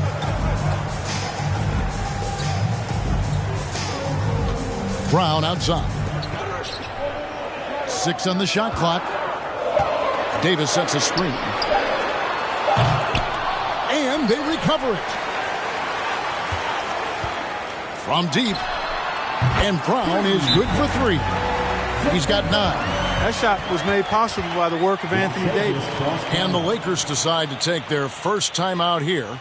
Brown outside. 6 on the shot clock. Davis sets a screen. And they recover it. From deep. And Brown is good for 3. He's got 9. That shot was made possible by the work of Anthony Davis. And the Lakers decide to take their first time out here.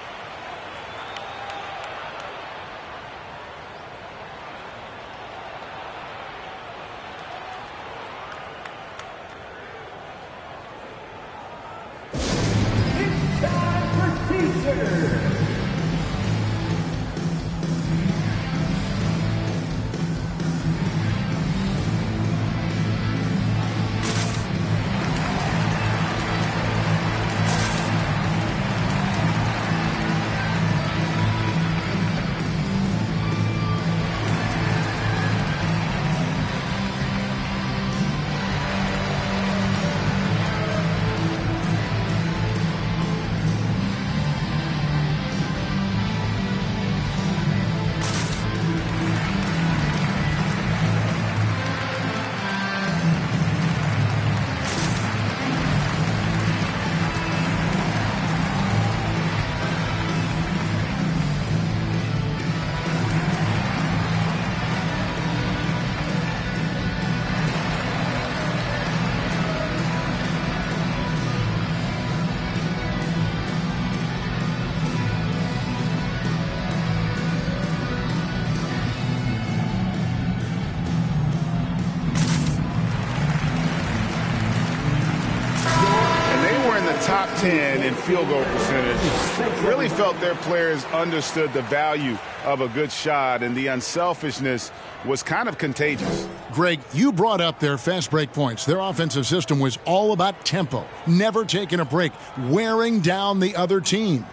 Top 10 in field goal percentage. Really felt their players understood the value of a good shot, and the unselfishness was kind of contagious. Greg, you brought up their fast break points. Their offensive system was all about tempo, never taking a break, wearing down the other team.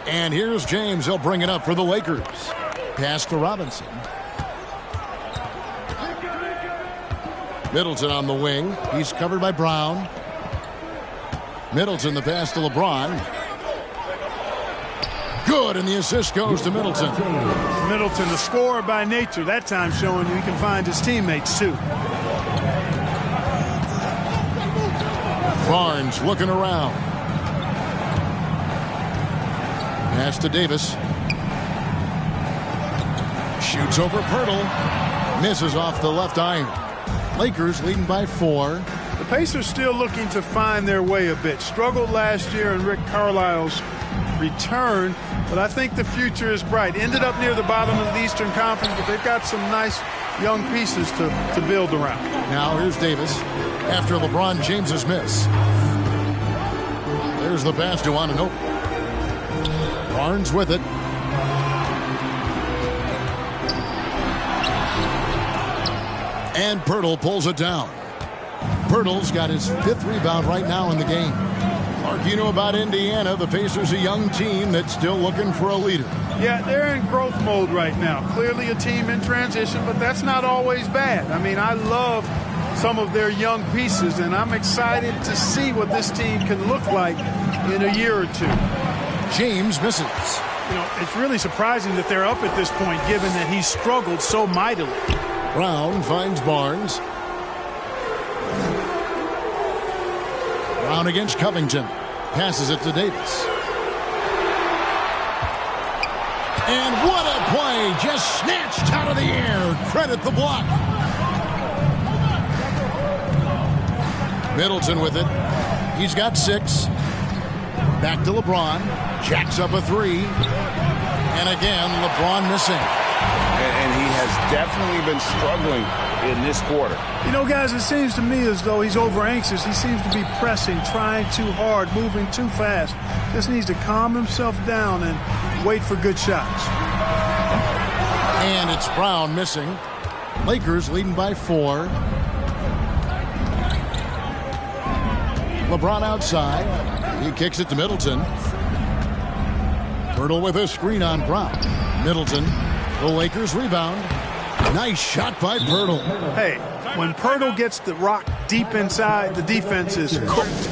And here's James. He'll bring it up for the Lakers. Pass to Robinson. Middleton on the wing. He's covered by Brown. Middleton the pass to LeBron. Good, and the assist goes to Middleton. Middleton, the scorer by nature, that time showing he can find his teammates too. Barnes looking around. Pass to Davis. Shoots over Pirtle. Misses off the left iron. Lakers leading by 4. The Pacers still looking to find their way a bit. Struggled last year in Rick Carlisle's return, but I think the future is bright. Ended up near the bottom of the Eastern Conference, but they've got some nice young pieces to build around. Now here's Davis after LeBron James's miss. There's the pass to Anunoby. Barnes with it. And Pirtle pulls it down. Pirtle's got his 5th rebound right now in the game. Mark, you know about Indiana. The Pacers, a young team that's still looking for a leader. Yeah, they're in growth mode right now. Clearly a team in transition, but that's not always bad. I mean, I love some of their young pieces, and I'm excited to see what this team can look like in a year or two. James misses. You know, it's really surprising that they're up at this point, given that he's struggled so mightily. Brown finds Barnes. Brown against Covington. Passes it to Davis. And what a play! Just snatched out of the air. Credit the block. Middleton with it. He's got 6. Back to LeBron. Jacks up a 3. And again, LeBron missing. And he has definitely been struggling in this quarter. You know, guys, it seems to me as though he's over anxious. He seems to be pressing, trying too hard, moving too fast. Just needs to calm himself down and wait for good shots. And it's Brown missing. Lakers leading by 4. LeBron outside. He kicks it to Middleton. Poeltl with a screen on Brown. Middleton. The Lakers rebound. Nice shot by Poeltl. Hey, when Poeltl gets the rock deep inside, the defense is cooked.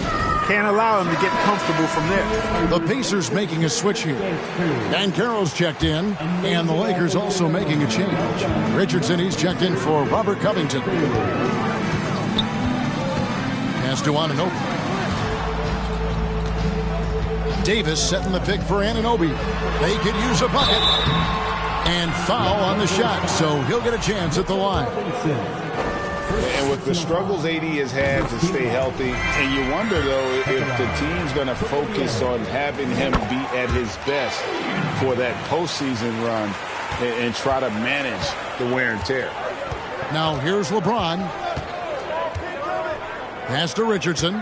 Can't allow him to get comfortable from there. The Pacers making a switch here. Banchero's checked in, and the Lakers also making a change. Richardson, he's checked in for Robert Covington. Pass to Anunoby. Davis setting the pick for Anunoby. They could use a bucket. And foul on the shot, so he'll get a chance at the line. And with the struggles AD has had to stay healthy, and you wonder, though, if the team's going to focus on having him be at his best for that postseason run and try to manage the wear and tear. Now here's LeBron. Pass to Richardson.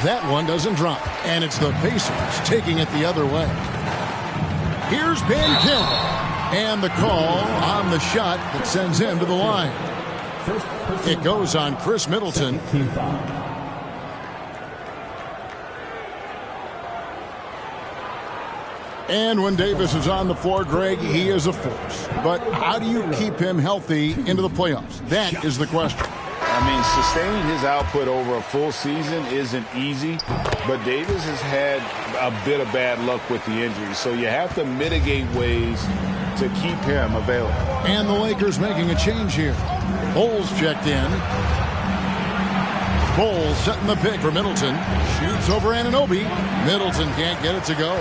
That one doesn't drop, and it's the Pacers taking it the other way. Here's Banchero, and the call on the shot that sends him to the line. It goes on Chris Middleton. And when Davis is on the floor, Greg, he is a force. But how do you keep him healthy into the playoffs? That is the question. I mean, sustaining his output over a full season isn't easy, but Davis has had a bit of bad luck with the injury, so you have to mitigate ways to keep him available. And the Lakers making a change here. Bowles checked in. Bowles setting the pick for Middleton. Shoots over Anunoby. Middleton can't get it to go.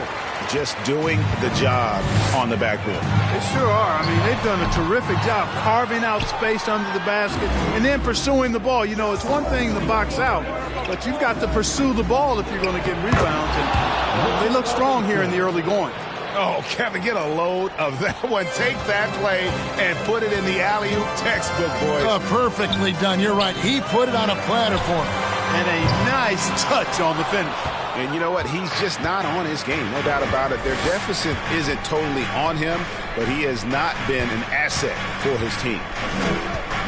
Just doing the job on the backboard. They sure are. I mean, they've done a terrific job carving out space under the basket and then pursuing the ball. You know, it's one thing to box out, but you've got to pursue the ball if you're going to get rebounds. And they look strong here in the early going. Oh, Kevin, get a load of that one. Take that play and put it in the alley-oop textbook, boys. Perfectly done. You're right. He put it on a platter for him. And a nice touch on the finish. And you know what? He's just not on his game. No doubt about it. Their deficit isn't totally on him, but he has not been an asset for his team.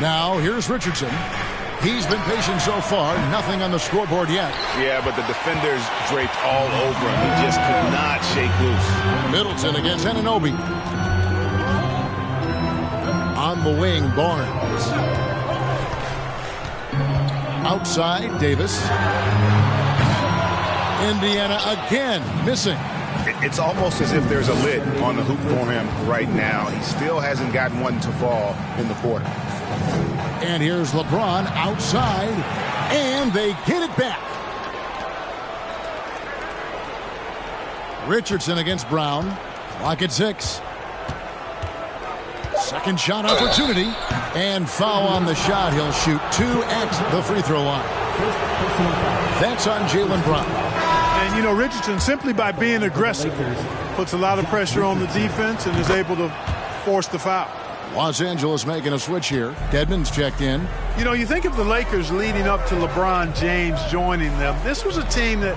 Now, here's Richardson. He's been patient so far. Nothing on the scoreboard yet. Yeah, but the defenders draped all over him. He just could not shake loose. Middleton against Anunoby. On the wing, Barnes. Outside, Davis. Indiana again missing. It's almost as if there's a lid on the hoop for him right now. He still hasn't gotten one to fall in the quarter. And here's LeBron outside, and they get it back. Richardson against Brown. Clock at 6. Second shot opportunity, and foul on the shot. He'll shoot 2 at the free throw line. That's on Jaylen Brown. And, you know, Richardson, simply by being aggressive, puts a lot of pressure on the defense and is able to force the foul. Los Angeles making a switch here. Dedmon's checked in. You know, you think of the Lakers leading up to LeBron James joining them. This was a team that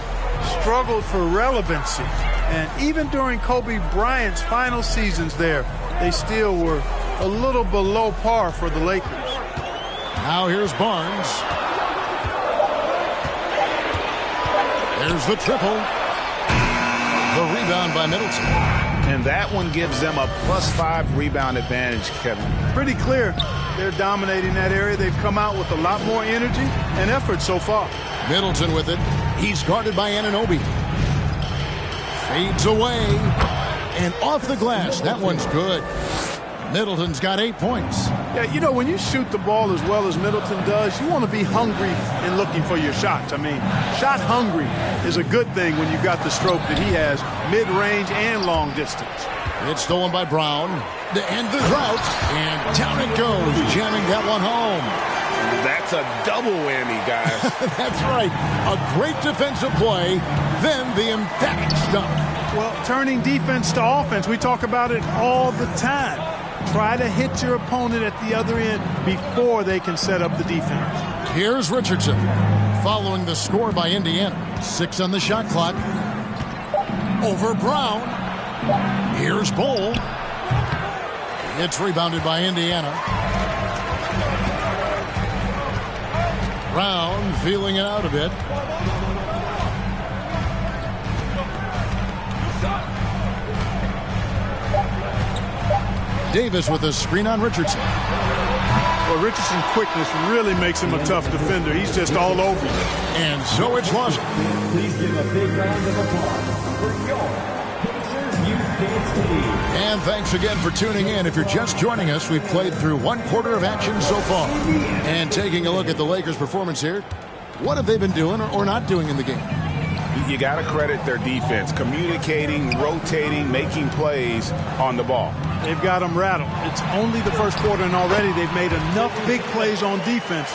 struggled for relevancy. And even during Kobe Bryant's final seasons there, they still were a little below par for the Lakers. Now here's Barnes. There's the triple. The rebound by Middleton. And that one gives them a +5 rebound advantage, Kevin. Pretty clear. They're dominating that area. They've come out with a lot more energy and effort so far. Middleton with it. He's guarded by Anunoby. Fades away. And off the glass. That one's good. Middleton's got 8 points. Yeah, you know, when you shoot the ball as well as Middleton does, you want to be hungry in looking for your shots. I mean, shot hungry is a good thing when you've got the stroke that he has, mid-range and long distance. It's stolen by Brown to end the drought. And down it goes, jamming that one home. That's a double whammy, guys. That's right. A great defensive play, then the emphatic stuff. Well, turning defense to offense, we talk about it all the time. Try to hit your opponent at the other end before they can set up the defense. Here's Richardson following the score by Indiana. 6 on the shot clock. Over Brown. Here's Bull. It's rebounded by Indiana. Brown feeling it out a bit. Davis with a screen on Richardson. Well, Richardson's quickness really makes him a tough defender. He's just all over you. And so it's Lawson. Please give a big round of applause for your Pacers Youth Dance Team. And thanks again for tuning in. If you're just joining us, we've played through 1/4 of action so far. And taking a look at the Lakers' performance here, what have they been doing or not doing in the game? You got to credit their defense, communicating, rotating, making plays on the ball. They've got them rattled. It's only the first quarter, and already they've made enough big plays on defense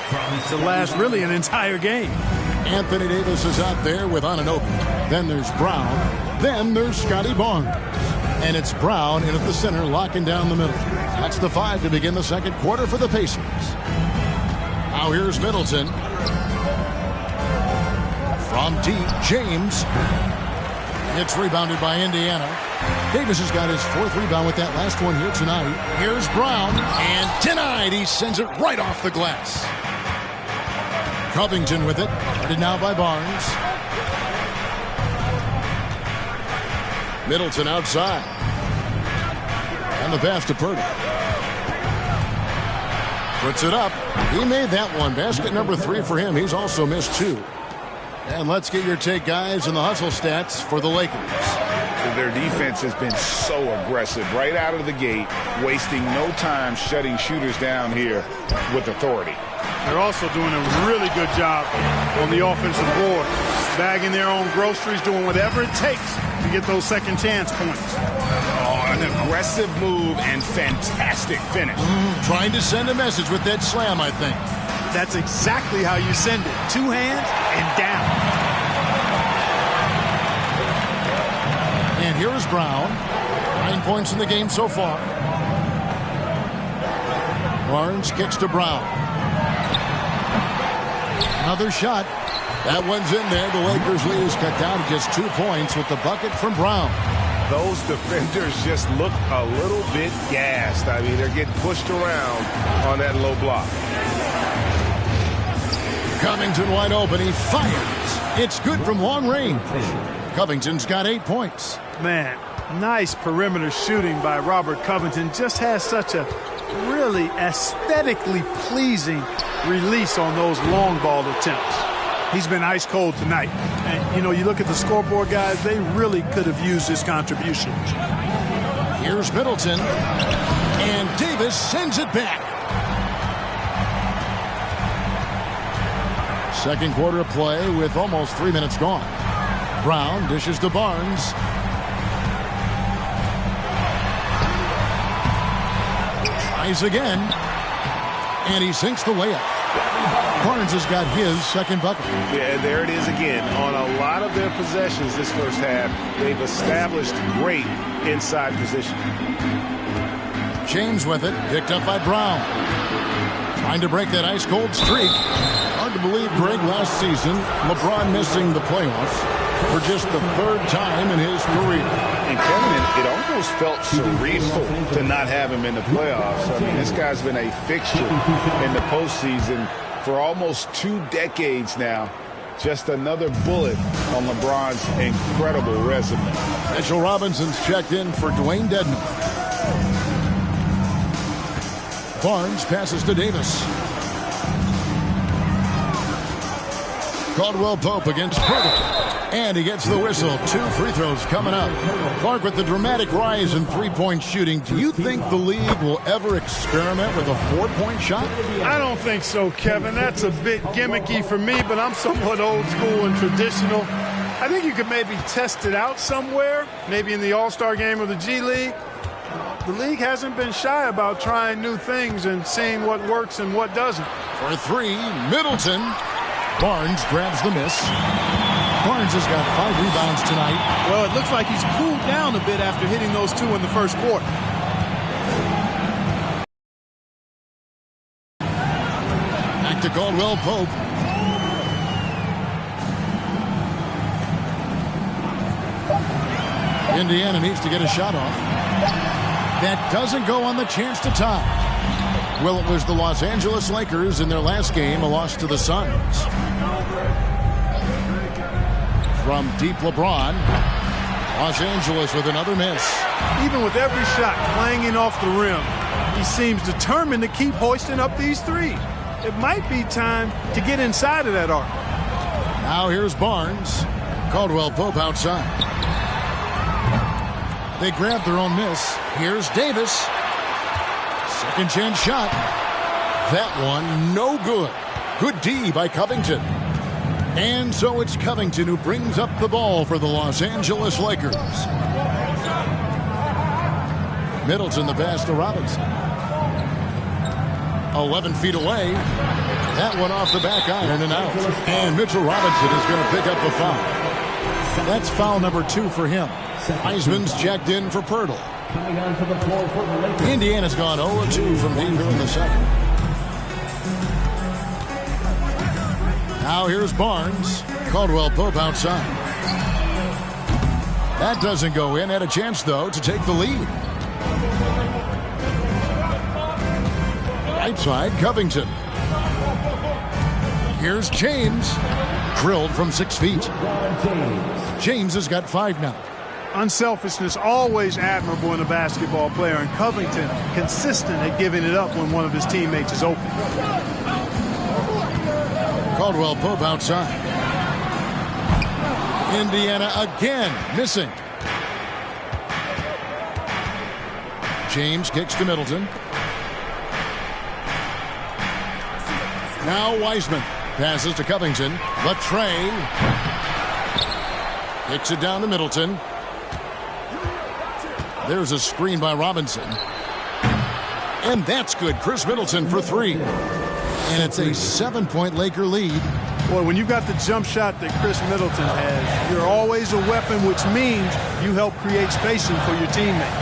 to last really an entire game. Anthony Davis is out there with Anunoby. Then there's Brown. Then there's Scotty Barnes. And it's Brown in at the center, locking down the middle. That's the 5 to begin the second quarter for the Pacers. Now here's Middleton. From deep, James. It's rebounded by Indiana. Davis has got his 4th rebound with that last one here tonight. Here's Brown, and denied. He sends it right off the glass. Covington with it. Guarded now by Barnes. Middleton outside. And the pass to Purdy. Puts it up. He made that one. Basket number 3 for him. He's also missed 2. And let's get your take, guys, in the hustle stats for the Lakers. Their defense has been so aggressive right out of the gate, wasting no time shutting shooters down here with authority. They're also doing a really good job on the offensive board, bagging their own groceries, doing whatever it takes to get those second chance points. Oh, an aggressive move and fantastic finish. Trying to send a message with that slam, I think. That's exactly how you send it. 2 hands and down. And here is Brown. 9 points in the game so far. Barnes kicks to Brown. Another shot. That one's in there. The Lakers lead is cut down to just 2 points with the bucket from Brown. Those defenders just look a little bit gassed. I mean, they're getting pushed around on that low block. Covington wide open. He fires. It's good from long range. Covington's got 8 points. Man, nice perimeter shooting by Robert Covington. Just has such a really aesthetically pleasing release on those long ball attempts. He's been ice cold tonight. And, you know, you look at the scoreboard, guys, they really could have used his contribution. Here's Middleton. And Davis sends it back. Second quarter of play with almost 3 minutes gone. Brown dishes to Barnes. Tries again. And he sinks the layup. Barnes has got his second bucket. Yeah, there it is again. On a lot of their possessions this first half, they've established great inside position. James with it. Picked up by Brown. Trying to break that ice-cold streak. Hard to believe, Greg, last season, LeBron missing the playoffs for just the 3rd time in his career. And Kevin, it almost felt surreal to not have him in the playoffs. I mean, this guy's been a fixture in the postseason for almost 2 decades now. Just another bullet on LeBron's incredible resume. Mitchell Robinson's checked in for Dwayne Dedman. Barnes passes to Davis. Caldwell Pope against Pirtle. And he gets the whistle. 2 free throws coming up. Clark, with the dramatic rise in three-point shooting, do you think the league will ever experiment with a 4-point shot? I don't think so, Kevin. That's a bit gimmicky for me, but I'm somewhat old school and traditional. I think you could maybe test it out somewhere, maybe in the All-Star game or the G League. The league hasn't been shy about trying new things and seeing what works and what doesn't. For 3, Middleton. Barnes grabs the miss. Barnes has got 5 rebounds tonight. Well, it looks like he's cooled down a bit after hitting those 2 in the first quarter. Back to Caldwell Pope. Indiana needs to get a shot off. That doesn't go on the chance to tie. Well, it was the Los Angeles Lakers in their last game, a loss to the Suns. From deep LeBron, Los Angeles with another miss. Even with every shot clanging off the rim, he seems determined to keep hoisting up these threes. It might be time to get inside of that arc. Now here's Barnes. Caldwell Pope outside. They grab their own miss. Here's Davis. Second chance shot. That one no good. Good D by Covington. And so it's Covington who brings up the ball for the Los Angeles Lakers. Middleton the pass to Robinson. 11 feet away. That one off the back iron and out. And Mitchell Robinson is going to pick up the foul. That's foul number 2 for him. Heisman's checked in for Pirtle. Indiana's gone 0-2 from deep here in the second. Now here's Barnes. Caldwell Pope outside. That doesn't go in. Had a chance, though, to take the lead. Right side, Covington. Here's James. Drilled from 6 feet. James has got 5 now. Unselfishness always admirable in a basketball player, and Covington consistent at giving it up when one of his teammates is open. Caldwell Pope outside. Indiana again missing. James kicks to Middleton. Now Wiseman passes to Covington. Latrey kicks it down to Middleton. There's a screen by Robinson. And that's good. Chris Middleton for 3. And it's a 7-point Laker lead. Boy, when you've got the jump shot that Chris Middleton has, you're always a weapon, which means you help create spacing for your teammate.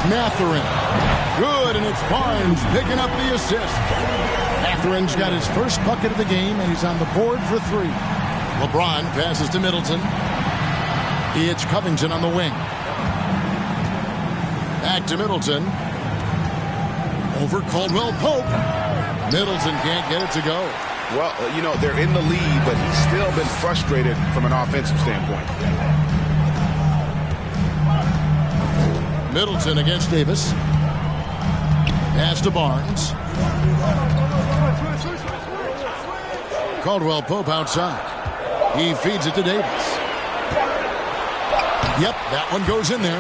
Mathurin. Good, and it's Barnes picking up the assist. Mathurin's got his first bucket of the game, and he's on the board for 3. LeBron passes to Middleton. It's Covington on the wing. Back to Middleton. Over Caldwell Pope. Middleton can't get it to go. Well, you know, they're in the lead, but he's still been frustrated from an offensive standpoint. Middleton against Davis. Pass to Barnes. Caldwell Pope outside. He feeds it to Davis. Yep, that one goes in there.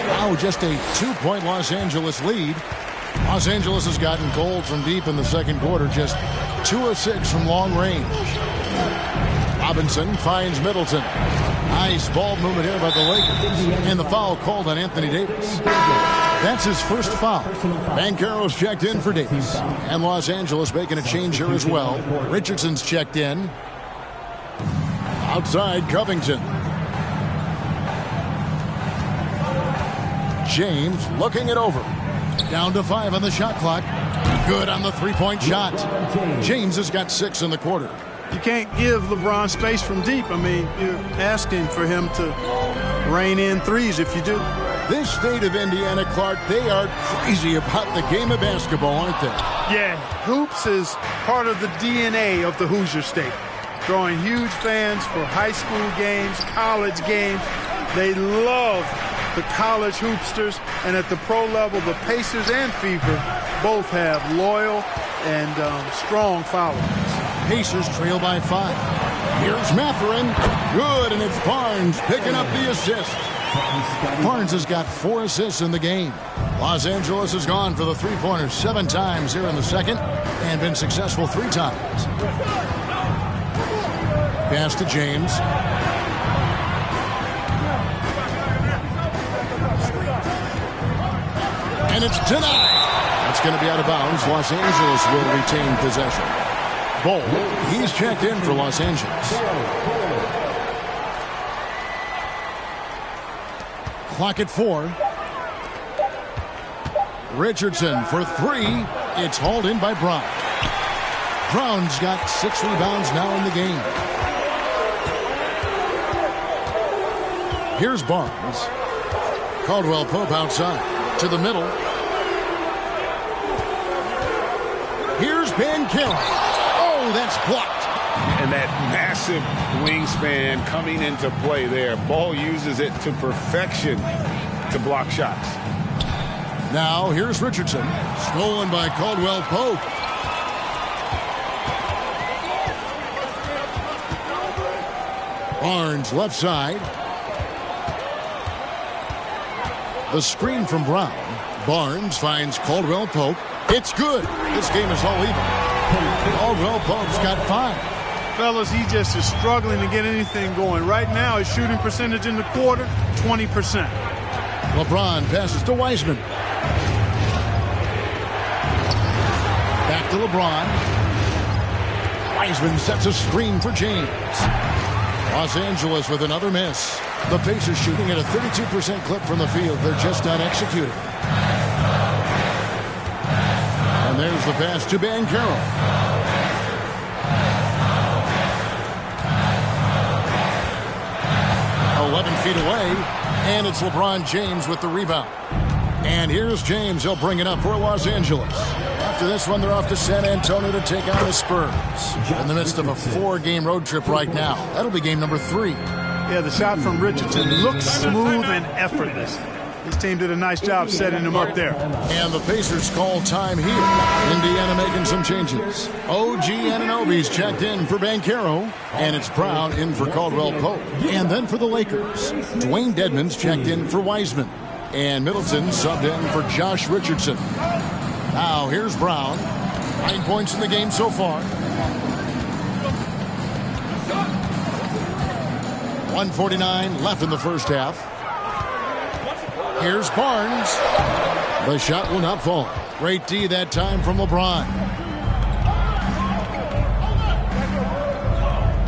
Now just a 2-point Los Angeles lead. Los Angeles has gotten cold from deep in the second quarter, just 2 of 6 from long range. Robinson finds Middleton. Nice ball movement here by the Lakers. And the foul called on Anthony Davis. That's his first foul. Banchero's checked in for Davis. And Los Angeles making a change here as well. Richardson's checked in. Outside, Covington. James looking it over. Down to 5 on the shot clock. Good on the 3-point shot. James has got 6 in the quarter. You can't give LeBron space from deep. I mean, you're asking for him to rein in threes if you do. This state of Indiana, Clark, they are crazy about the game of basketball, aren't they? Yeah, hoops is part of the DNA of the Hoosier State. Drawing huge fans for high school games, college games. They love the college hoopsters, and at the pro level, the Pacers and Fever both have loyal and strong followers. Pacers trail by 5. Here's Mathurin. Good, and it's Barnes picking up the assist. Barnes has got 4 assists in the game. Los Angeles has gone for the three-pointers 7 times here in the second and been successful 3 times. Pass to James. And it's denied. That's going to be out of bounds. Los Angeles will retain possession. Ball, he's checked in for Los Angeles. Clock at 4. Richardson for 3. It's hauled in by Brown. Brown's got 6 rebounds now in the game. Here's Barnes. Caldwell Pope outside to the middle. Here's Banchero. Oh, that's blocked. And that massive wingspan coming into play there. Ball uses it to perfection to block shots. Now here's Richardson. Stolen by Caldwell Pope. Barnes left side. The screen from Brown. Barnes finds Caldwell Pope. It's good. This game is all even. Caldwell Pope's got 5. Fellas, he just is struggling to get anything going. Right now, his shooting percentage in the quarter, 20%. LeBron passes to Wiseman. Back to LeBron. Wiseman sets a screen for James. Los Angeles with another miss. The Pacers shooting at a 32% clip from the field. They're just not executing. And there's the pass to Banchero. Feet away, and it's LeBron James with the rebound. And here's James. He'll bring it up for Los Angeles. After this one, they're off to San Antonio to take on the Spurs. In the midst of a 4-game road trip right now. That'll be game number 3. Yeah, the shot from Richardson looks smooth and effortless. His team did a nice job setting him up there. And the Pacers call time here. Indiana making some changes. OG Anunoby's checked in for Banchero. And it's Brown in for Caldwell Pope. And then for the Lakers, Dwayne Dedmon's checked in for Wiseman. And Middleton subbed in for Josh Richardson. Now here's Brown. 9 points in the game so far. 1:49 left in the first half. Here's Barnes. The shot will not fall. Great D that time from LeBron.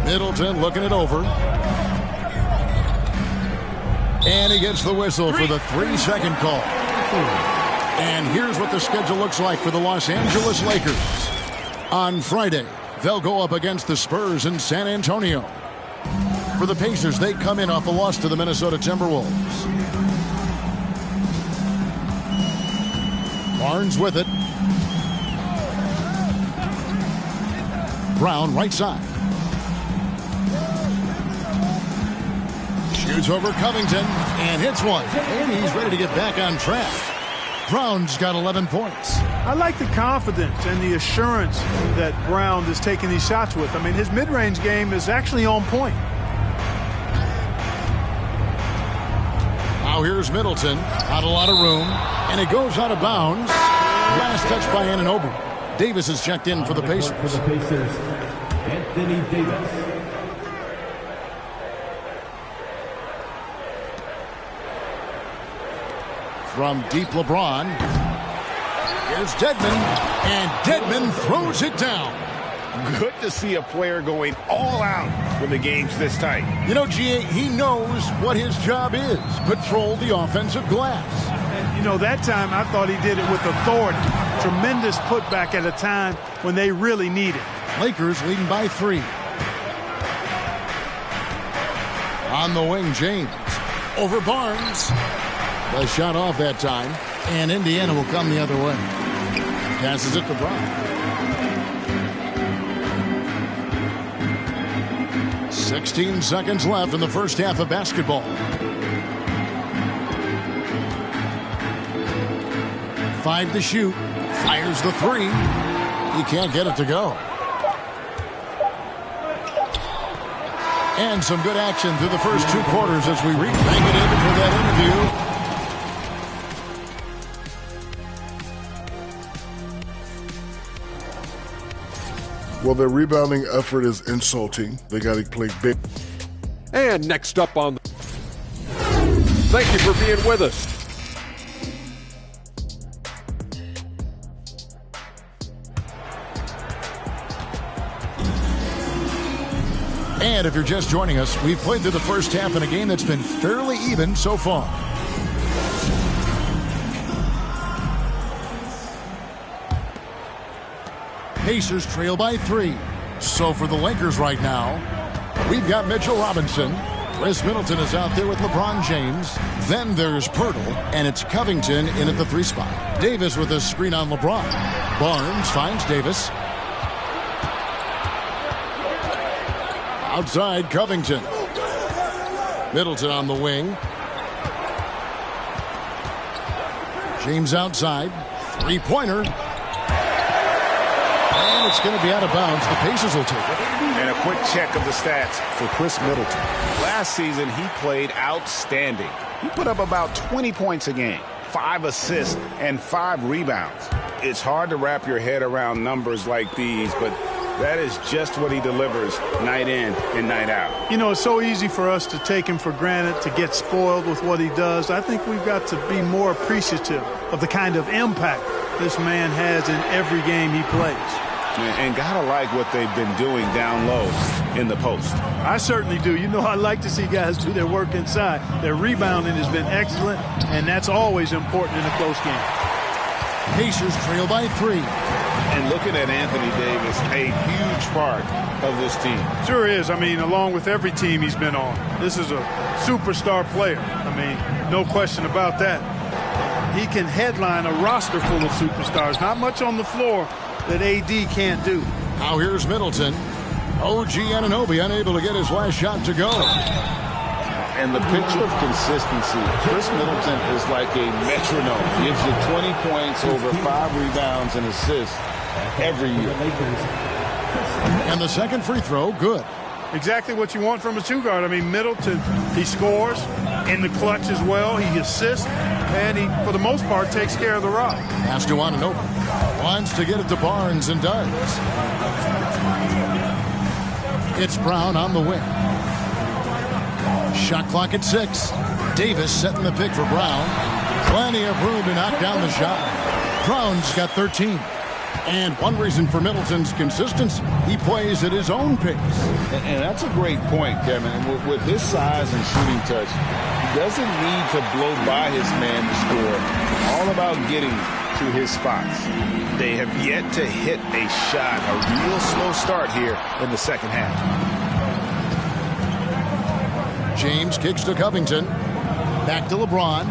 Middleton looking it over. And he gets the whistle for the 3-second call. And here's what the schedule looks like for the Los Angeles Lakers. On Friday, they'll go up against the Spurs in San Antonio. For the Pacers, they come in off a loss to the Minnesota Timberwolves. Barnes with it. Brown right side. Shoots over Covington and hits one. Maybe he's ready to get back on track. Brown's got 11 points. I like the confidence and the assurance that Brown is taking these shots with. I mean, his mid-range game is actually on point. Now here's Middleton. Not a lot of room. And it goes out of bounds. Last touch by Anunoby. Davis is checked in for the Pacers. For the Pacers, Anthony Davis. From deep LeBron. Here's Dedmon. And Dedmon throws it down. Good to see a player going all out when the game's this tight. You know, G.A., he knows what his job is. Patrol the offensive glass. And, you know, that time I thought he did it with authority. Tremendous putback at a time when they really need it. Lakers leading by 3. On the wing, James. Over Barnes. The shot off that time. And Indiana will come the other way. Passes it to Brown. 16 seconds left in the first half of basketball. Five to shoot. Fires the 3. He can't get it to go. And some good action through the first 2 quarters as we bang it in for that interview. Well, their rebounding effort is insulting. They got to play big. And next up on the... Thank you for being with us. And if you're just joining us, we've played through the first half in a game that's been fairly even so far. Pacers trail by 3. So for the Lakers right now, we've got Mitchell Robinson. Chris Middleton is out there with LeBron James. Then there's Pirtle, and it's Covington in at the 3 spot. Davis with a screen on LeBron. Barnes finds Davis. Outside, Covington. Middleton on the wing. James outside. 3-pointer. And it's going to be out of bounds. The Pacers will take it. And a quick check of the stats for Chris Middleton. Last season, he played outstanding. He put up about 20 points a game, 5 assists, and 5 rebounds. It's hard to wrap your head around numbers like these, but that is just what he delivers night in and night out. You know, it's so easy for us to take him for granted, to get spoiled with what he does. I think we've got to be more appreciative of the kind of impact this man has in every game he plays. And gotta like what they've been doing down low in the post. I certainly do. You know, I like to see guys do their work inside. Their rebounding has been excellent, and that's always important in a close game. Pacers trail by 3. And looking at Anthony Davis, a huge part of this team. Sure is. I mean, along with every team he's been on. This is a superstar player. I mean, no question about that. He can headline a roster full of superstars. Not much on the floor that AD can't do. Now here's Middleton. OG Anunoby unable to get his last shot to go. And the picture of consistency, Chris Middleton is like a metronome. Gives you 20 points, over 5 rebounds and assists every year. And the second free throw, good. Exactly what you want from a 2-guard. I mean, Middleton, he scores in the clutch as well. He assists, and he, for the most part, takes care of the rock. Pass to Anunoby. Wants to get it to Barnes and does. It's Brown on the wing. Shot clock at 6. Davis setting the pick for Brown. Plenty of room to knock down the shot. Brown's got 13. And one reason for Middleton's consistency, he plays at his own pace. And that's a great point, Kevin. With his size and shooting touch, he doesn't need to blow by his man to score. All about getting to his spots. They have yet to hit a shot. A real slow start here in the second half. James kicks to Covington. Back to LeBron.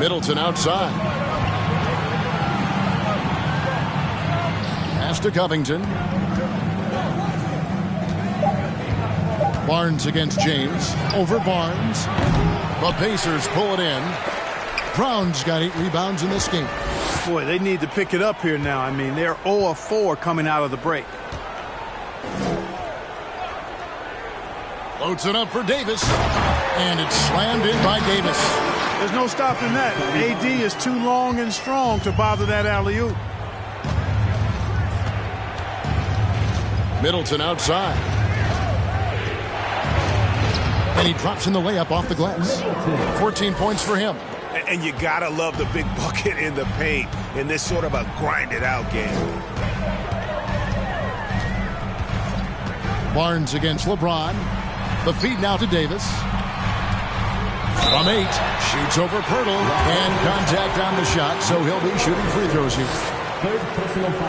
Middleton outside. Pass to Covington. Barnes against James. Over Barnes. The Pacers pull it in. Brown's got 8 rebounds in this game. Boy, they need to pick it up here now. I mean, they're 0 of 4 coming out of the break. Loads it up for Davis. And it's slammed in by Davis. There's no stopping that. AD is too long and strong to bother that alley-oop. Middleton outside. And he drops in the layup off the glass. 14 points for him. And you gotta love the big bucket in the paint in this sort of a grind-it-out game. Barnes against LeBron. The feed now to Davis. From 8, shoots over Pirtle, and contact on the shot, so he'll be shooting free throws here.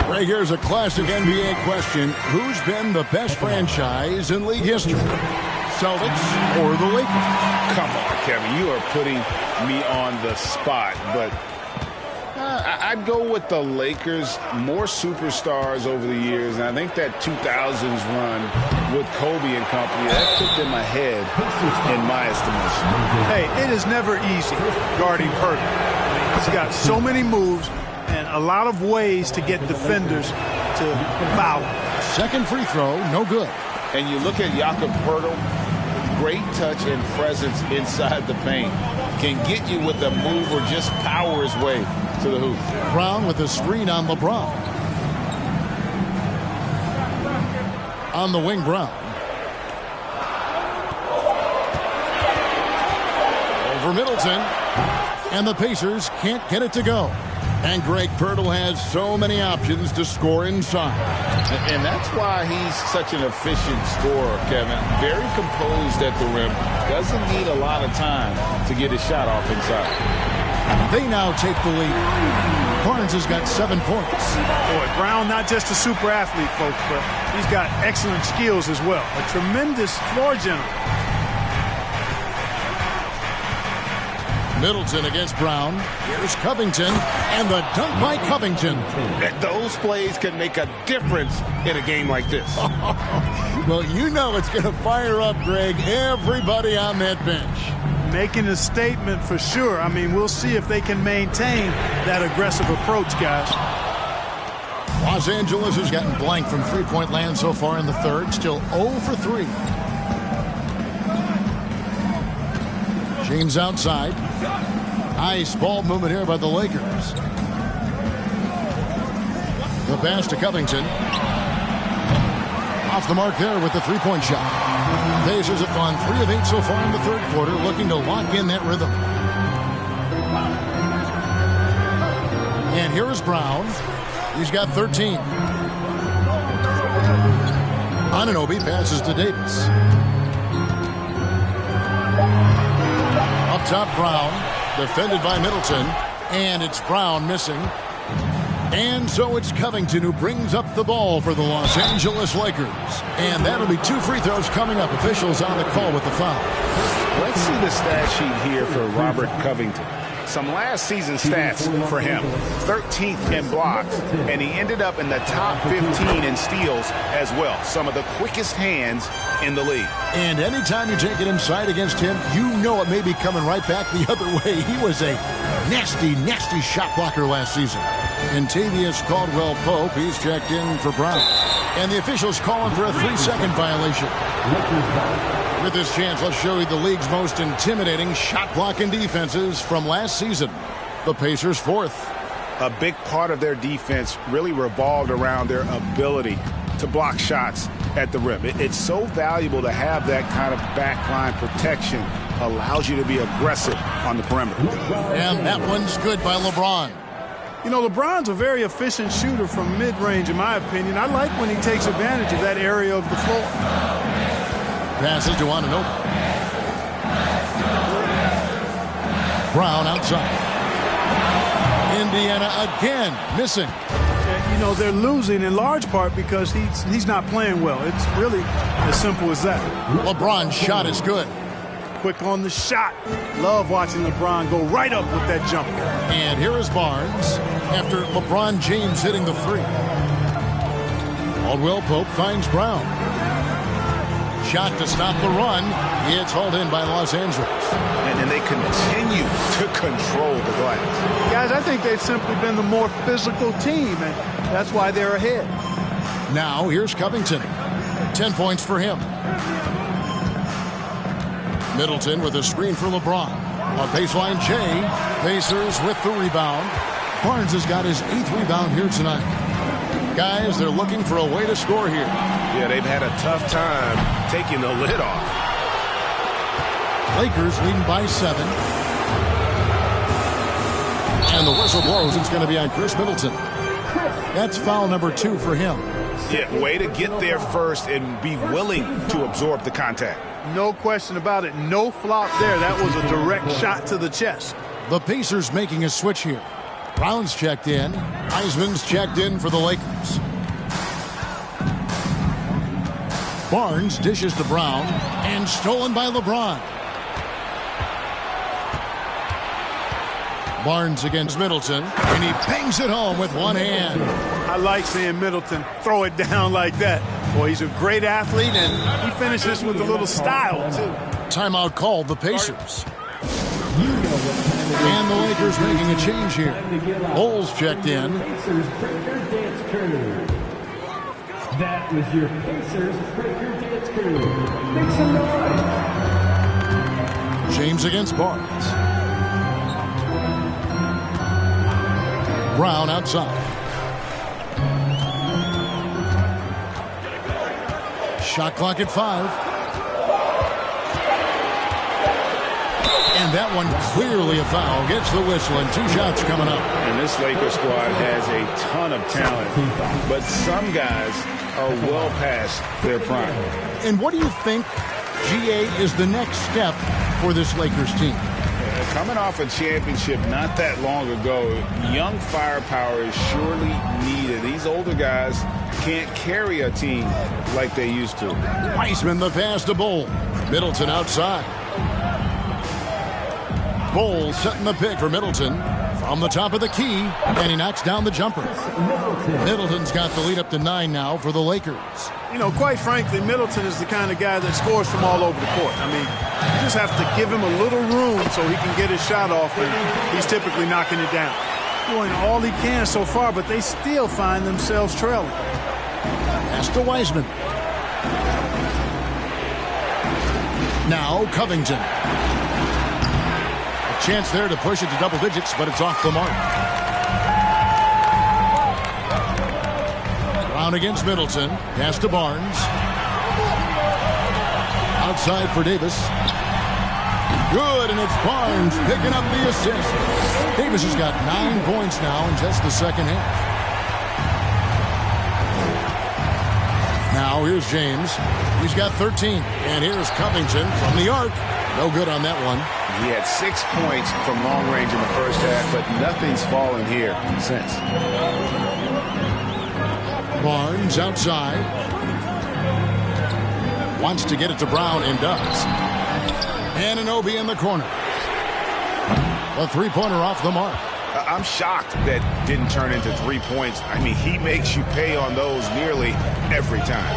Right here's a classic NBA question. Who's been the best franchise in league history? Celtics or the Lakers? Come on, Kevin, you are putting me on the spot, but I'd go with the Lakers. More superstars over the years, and I think that 2000s run with Kobe and company, that put them ahead in my estimation. Hey, it is never easy guarding Pirtle. He's got so many moves and a lot of ways to get defenders to foul. Second free throw, no good. And you look at Jakob Poeltl, great touch and presence inside the paint. Can get you with a move or just power his way to the hoop. Brown with a screen on LeBron. On the wing, Brown. Over Middleton. And the Pacers can't get it to go. And Greg Poeltl has so many options to score inside. And that's why he's such an efficient scorer, Kevin. Very composed at the rim. Doesn't need a lot of time to get his shot off inside. They now take the lead. Barnes has got 7 points. Boy, Brown not just a super athlete, folks, but he's got excellent skills as well. A tremendous floor general. Middleton against Brown. Here's Covington, and the dunk by Covington. Those plays can make a difference in a game like this. Well, you know it's going to fire up, Greg, everybody on that bench. Making a statement for sure. I mean, we'll see if they can maintain that aggressive approach, guys. Los Angeles has gotten blank from three-point land so far in the third. Still 0 for 3. James outside. Nice ball movement here by the Lakers. The pass to Covington. Off the mark there with the three-point shot. Pacers have gone 3 of 8 so far in the third quarter, looking to lock in that rhythm. And here is Brown. He's got 13. Anunoby passes to Davis. Up top, Brown, defended by Middleton, and it's Brown missing. And so it's Covington who brings up the ball for the Los Angeles Lakers. And that'll be 2 free throws coming up. Officials on the call with the foul. Let's see the stat sheet here for Robert Covington. Some last season stats for him. 13th in blocks, and he ended up in the top 15 in steals as well. Some of the quickest hands in the league. And anytime you take it inside against him, you know it may be coming right back the other way. He was a nasty, nasty shot blocker last season. And Tavius Caldwell-Pope, he's checked in for Brown. And the officials calling for a 3-second violation. With this chance, let's show you the league's most intimidating shot-blocking defenses from last season. The Pacers' 4th. A big part of their defense really revolved around their ability to block shots at the rim. It's so valuable to have that kind of backline protection. Allows you to be aggressive on the perimeter. And that one's good by LeBron. You know, LeBron's a very efficient shooter from mid-range, in my opinion. I like when he takes advantage of that area of the floor. Passes to Anunoby. Brown outside. Indiana again missing. And, you know, they're losing in large part because he's not playing well. It's really as simple as that. LeBron's shot is good. Quick on the shot. Love watching LeBron go right up with that jumper. And here is Barnes after LeBron James hitting the 3. Caldwell-Pope finds Brown. Shot to stop the run. It's hauled in by Los Angeles. And then they continue to control the glass. Guys, I think they've simply been the more physical team, and that's why they're ahead. Now here's Covington. 10 points for him. Middleton with a screen for LeBron. On baseline, Jay. Pacers with the rebound. Barnes has got his 8th rebound here tonight. Guys, they're looking for a way to score here. Yeah, they've had a tough time taking the lid off. Lakers leading by 7. And the whistle blows. It's going to be on Chris Middleton. That's foul number 2 for him. Yeah, way to get there first and be willing to absorb the contact. No question about it. No flop there. That was a direct shot to the chest. The Pacers making a switch here. Brown's checked in. Heisman's checked in for the Lakers. Barnes dishes to Brown and stolen by LeBron. Barnes against Middleton, and he bangs it home with one hand. I like seeing Middleton throw it down like that. Boy, he's a great athlete, and he finishes with a little style, too. Timeout called the Pacers. And the Lakers making a change here. Bulls checked in. That was your Pacers Breaker Dance Crew. Make some noise. James against Barnes. Brown outside. Shot clock at 5. And that one clearly a foul. Gets the whistle and 2 shots coming up. And this Lakers squad has a ton of talent, but some guys are well past their prime. And what do you think, GA, is the next step for this Lakers team? Coming off a championship not that long ago, young firepower is surely needed. These older guys can't carry a team like they used to. Wiseman the pass to Bol. Middleton outside. Bol setting the pick for Middleton from the top of the key, and he knocks down the jumper. Middleton's got the lead up to 9 now for the Lakers. You know, quite frankly, Middleton is the kind of guy that scores from all over the court. I mean, you just have to give him a little room so he can get his shot off, and he's typically knocking it down. Doing all he can so far, but they still find themselves trailing. Pass to Wiseman. Now Covington. A chance there to push it to double digits, but it's off the mark. Brown against Middleton. Pass to Barnes. Outside for Davis. Good, and it's Barnes picking up the assist. Davis has got 9 points now in just the second half. Now here's James. He's got 13. And here's Covington from the arc. No good on that one. He had 6 points from long range in the first half, but nothing's fallen here since. Barnes outside. Wants to get it to Brown and does. Anunoby in the corner. A three-pointer off the mark. I'm shocked that didn't turn into 3 points. I mean, he makes you pay on those nearly every time.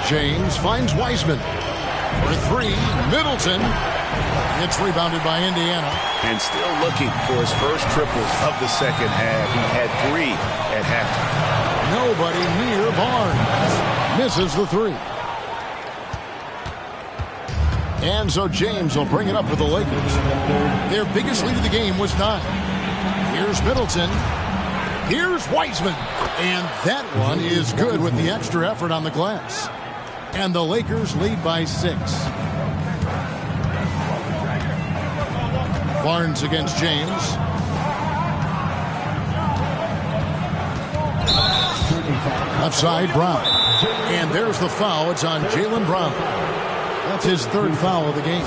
James finds Wiseman. For 3, Middleton. It's rebounded by Indiana. And still looking for his first triples of the second half. He had 3 at halftime. Nobody near Barnes. Misses the 3. And so James will bring it up for the Lakers. Their biggest lead of the game was 9. Here's Middleton. Here's Wiseman. And that one is good with the extra effort on the glass. And the Lakers lead by 6. Barnes against James. Left side, Brown. And there's the foul. It's on Jaylen Brown. That's his 3rd foul of the game.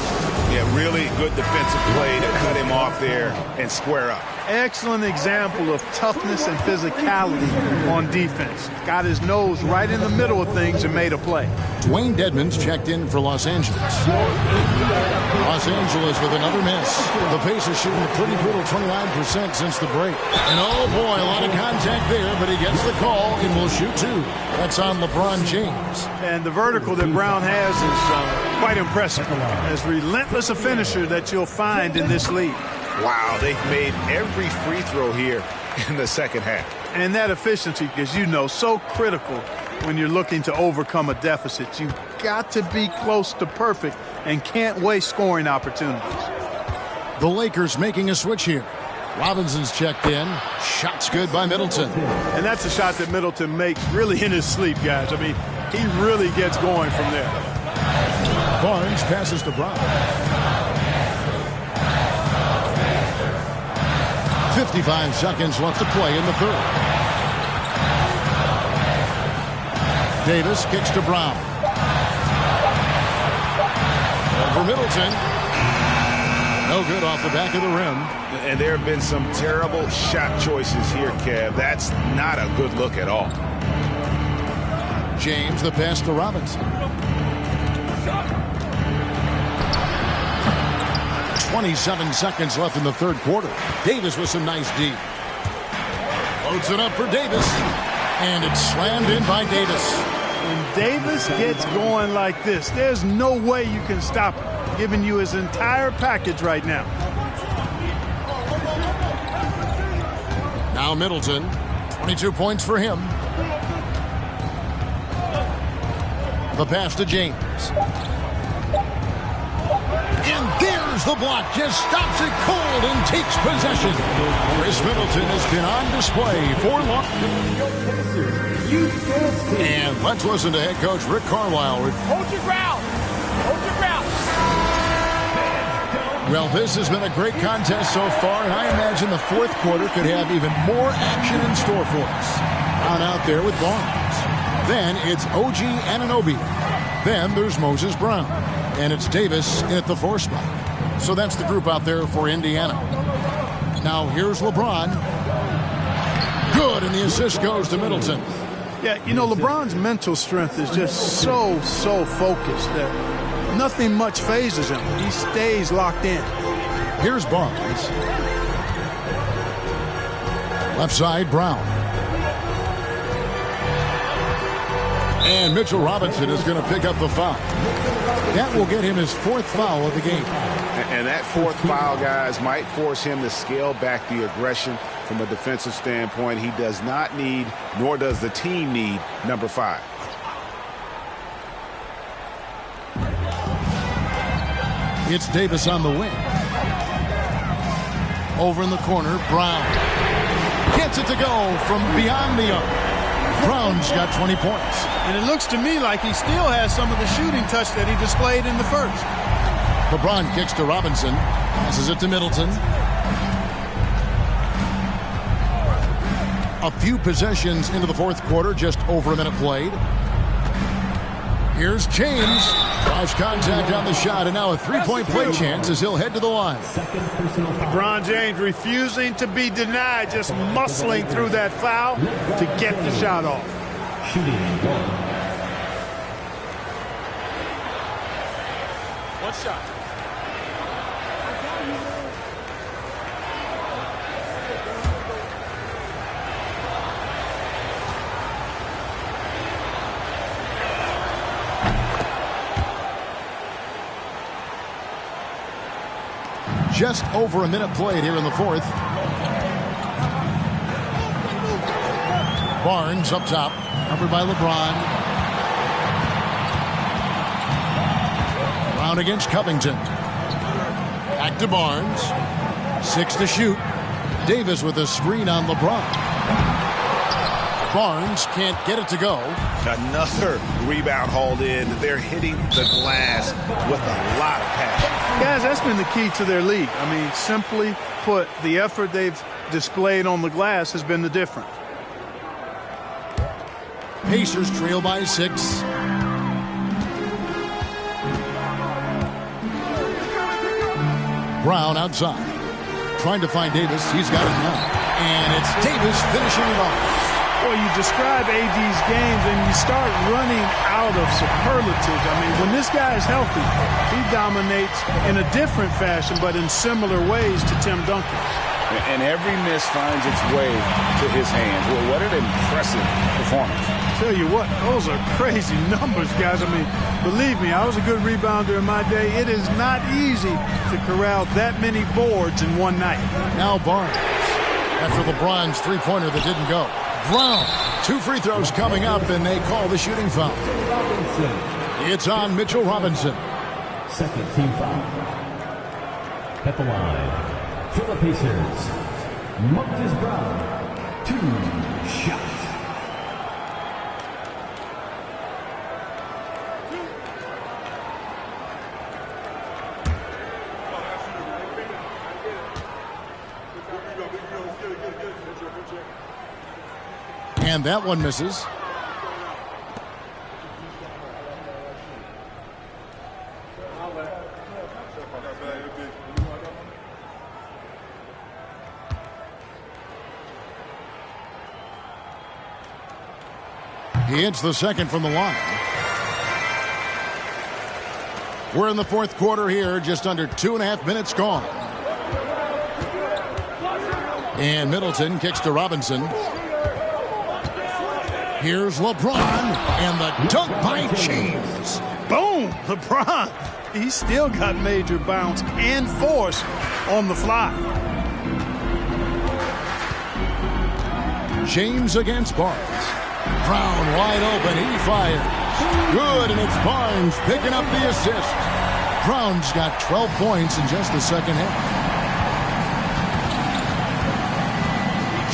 Yeah, really good defensive play to cut him off there and square up. Excellent example of toughness and physicality on defense. Got his nose right in the middle of things and made a play. Dwayne Dedmon's checked in for Los Angeles. Los Angeles with another miss. The Pacers shooting a pretty brutal 29% since the break. And oh boy, a lot of contact there, but he gets the call and will shoot 2. That's on LeBron James. And the vertical that Brown has is quite impressive. As relentless a finisher that you'll find in this league. Wow, they've made every free throw here in the second half. And that efficiency, as you know, so critical when you're looking to overcome a deficit. You've got to be close to perfect and can't waste scoring opportunities. The Lakers making a switch here. Robinson's checked in. Shot's good by Middleton. And that's a shot that Middleton makes really in his sleep, guys. I mean, he really gets going from there. Barnes passes to Brown. 55 seconds left to play in the 3rd. Davis kicks to Brown. Over Middleton. No good off the back of the rim. And there have been some terrible shot choices here, Kev. That's not a good look at all. James, the pass to Robinson. 27 seconds left in the 3rd quarter. Davis with some nice D. Loads it up for Davis. And it's slammed in by Davis. When Davis gets going like this, there's no way you can stop him. Giving you his entire package right now. Now Middleton. 22 points for him. The pass to James. And there's the block. Just stops it cold and takes possession. Chris Middleton has been on display for long. And let's listen to head coach Rick Carlisle. Hold your ground. Hold your ground. Well, this has been a great contest so far, and I imagine the fourth quarter could have even more action in store for us. Brown out there with Barnes. Then it's OG Anunoby. Then there's Moses Brown. And it's Davis in at the 4 spot. So that's the group out there for Indiana. Now here's LeBron. Good, and the assist goes to Middleton. Yeah, you know, LeBron's mental strength is just so focused that nothing much phases him. He stays locked in. Here's Barnes. Left side, Brown. And Mitchell Robinson is going to pick up the foul. That will get him his 4th foul of the game. And that 4th foul, guys, might force him to scale back the aggression from a defensive standpoint. He does not need, nor does the team need, number 5. It's Davis on the wing. Over in the corner, Brown. Gets it to go from beyond the arc. Brown's got 20 points. And it looks to me like he still has some of the shooting touch that he displayed in the first. LeBron kicks to Robinson. Passes it to Middleton. A few possessions into the 4th quarter, just over a minute played. Here's James. Drives contact on the shot, and now a 3-point play chance as he'll head to the line. LeBron James refusing to be denied, just muscling through that foul to get the shot off. Shooting 1. One shot. Just over a minute played here in the 4th. Barnes up top, covered by LeBron. Brown against Covington. Back to Barnes. 6 to shoot. Davis with a screen on LeBron. Barnes can't get it to go. Another rebound hauled in. They're hitting the glass with a lot of passion. Guys, that's been the key to their league. I mean, simply put, the effort they've displayed on the glass has been the difference. Pacers trail by 6. Brown outside. Trying to find Davis. He's got it now. And it's Davis finishing it off. Boy, you describe AD's games and you start running out of superlatives. I mean, when this guy is healthy, he dominates in a different fashion, but in similar ways to Tim Duncan. And every miss finds its way to his hands. Well, what an impressive performance. Tell you what, those are crazy numbers, guys. I mean, believe me, I was a good rebounder in my day. It is not easy to corral that many boards in one night. Now Barnes, after LeBron's 3-pointer that didn't go. Brown, 2 free throws coming up, and they call the shooting foul. It's on Mitchell Robinson. 2nd team foul. At the line, for the Pacers, Moses Brown, 2 shots. And that one misses. He hits the second from the line. We're in the 4th quarter here, just under 2.5 minutes gone. And Middleton kicks to Robinson. Here's LeBron, and the dunk by James. Boom! LeBron. He still got major bounce and force on the fly. James against Barnes. Brown wide open. He fires. Good, and it's Barnes picking up the assist. Brown's got 12 points in just the second half.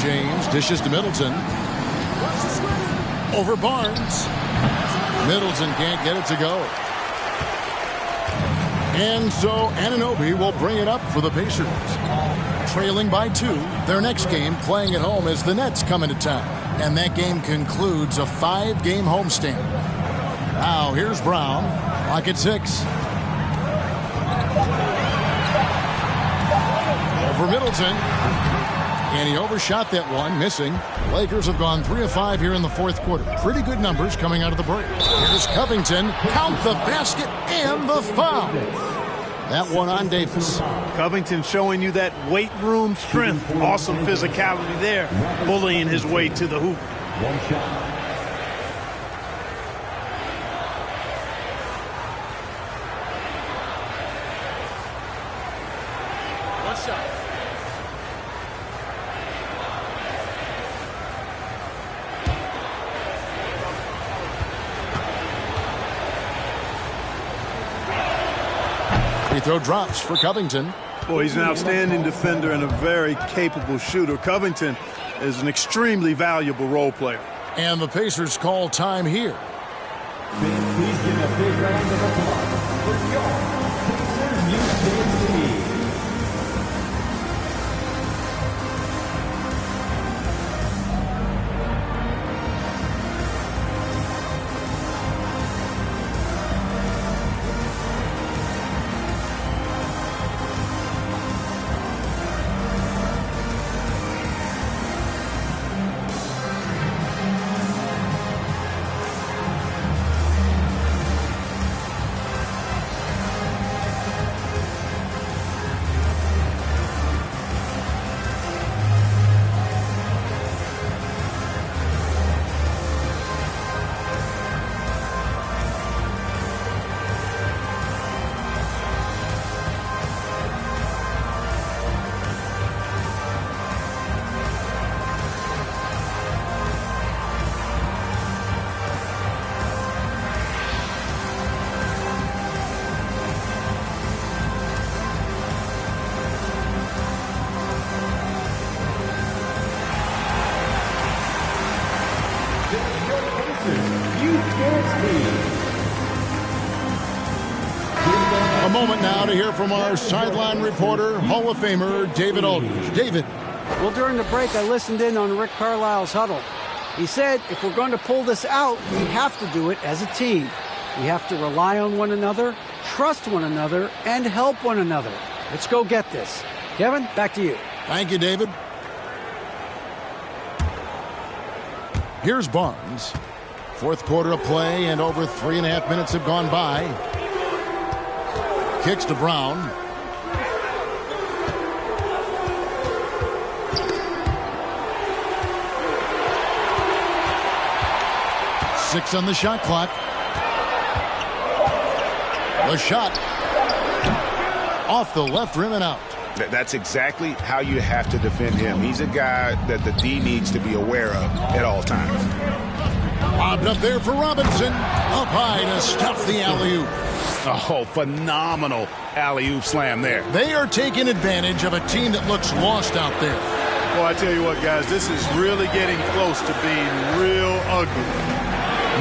James dishes to Middleton. Over Barnes. Middleton can't get it to go. And so Anunoby will bring it up for the Pacers. Trailing by 2. Their next game playing at home as the Nets come into town. And that game concludes a 5-game homestand. Now here's Brown. Clock at 6. Over Middleton. And he overshot that one, missing. The Lakers have gone 3 of 5 here in the fourth quarter. Pretty good numbers coming out of the break. Here's Covington. Count the basket and the foul. That one on Davis. Covington showing you that weight room strength. Awesome physicality there. Bullying his way to the hoop. One shot. Free throw drops for Covington. Boy, he's an outstanding defender and a very capable shooter. Covington is an extremely valuable role player. And the Pacers call time here. Please give a big round of applause for your Pacers Music Team. A moment now to hear from our sideline reporter, Hall of Famer David Aldridge. David. Well, during the break, I listened in on Rick Carlisle's huddle. He said, if we're going to pull this out, we have to do it as a team. We have to rely on one another, trust one another, and help one another. Let's go get this. Kevin, back to you. Thank you, David. Here's Barnes. Fourth quarter of play, and over 3.5 minutes have gone by. Kicks to Brown. Six on the shot clock. The shot off the left rim and out. That's exactly how you have to defend him. He's a guy that the D needs to be aware of at all times. Lobbed up there for Robinson. Up high to stuff the alley-oop. Oh, phenomenal alley-oop slam there. They are taking advantage of a team that looks lost out there. Well, I tell you what, guys, this is really getting close to being real ugly.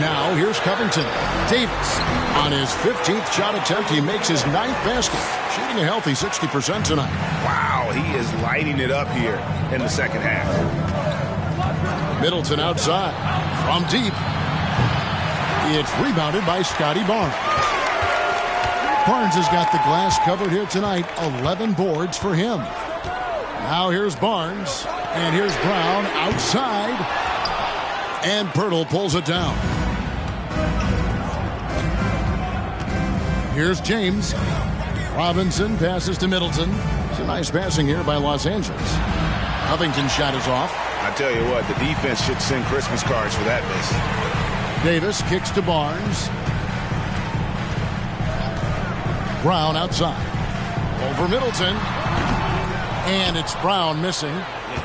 Now, here's Covington. Davis, on his 15th shot attempt, he makes his 9th basket. Shooting a healthy 60% tonight. Wow, he is lighting it up here in the second half. Middleton outside. From deep. It's rebounded by Scotty Barnes. Barnes has got the glass covered here tonight. 11 boards for him. Now here's Barnes. And here's Brown outside. And Pirtle pulls it down. Here's James. Robinson passes to Middleton. It's a nice passing here by Los Angeles. Covington's shot is off. I tell you what, the defense should send Christmas cards for that miss. Davis kicks to Barnes. Brown outside. Over Middleton. And it's Brown missing.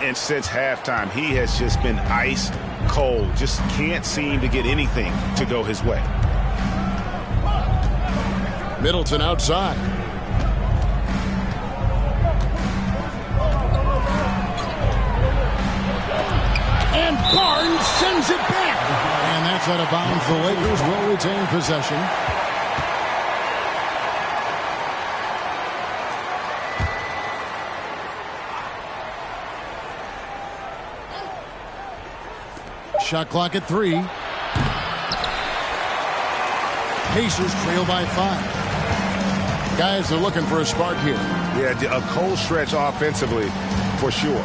And since halftime, he has just been ice cold. Just can't seem to get anything to go his way. Middleton outside. And Barnes sends it back. And that's out of bounds. The Lakers will retain possession. Shot clock at 3. Pacers trail by 5. Guys are looking for a spark here. Yeah, a cold stretch offensively, for sure.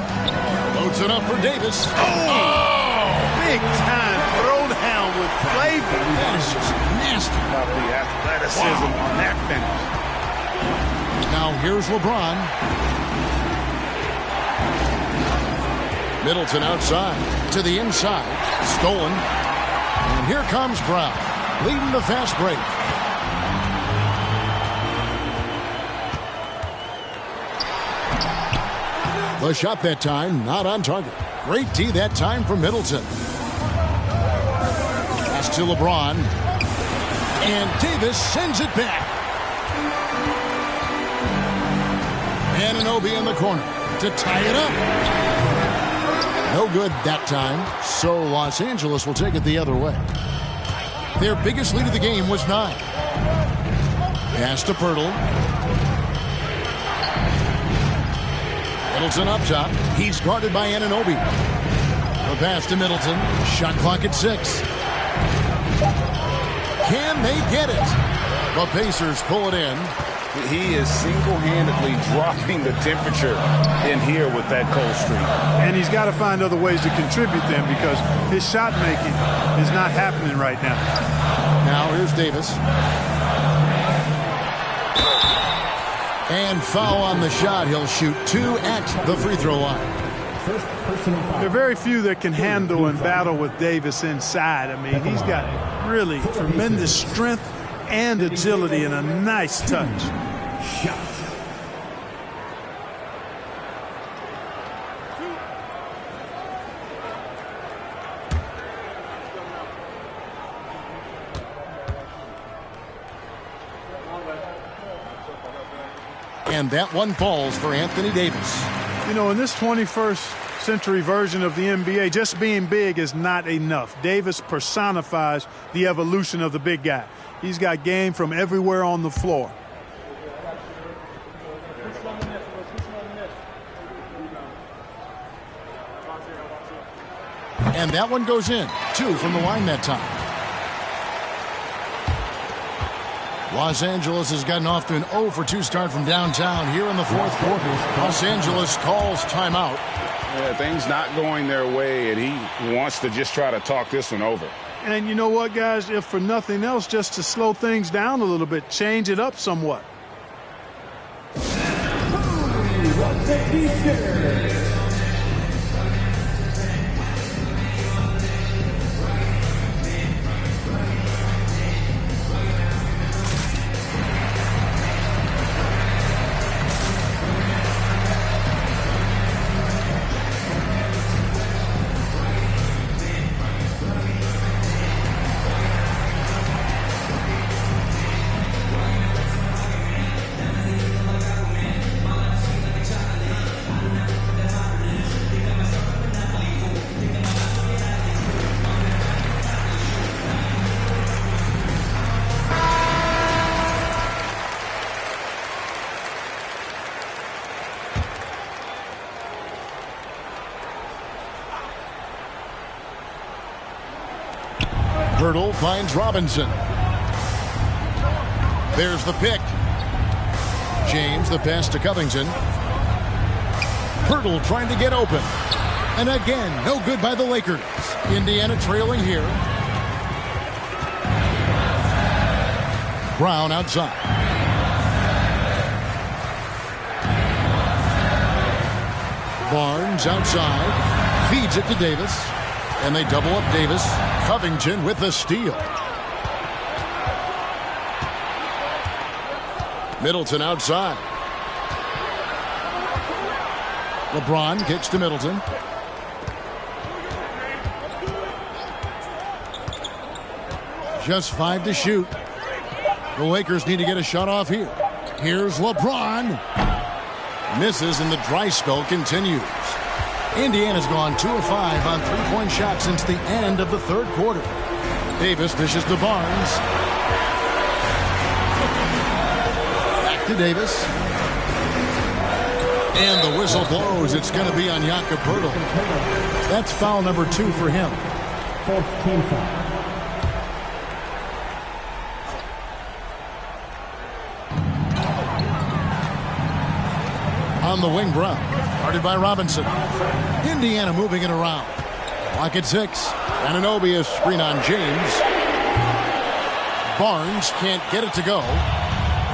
Loads it up for Davis. Oh! Big time throwdown with flavor. That is just nasty. About the athleticism on that finish. Now here's LeBron. Middleton outside to the inside. Stolen. And here comes Brown, leading the fast break. The shot that time, not on target. Great D that time from Middleton. Pass to LeBron. And Davis sends it back. Anunoby in the corner to tie it up. No good that time, so Los Angeles will take it the other way. Their biggest lead of the game was 9. Pass to Pirtle. Middleton up top. He's guarded by Anunoby. The pass to Middleton. Shot clock at 6. Can they get it? The Pacers pull it in. He is single-handedly dropping the temperature in here with that cold streak. And he's got to find other ways to contribute them because his shot making is not happening right now. Now here's Davis. And foul on the shot. He'll shoot 2 at the free throw line. There are very few that can handle and battle with Davis inside. I mean, he's got really tremendous strength and agility and a nice touch. And that one falls for Anthony Davis. You know, in this 21st century version of the NBA, just being big is not enough. Davis personifies the evolution of the big guy. He's got game from everywhere on the floor. And that one goes in. 2 from the line that time. Los Angeles has gotten off to an 0 for 2 start from downtown here in the 4th quarter. Los Angeles calls timeout. Yeah, things not going their way, and he wants to just try to talk this one over. And you know what, guys? If for nothing else, just to slow things down a little bit, change it up somewhat. Pirtle finds Robinson. There's the pick. James, the pass to Covington. Pirtle trying to get open. And again, no good by the Lakers. Indiana trailing here. Brown outside. Barnes outside. Feeds it to Davis. And they double up Davis. Covington with the steal. Middleton outside. LeBron kicks to Middleton. Just 5 to shoot. The Lakers need to get a shot off here. Here's LeBron. Misses, and the dry spell continues. Indiana's gone 2 of 5 on three-point shots since the end of the third quarter. Davis dishes to Barnes. Back to Davis. And the whistle blows. It's going to be on Jakob Poeltl. That's foul number 2 for him. Fourth team foul. On the wing, Brown. Guarded by Robinson. Indiana moving it around. Clock at 6. Anunoby is screen on James. Barnes can't get it to go.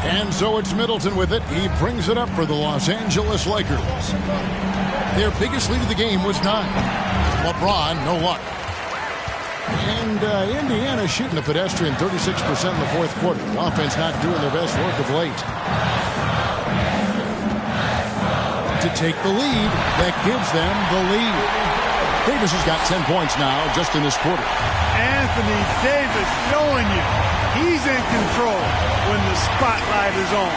And so it's Middleton with it. He brings it up for the Los Angeles Lakers. Their biggest lead of the game was 9. LeBron, no luck. And Indiana shooting a pedestrian 36% in the fourth quarter. The offense not doing their best work of late. To take the lead, that gives them the lead. Davis has got 10 points now just in this quarter. Anthony Davis showing you he's in control when the spotlight is on.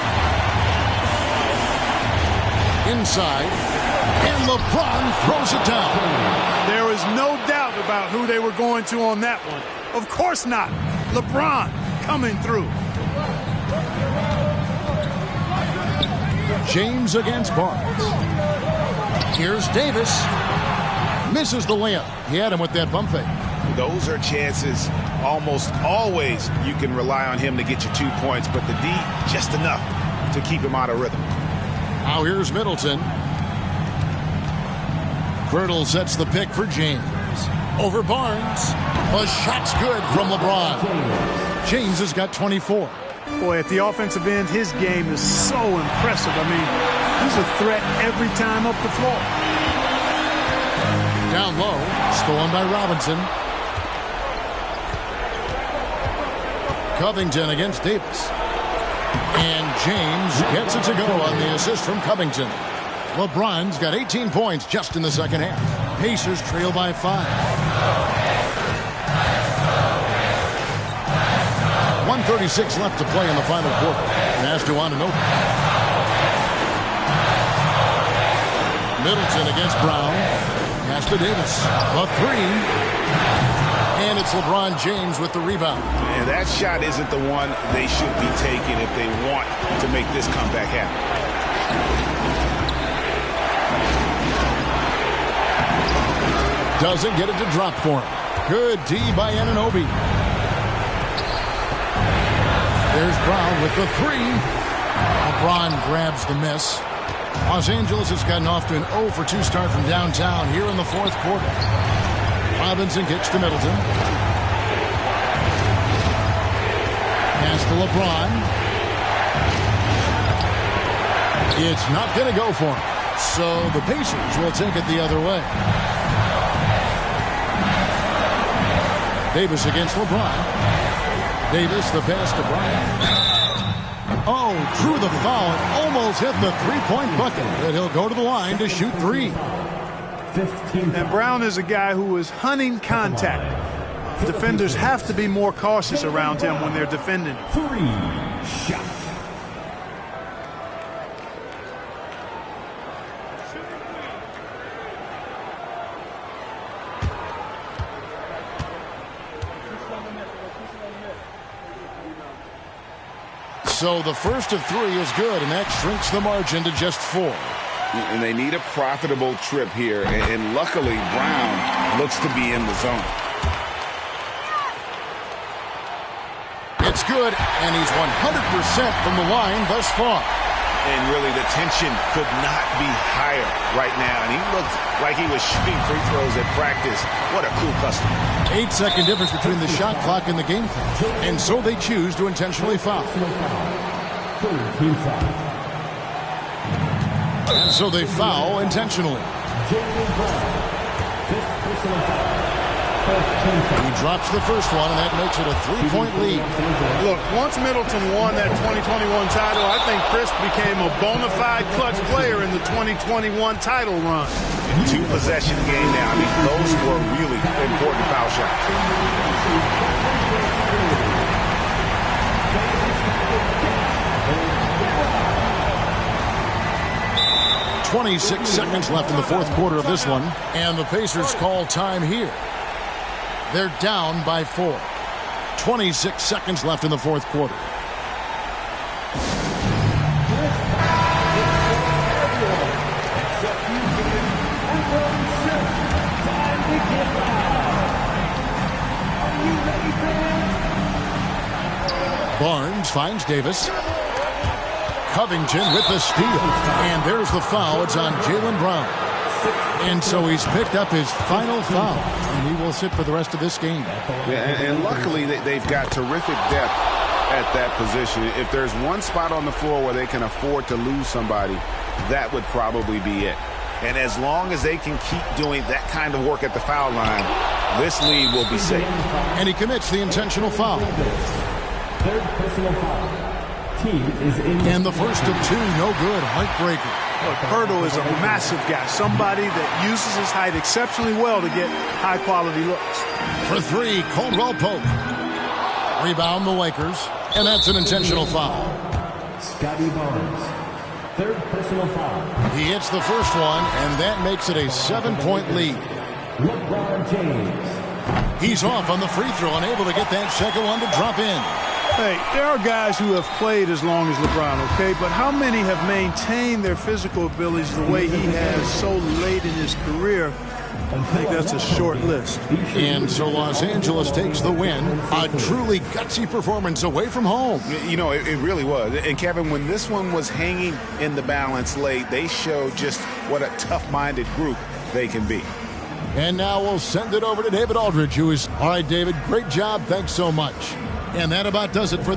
Inside, and LeBron throws it down. There is no doubt about who they were going to on that one. Of course not. LeBron coming through. James against Barnes. Here's Davis. Misses the layup. He had him with that bump fake. Those are chances almost always you can rely on him to get you 2 points, but the D, just enough to keep him out of rhythm. Now here's Middleton. Poeltl sets the pick for James. Over Barnes. A shot's good from LeBron. James has got 24. Boy, at the offensive end, his game is so impressive. I mean, he's a threat every time up the floor. Down low, stolen by Robinson. Covington against Davis. And James gets it to go on the assist from Covington. LeBron's got 18 points just in the second half. Pacers trail by 5. 1:36 left to play in the final quarter. Pass to Anunoby. Middleton against Brown. Pass to Davis. A 3. And it's LeBron James with the rebound. And that shot isn't the one they should be taking if they want to make this comeback happen. Doesn't get it to drop for him. Good D by Anunoby. There's Brown with the 3. LeBron grabs the miss. Los Angeles has gotten off to an 0 for 2 start from downtown here in the fourth quarter. Robinson kicks to Middleton. Pass to LeBron. It's not going to go for him. So the Pacers will take it the other way. Davis against LeBron. Davis, the pass to Bryant. Oh, drew the foul and almost hit the three-point bucket. But he'll go to the line to shoot 3. And Brown is a guy who is hunting contact. Defenders have to be more cautious around him when they're defending. 3 shots. So the first of 3 is good, and that shrinks the margin to just 4. And they need a profitable trip here, and luckily Brown looks to be in the zone. It's good, and he's 100% from the line thus far. And really, the tension could not be higher right now. And he looked like he was shooting free throws at practice. What a cool customer. 8-second difference between the shot clock and the game clock. And so they choose to intentionally foul. And so they foul intentionally. He drops the first one, and that makes it a 3-point lead. Look, once Middleton won that 2021 title, I think Chris became a bona fide clutch player in the 2021 title run. 2-possession game now. I mean, those were really important foul shots. 26 seconds left in the fourth quarter of this one, and the Pacers call time here. They're down by 4. 26 seconds left in the fourth quarter. Barnes finds Davis. Covington with the steal. And there's the foul. It's on Jaylen Brown. And so he's picked up his final foul. And he will sit for the rest of this game. Yeah, and luckily they've got terrific depth at that position. If there's one spot on the floor where they can afford to lose somebody, that would probably be it. And as long as they can keep doing that kind of work at the foul line, this lead will be safe. And he commits the intentional foul. Third personal foul. Team is in. And the first of 2, no good. Heartbreaker. Look, Poeltl is a massive guy, somebody that uses his height exceptionally well to get high-quality looks. For 3, Caldwell Pope. Rebound the Lakers, and that's an intentional foul. Scotty Barnes. Third personal foul. He hits the first one, and that makes it a 7-point lead. LeBron James. He's off on the free throw, unable to get that second one to drop in. Hey, there are guys who have played as long as LeBron, okay? But how many have maintained their physical abilities the way he has so late in his career? I think that's a short list. And so Los Angeles takes the win. A truly gutsy performance away from home. You know, it really was. And Kevin, when this one was hanging in the balance late, they showed just what a tough-minded group they can be. And now we'll send it over to David Aldridge, who is... All right, David, great job. Thanks so much. And that about does it for...